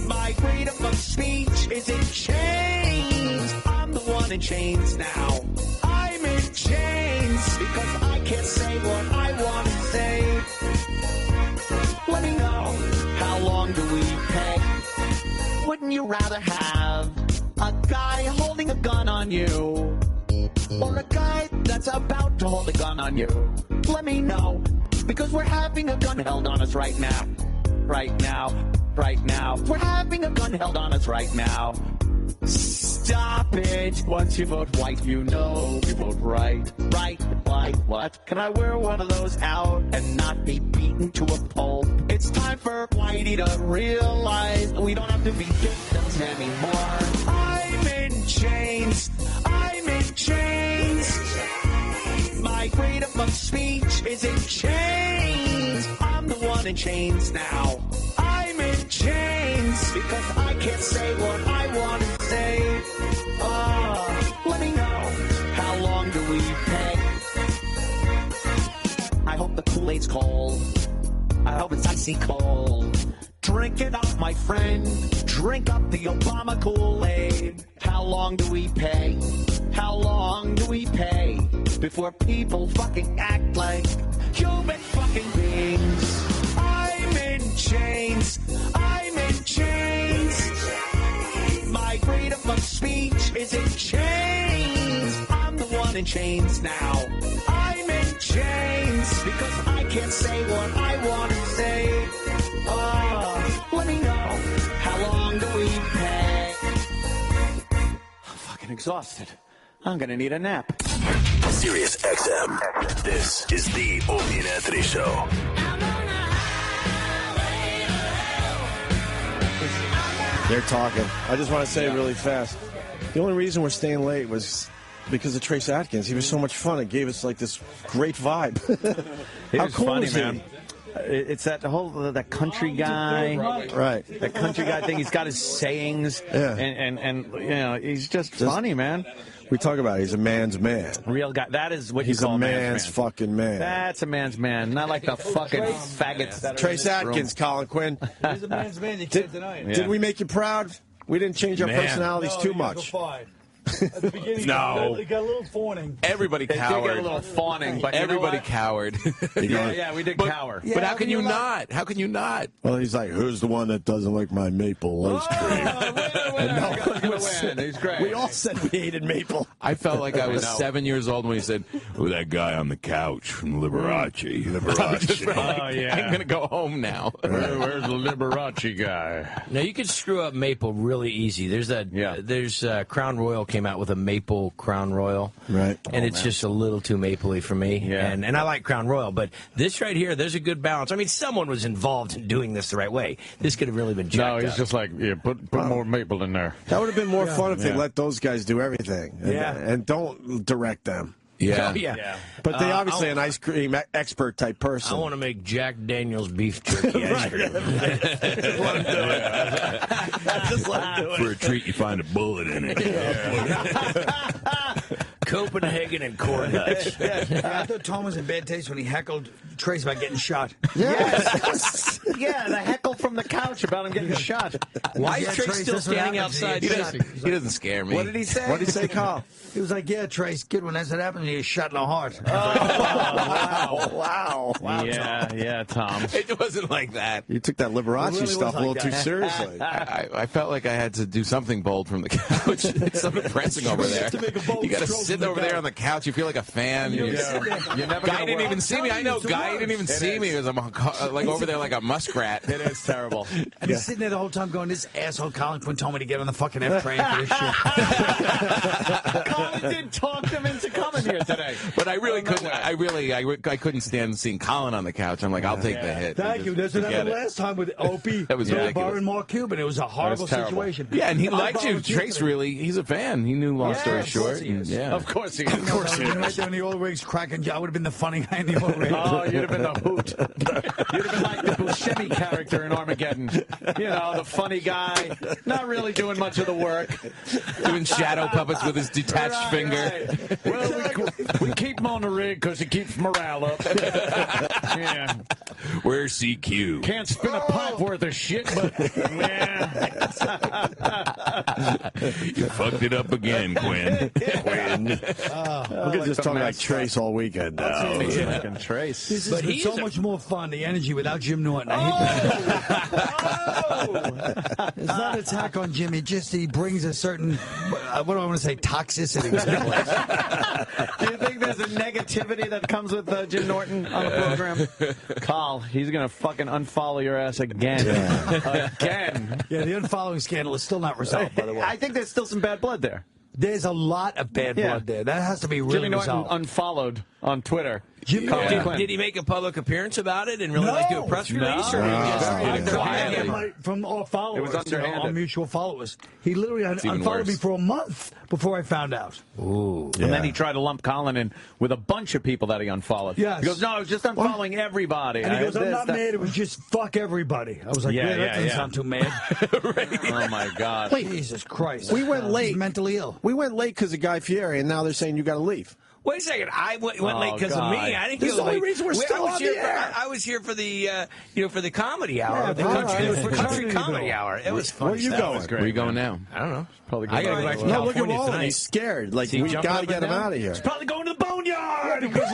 My freedom of speech is in chains. I'm the one in chains now. I'm in chains because I can't say what I want to say. Let me know, how long do we pay? Wouldn't you rather have a guy holding a gun on you, or a guy that's about to hold a gun on you? Let me know, because we're having a gun held on us right now. Right now. We're having a gun held on us right now. Stop it. Once you vote white, you know you vote right. Right, like what? Can I wear one of those out and not be beaten to a pulp? It's time for Whitey to realize we don't have to be victims anymore. I'm in chains. My freedom of speech is in chains. I'm the one in chains now. I'm in chains because I can't say what I want to say. Let me know, how long do we pay? I hope the Kool-Aid's cold. I hope it's icy cold. Drink it up, my friend. Drink up the Obama Kool-Aid. How long do we pay? How long do we pay before people fucking act like human fucking beings? I'm in chains. My freedom of speech is in chains. I'm the one in chains now. I'm in chains because I can't say what I want to say. Let me know, how long do we pay? I'm fucking exhausted. I'm gonna need a nap. Sirius XM. This is the Opie and Anthony Show. They're talking. I just want to say really fast. The only reason we're staying late was because of Trace Adkins. He was so much fun. It gave us like this great vibe. How was cool funny, is he? man. It's that whole that country guy, right? That country guy thing. He's got his sayings, Yeah. and you know he's just funny, man. We talk about it. He's a man's man. Real guy. That is what He's you call a a man's man. fucking man. That's a man's man, not like the fucking faggots. That are Trace in this room. Adkins, Colin Quinn. He's a man's man. You can't deny it. Did we make you proud? We didn't change our Man. personalities No, too you guys much. were fine. At the beginning, No. they got a little fawning. Everybody They did cowered. get a little fawning, but you know Everybody what? cowered. Yeah, we did cower. But how can you not? How can you not? Well, he's like, who's the one that doesn't like my maple ice cream? He's great. We all said we hated maple. I felt like I was know. 7 years old when he said, "Oh, that guy on the couch from Liberace." Oh, yeah. I'm gonna go home now. Where's the Liberace guy? Now you can screw up maple really easy. There's Crown Royal came out with a maple Crown Royal, Right. And it's just a little too mapley for me. Yeah. And I like Crown Royal, but this right here, there's a good balance. I mean, someone was involved in doing this the right way. This could have really been jacked No, he's up. just like, put more maple in there. That would have been more fun if they let those guys do everything. And don't direct them. Yeah. Oh, yeah. But they obviously an ice cream expert type person. I want to make Jack Daniel's beef jerky ice cream. For a treat, you find a bullet in it. Copenhagen and corn nuts. I thought Tom was in bad taste when he heckled Trace about getting shot. Yes. Yeah, the heckle from the couch about him getting shot. Why is Trace still standing outside? He doesn't scare me. What did he say? What did he say, Carl? He was like, yeah, Trace, good when that's what happens, you get shot in the heart. Wow. Yeah, Tom. It wasn't like that. You took that Liberace really stuff was a little like too that. seriously. I felt like I had to do something bold from the couch. It's so depressing over there. You got to sit over there on the couch. You feel like a fan. You're never Guy didn't even see me. I know Guy didn't even see me because I'm like over there like a muskrat. It is terrible. And he's sitting there the whole time going, this asshole Colin Quinn told me to get on the fucking F train for this shit. Colin did talk him into coming here today. But I really couldn't. I couldn't stand seeing Colin on the couch. I'm like, I'll take the hit. Thank you. That's what happened last time with Opie. That was ridiculous. And Mark Cuban. It was a horrible situation. Yeah, and he liked you. Trace really, he's a fan. He knew Long Story Short. Yeah. Of course he is. Of course he is. Right there in the old rigs cracking. I would have been the funny guy in the old rigs. Oh, you'd have been the hoot. You'd have been like the Buscemi character in Armageddon. You know, the funny guy, not really doing much of the work. Doing shadow puppets with his detached finger. Right. Well, we keep him on the rig because it keeps morale up. Yeah. Where's CQ? Can't spin a pipe worth of shit, but yeah. You fucked it up again, Quinn. We could just talk like Trace all weekend. Fucking Trace. This has been so much more fun, the energy without Jim Norton. It's not an attack on Jimmy, just he brings a certain, what do I want to say, toxicity to the place. Do you think there's a negativity that comes with Jim Norton on the program? Carl, he's going to fucking unfollow your ass again. Again. Yeah, the unfollowing scandal is still not resolved, by the way. I think there's still some bad blood there. There's a lot of bad blood there. That has to be really Jimmy Norton resolved. unfollowed on Twitter. Did he make a public appeance about it and really do a press release? Or From our followers, it was underhanded. our mutual followers. He literally unfollowed me for a month before I found out. Ooh. And then he tried to lump Colin in with a bunch of people that he unfollowed. Yes. He goes, no, I was just unfollowing everybody. And he goes, I'm not mad. It was just fuck everybody. I was like, that doesn't sound too mad. Oh, my God. Wait, Jesus Christ. We went late. He's mentally ill. We went late because of Guy Fieri, and now they're saying you got to leave. Wait a second. I went late because of me. I didn't This is go the only late. reason we're still on the air. I was here for the, for the comedy hour, Yeah, the country comedy hour. It was fun. Where are you going? Where are you going now? I don't know. Probably I got to go back to No, look at California Roland. tonight. He's scared. Like, we got to get him out of here. He's probably going to the boneyard. Because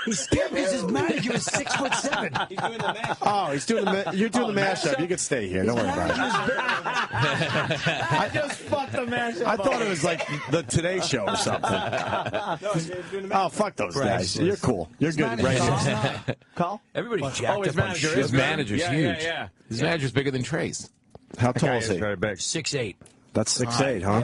he's scared because his manager is 6'7". He's doing the mashup. Oh, he's doing you're doing the mashup. You can stay here. Don't worry about it. I just fucked the mashup. I thought it was like the Today Show or something. Oh, fuck those guys. You're cool. You're good. Right. Carl? Everybody's jacked his up on manager shit. His manager's huge. Yeah. His manager's bigger than Trace. How tall is he? 6'8". That's 6'8", huh?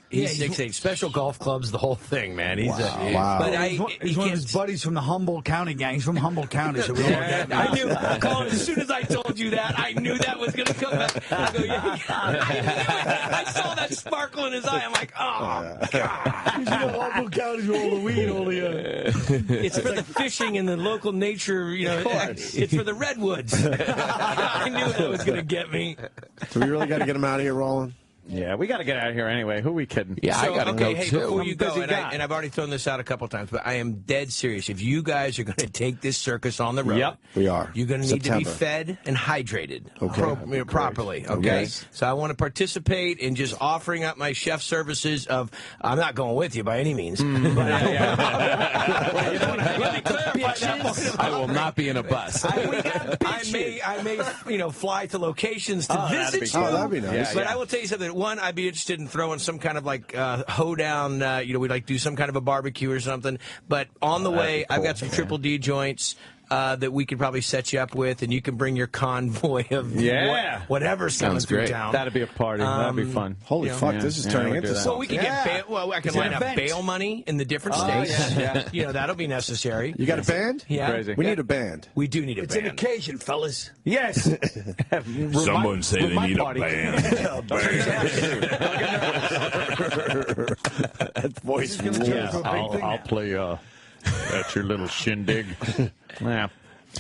He's 6'8". Special golf clubs, the whole thing, man. He's Wow. But He's one of his buddies from the Humboldt County gang. He's from Humboldt County. So we all get I knew, Colin, as soon as I told you that, I knew that was going to come back. I go, I saw that sparkle in his eye. I'm like, oh, God. He's from Humboldt County with all the weed, all the... It's for the fishing and the local nature, it's for the redwoods. I knew that was going to get me. So we really got to get him out of here, Roland? Yeah, we got to get out of here anyway. Who are we kidding? Yeah, I got to go, hey, too. before you go, busy and I've already thrown this out a couple times, but I am dead serious. If you guys are going to take this circus on the road, Yep. We are. You're going to need to be September. fed and hydrated properly, okay? Yes. So I want to participate in just offering up my chef services of, I'm not going with you by any means. But let me clarify that point. I will not be in a bus. I may fly to locations to visit you. Oh, that'd be nice. But I will tell you something. One, I'd be interested in throwing some kind of like hoedown. We'd like do some kind of a barbecue or something. But on the way, I've got some Triple D joints that we could probably set you up with, and you can bring your convoy of whatever's coming through town. That'd be a party. That'd be fun. Holy fuck, this is turning into something. Well, we can get I can line up bail money in the different states. That'll be necessary. You got a band? Yeah. Crazy. We need a band. We do need a band. It's an occasion, fellas. Yes. Someone say they need a band. That voice. I'll play at your little shindig. Yeah.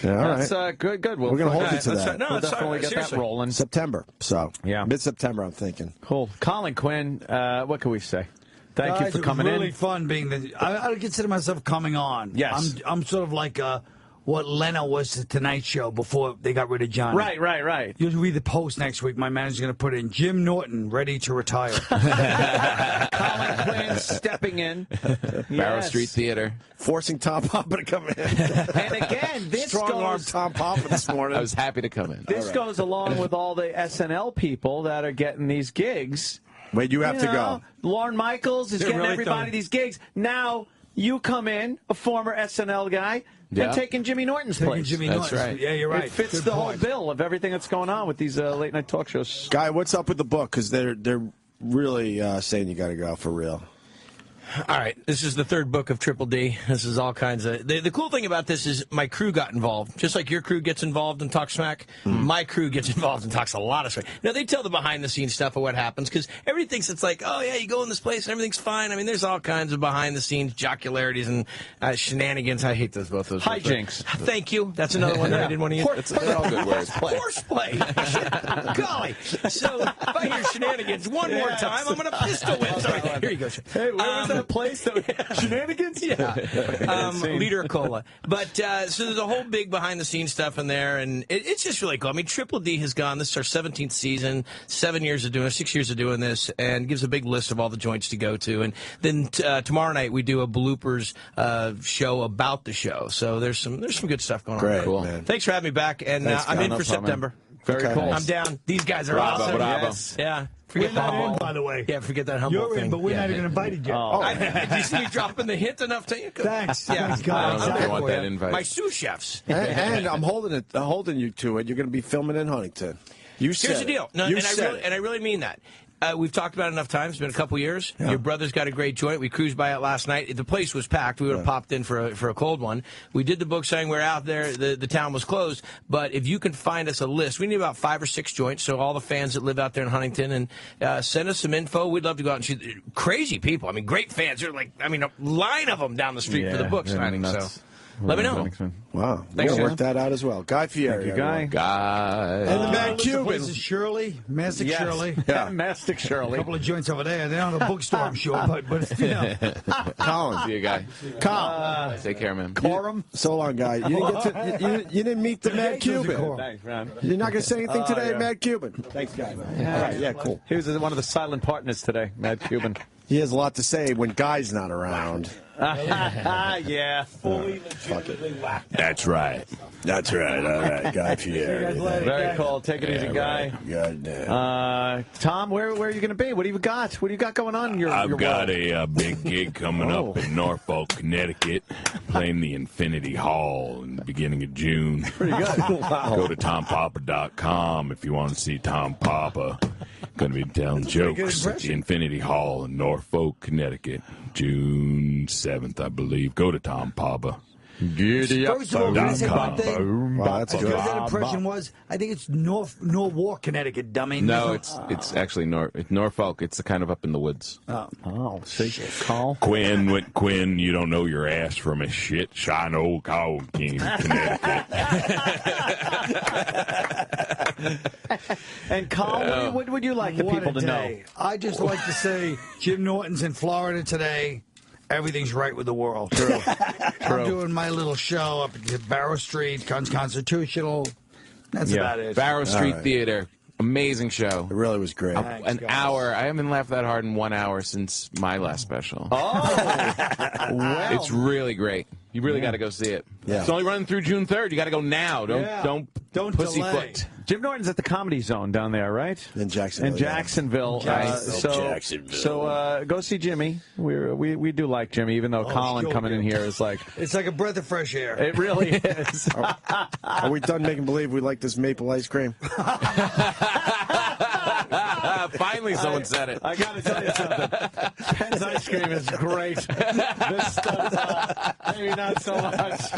All right. That's good. We're going to hold you to that. We'll definitely get that rolling. September. So, yeah. mid-September, I'm thinking. Cool. Colin Quinn, what can we say? Thank you for coming It was really in. fun being the. I consider myself coming on. Yes. I'm sort of like what Leno was to Tonight Show before they got rid of Johnny. Right. You'll read the post next week. My manager's going to put in Jim Norton ready to retire. Colin Quinn stepping in. Barrow Street Theater. Forcing Tom Papa to come in. And again, this Strong-arm goes... Tom Papa this morning. I was happy to come in. This goes along with all the SNL people that are getting these gigs. Wait, you have to go. Lorne Michaels is getting everybody these gigs. Now you come in, a former SNL guy, and taking Jimmy Norton's place. That's right. Yeah, you're right. It fits the whole bill of everything that's going on with these late night talk shows. Guy, what's up with the book? Because they're really saying you got to go for real. All right, this is the third book of Triple D. This is all kinds of... The cool thing about this is my crew got involved. Just like your crew gets involved and talks smack, my crew gets involved and talks a lot of smack. Now, they tell the behind-the-scenes stuff of what happens, because everybody thinks it's like, oh, yeah, you go in this place and everything's fine. I mean, there's all kinds of behind-the-scenes jocularities and shenanigans. I hate those, both those words. Hijinks. Thank you. That's another one that I didn't want to use. They're all good words. Horseplay. Golly. So, if I hear shenanigans one more time, I'm going to pistol whip. Sorry. Here you go. Hey, where was that place? Shenanigans? Yeah. Liter of cola. But, so there's a whole big behind-the-scenes stuff in there, and it's just really cool. I mean, Triple D has gone. This is our 17th season, 6 years of doing this, and gives a big list of all the joints to go to. And then tomorrow night, we do a bloopers show about the show. So there's some good stuff going on. Great, cool. man. Thanks for having me back, and I'm in for September. Very cool. I'm down. These guys are Bravo, awesome. bravo. Yes. Yeah. We're not in, by the way. Yeah, forget that humble You're thing. in, but we're not even invited yet. Did you see me dropping the hint enough to you? Thanks. Yeah. Thanks, I God. don't know if they want that invite. My sous chefs. And I'm holding you to it. You're going to be filming in Huntington. You said Here's the deal. No, you and I really mean that. We've talked about it enough times. It's been a couple years. Yeah. Your brother's got a great joint. We cruised by it last night. The place was packed. We would have popped in for a cold one. We did the book signing. We were out there. The town was closed. But if you can find us a list, we need about 5 or 6 joints. So all the fans that live out there in Huntington, and send us some info. We'd love to go out and shoot. Crazy people. I mean, great fans. They're like, a line of them down the street for the book signing. So let me know. Wow. Thanks, We'll work that out as well. Guy Fieri. Guy. And the Mad Cuban. This is Shirley, Mastic Shirley. Yeah, Mastic A Shirley. couple of joints over there. They don't have a bookstore, I'm sure, but you know. Colin. See you, guy. Colin. Take care, man. Quorum. So long, guy. You didn't get to. You didn't meet the Mad Cuban. Thanks, man. You're not going to say anything today, Mad Cuban. Thanks, guy. All right. Yeah. Cool. He was one of the silent partners today, Mad Cuban. He has a lot to say when Guy's not around. Yeah. Fuck it. That's right. That's right. All right, Guy Fieri. Very cool. Take it easy, Guy. Goddamn. Tom, where are you going to be? What do you got? What do you got going on in your I've your got world? a big gig coming up in Norfolk, Connecticut, playing the Infinity Hall in the beginning of June. Pretty good. Wow. Go to tompapa.com if you want to see Tom Papa. Going to be telling jokes at the Infinity Hall in Norfolk, Connecticut, June 7th, I believe. Go to Tom Papa. First of all, can I say one thing? Wow, that's As good. good as that impression was, I think it's Norwalk, Connecticut, dummy. No, it's actually Norfolk. It's kind of up in the woods. Oh, see, Call. Quinn, you don't know your ass from a shit shine old cow in Connecticut. And Colin, what would you like the What people a to know? day. I just like to say Jim Norton's in Florida today. Everything's right with the world. True. I'm doing my little show up at Barrow Street, Constitutional. That's about it. Barrow Street right. Theater. Amazing show. It really was great. An hour. I haven't laughed that hard in 1 hour since my last special. Oh, well. It's really great. You really got to go see it. Yeah. It's only running through June 3rd. You got to go now. Don't Don't pussyfoot. delay. Jim Norton's at the Comedy Zone down there, right? In Jacksonville. In Jacksonville. So go see Jimmy. We do like Jimmy, even though Colin sure coming in here is like... It's like a breath of fresh air. It really is. Are we done making believe we like this maple ice cream? Finally, someone said it. I got to tell you something. Penn's ice cream is great. This stuff, maybe not so much.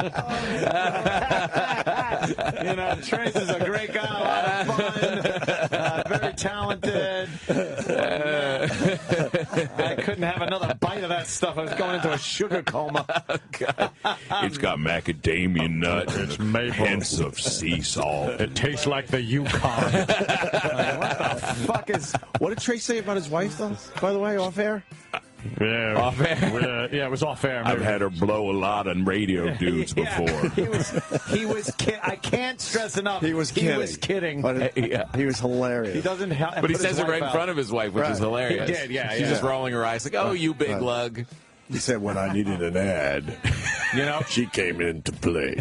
Trace is a great guy, a lot of fun, very talented. I couldn't have another bite of that stuff. I was going into a sugar coma. It's got macadamia nut and hints of sea salt. It tastes like the Yukon. What the fuck is... What did Trace say about his wife, though, by the way, off air? Yeah, Off air. Yeah, it was off air. I've had her blow a lot on radio dudes before. He was I can't stress enough. He was kidding. He was kidding. He was hilarious. He doesn't have. But he says it right in front of his wife, which is hilarious. He did, yeah. She's just rolling her eyes like, "Oh, you big lug." He said when I needed an ad, you know, she came in to play.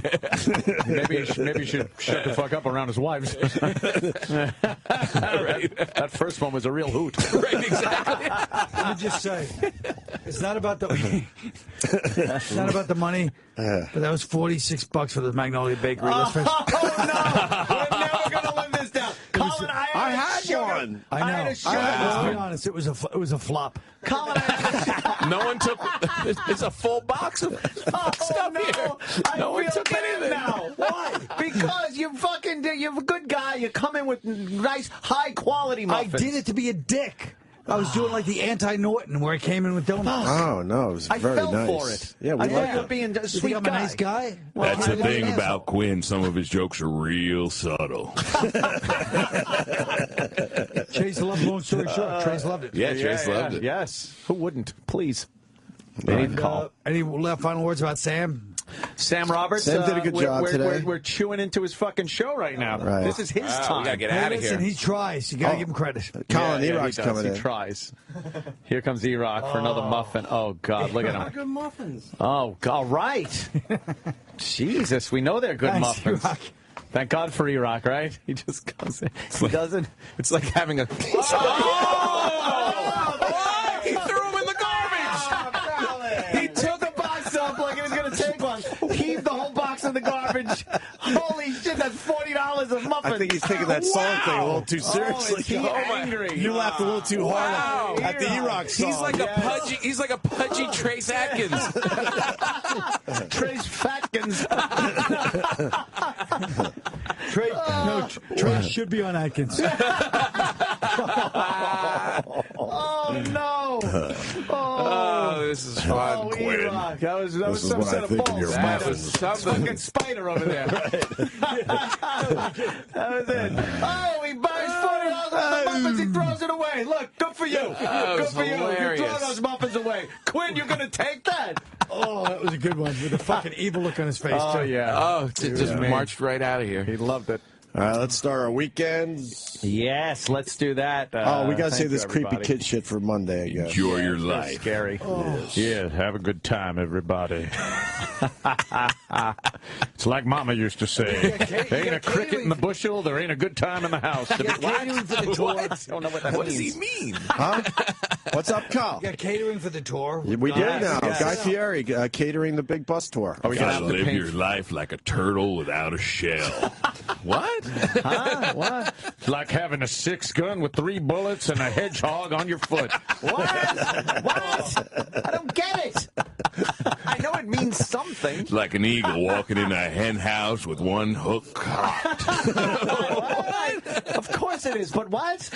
Maybe you should shut the fuck up around his wives. That first one was a real hoot. Right, exactly. Let me just say, it's not about the money, but that was $46 for the Magnolia Bakery. Let's finish. Oh no! We're never gonna live this down. Colin, I had one. I know. had a Let's sugar. be honest. It was a flop. Colin, No one took. It's a full box of stuff here. No one took anything. Now. Why? Because you're a good guy. You come in with nice, high quality muffins. I did it to be a dick. I was doing like the anti-Norton where I came in with donuts. Oh, no, it was I very fell nice. for it. Yeah, we I like thought you were that. being a You sweet think I'm a guy. nice guy? That's the I'm thing an about asshole. Quinn. Some of his jokes are real subtle. Chase loved long story short. Trace loved it. Yeah, Chase loved it. Yes. Who wouldn't? Please. And, any final words about Sam? Sam Roberts. Sam did a good job today. We're chewing into his fucking show right now. Right. This is his time. We gotta get Hey, out of listen, here. he tries. You gotta give him credit. Colin he E-Rock's does. coming in. He tries. Here comes E-Rock for another muffin. Oh, God, look at him. Good muffins. Oh, all right. Jesus, we know they're good Thanks, muffins. E-Rock. Thank God for E-Rock, right? He just comes in. He doesn't. It's like having a. Oh! He threw him in the garbage. He took a box up like he was going to take one. Heaved the whole box in the garbage. Holy shit, that's $40 of muffins. I think he's taking that song thing a little too seriously. Is he angry? You lauged a little too hard at the E-Rock song. He's like a pudgy. He's like a pudgy Trace Atkins. Trace Fatkins. Trace should be on Adkins. Oh, no. Oh, this is fun. Oh, E-Rock. That was This is some what I set of think of balls. your That was muffins. something. Fucking spider over there. That was it. Oh, he buys $40 worth of muffins. He throws it away. Look, good for you. Good was for you. You hilarious. throw those muffins away. Quinn, you're going to take that. Oh, that was a good one with a fucking evil look on his face. Oh, too. yeah. Oh, it just marched right out of here. He loved it. All right, let's start our weekends. Yes, let's do that. We got to thank say you, this creepy everybody. kid shit for Monday, I guess. Enjoy your That's life. scary. Yeah, have a good time, everybody. It's like Mama used to say. There ain't a cricket in the bushel. There ain't a good time in the house. You got catering for the tour. I don't know what that What means. does he mean? Huh? What's up, Carl? You got catering for the tour. We do now. yes. Guy Fieri catering the big bus tour. Are we gonna Gotta have to live paint? your life like a turtle without a shell. What? Huh? What? It's like having a 6-gun with 3 bullets and a hedgehog on your foot. What? What? I don't get it. I know it means something. It's like an eagle walking in a hen house with one hook cocked. What? Of course it is, but what?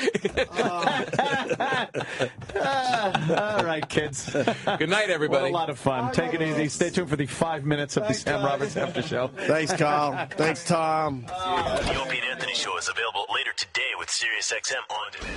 All right, kids. Good night, everybody. What a lot of fun. Take it easy. Stay tuned for the 5 minutes of the Sam Roberts After Show. Thanks, Carl. Thanks, Tom. The Opie and Anthony Show is available later today with SiriusXM On Demand.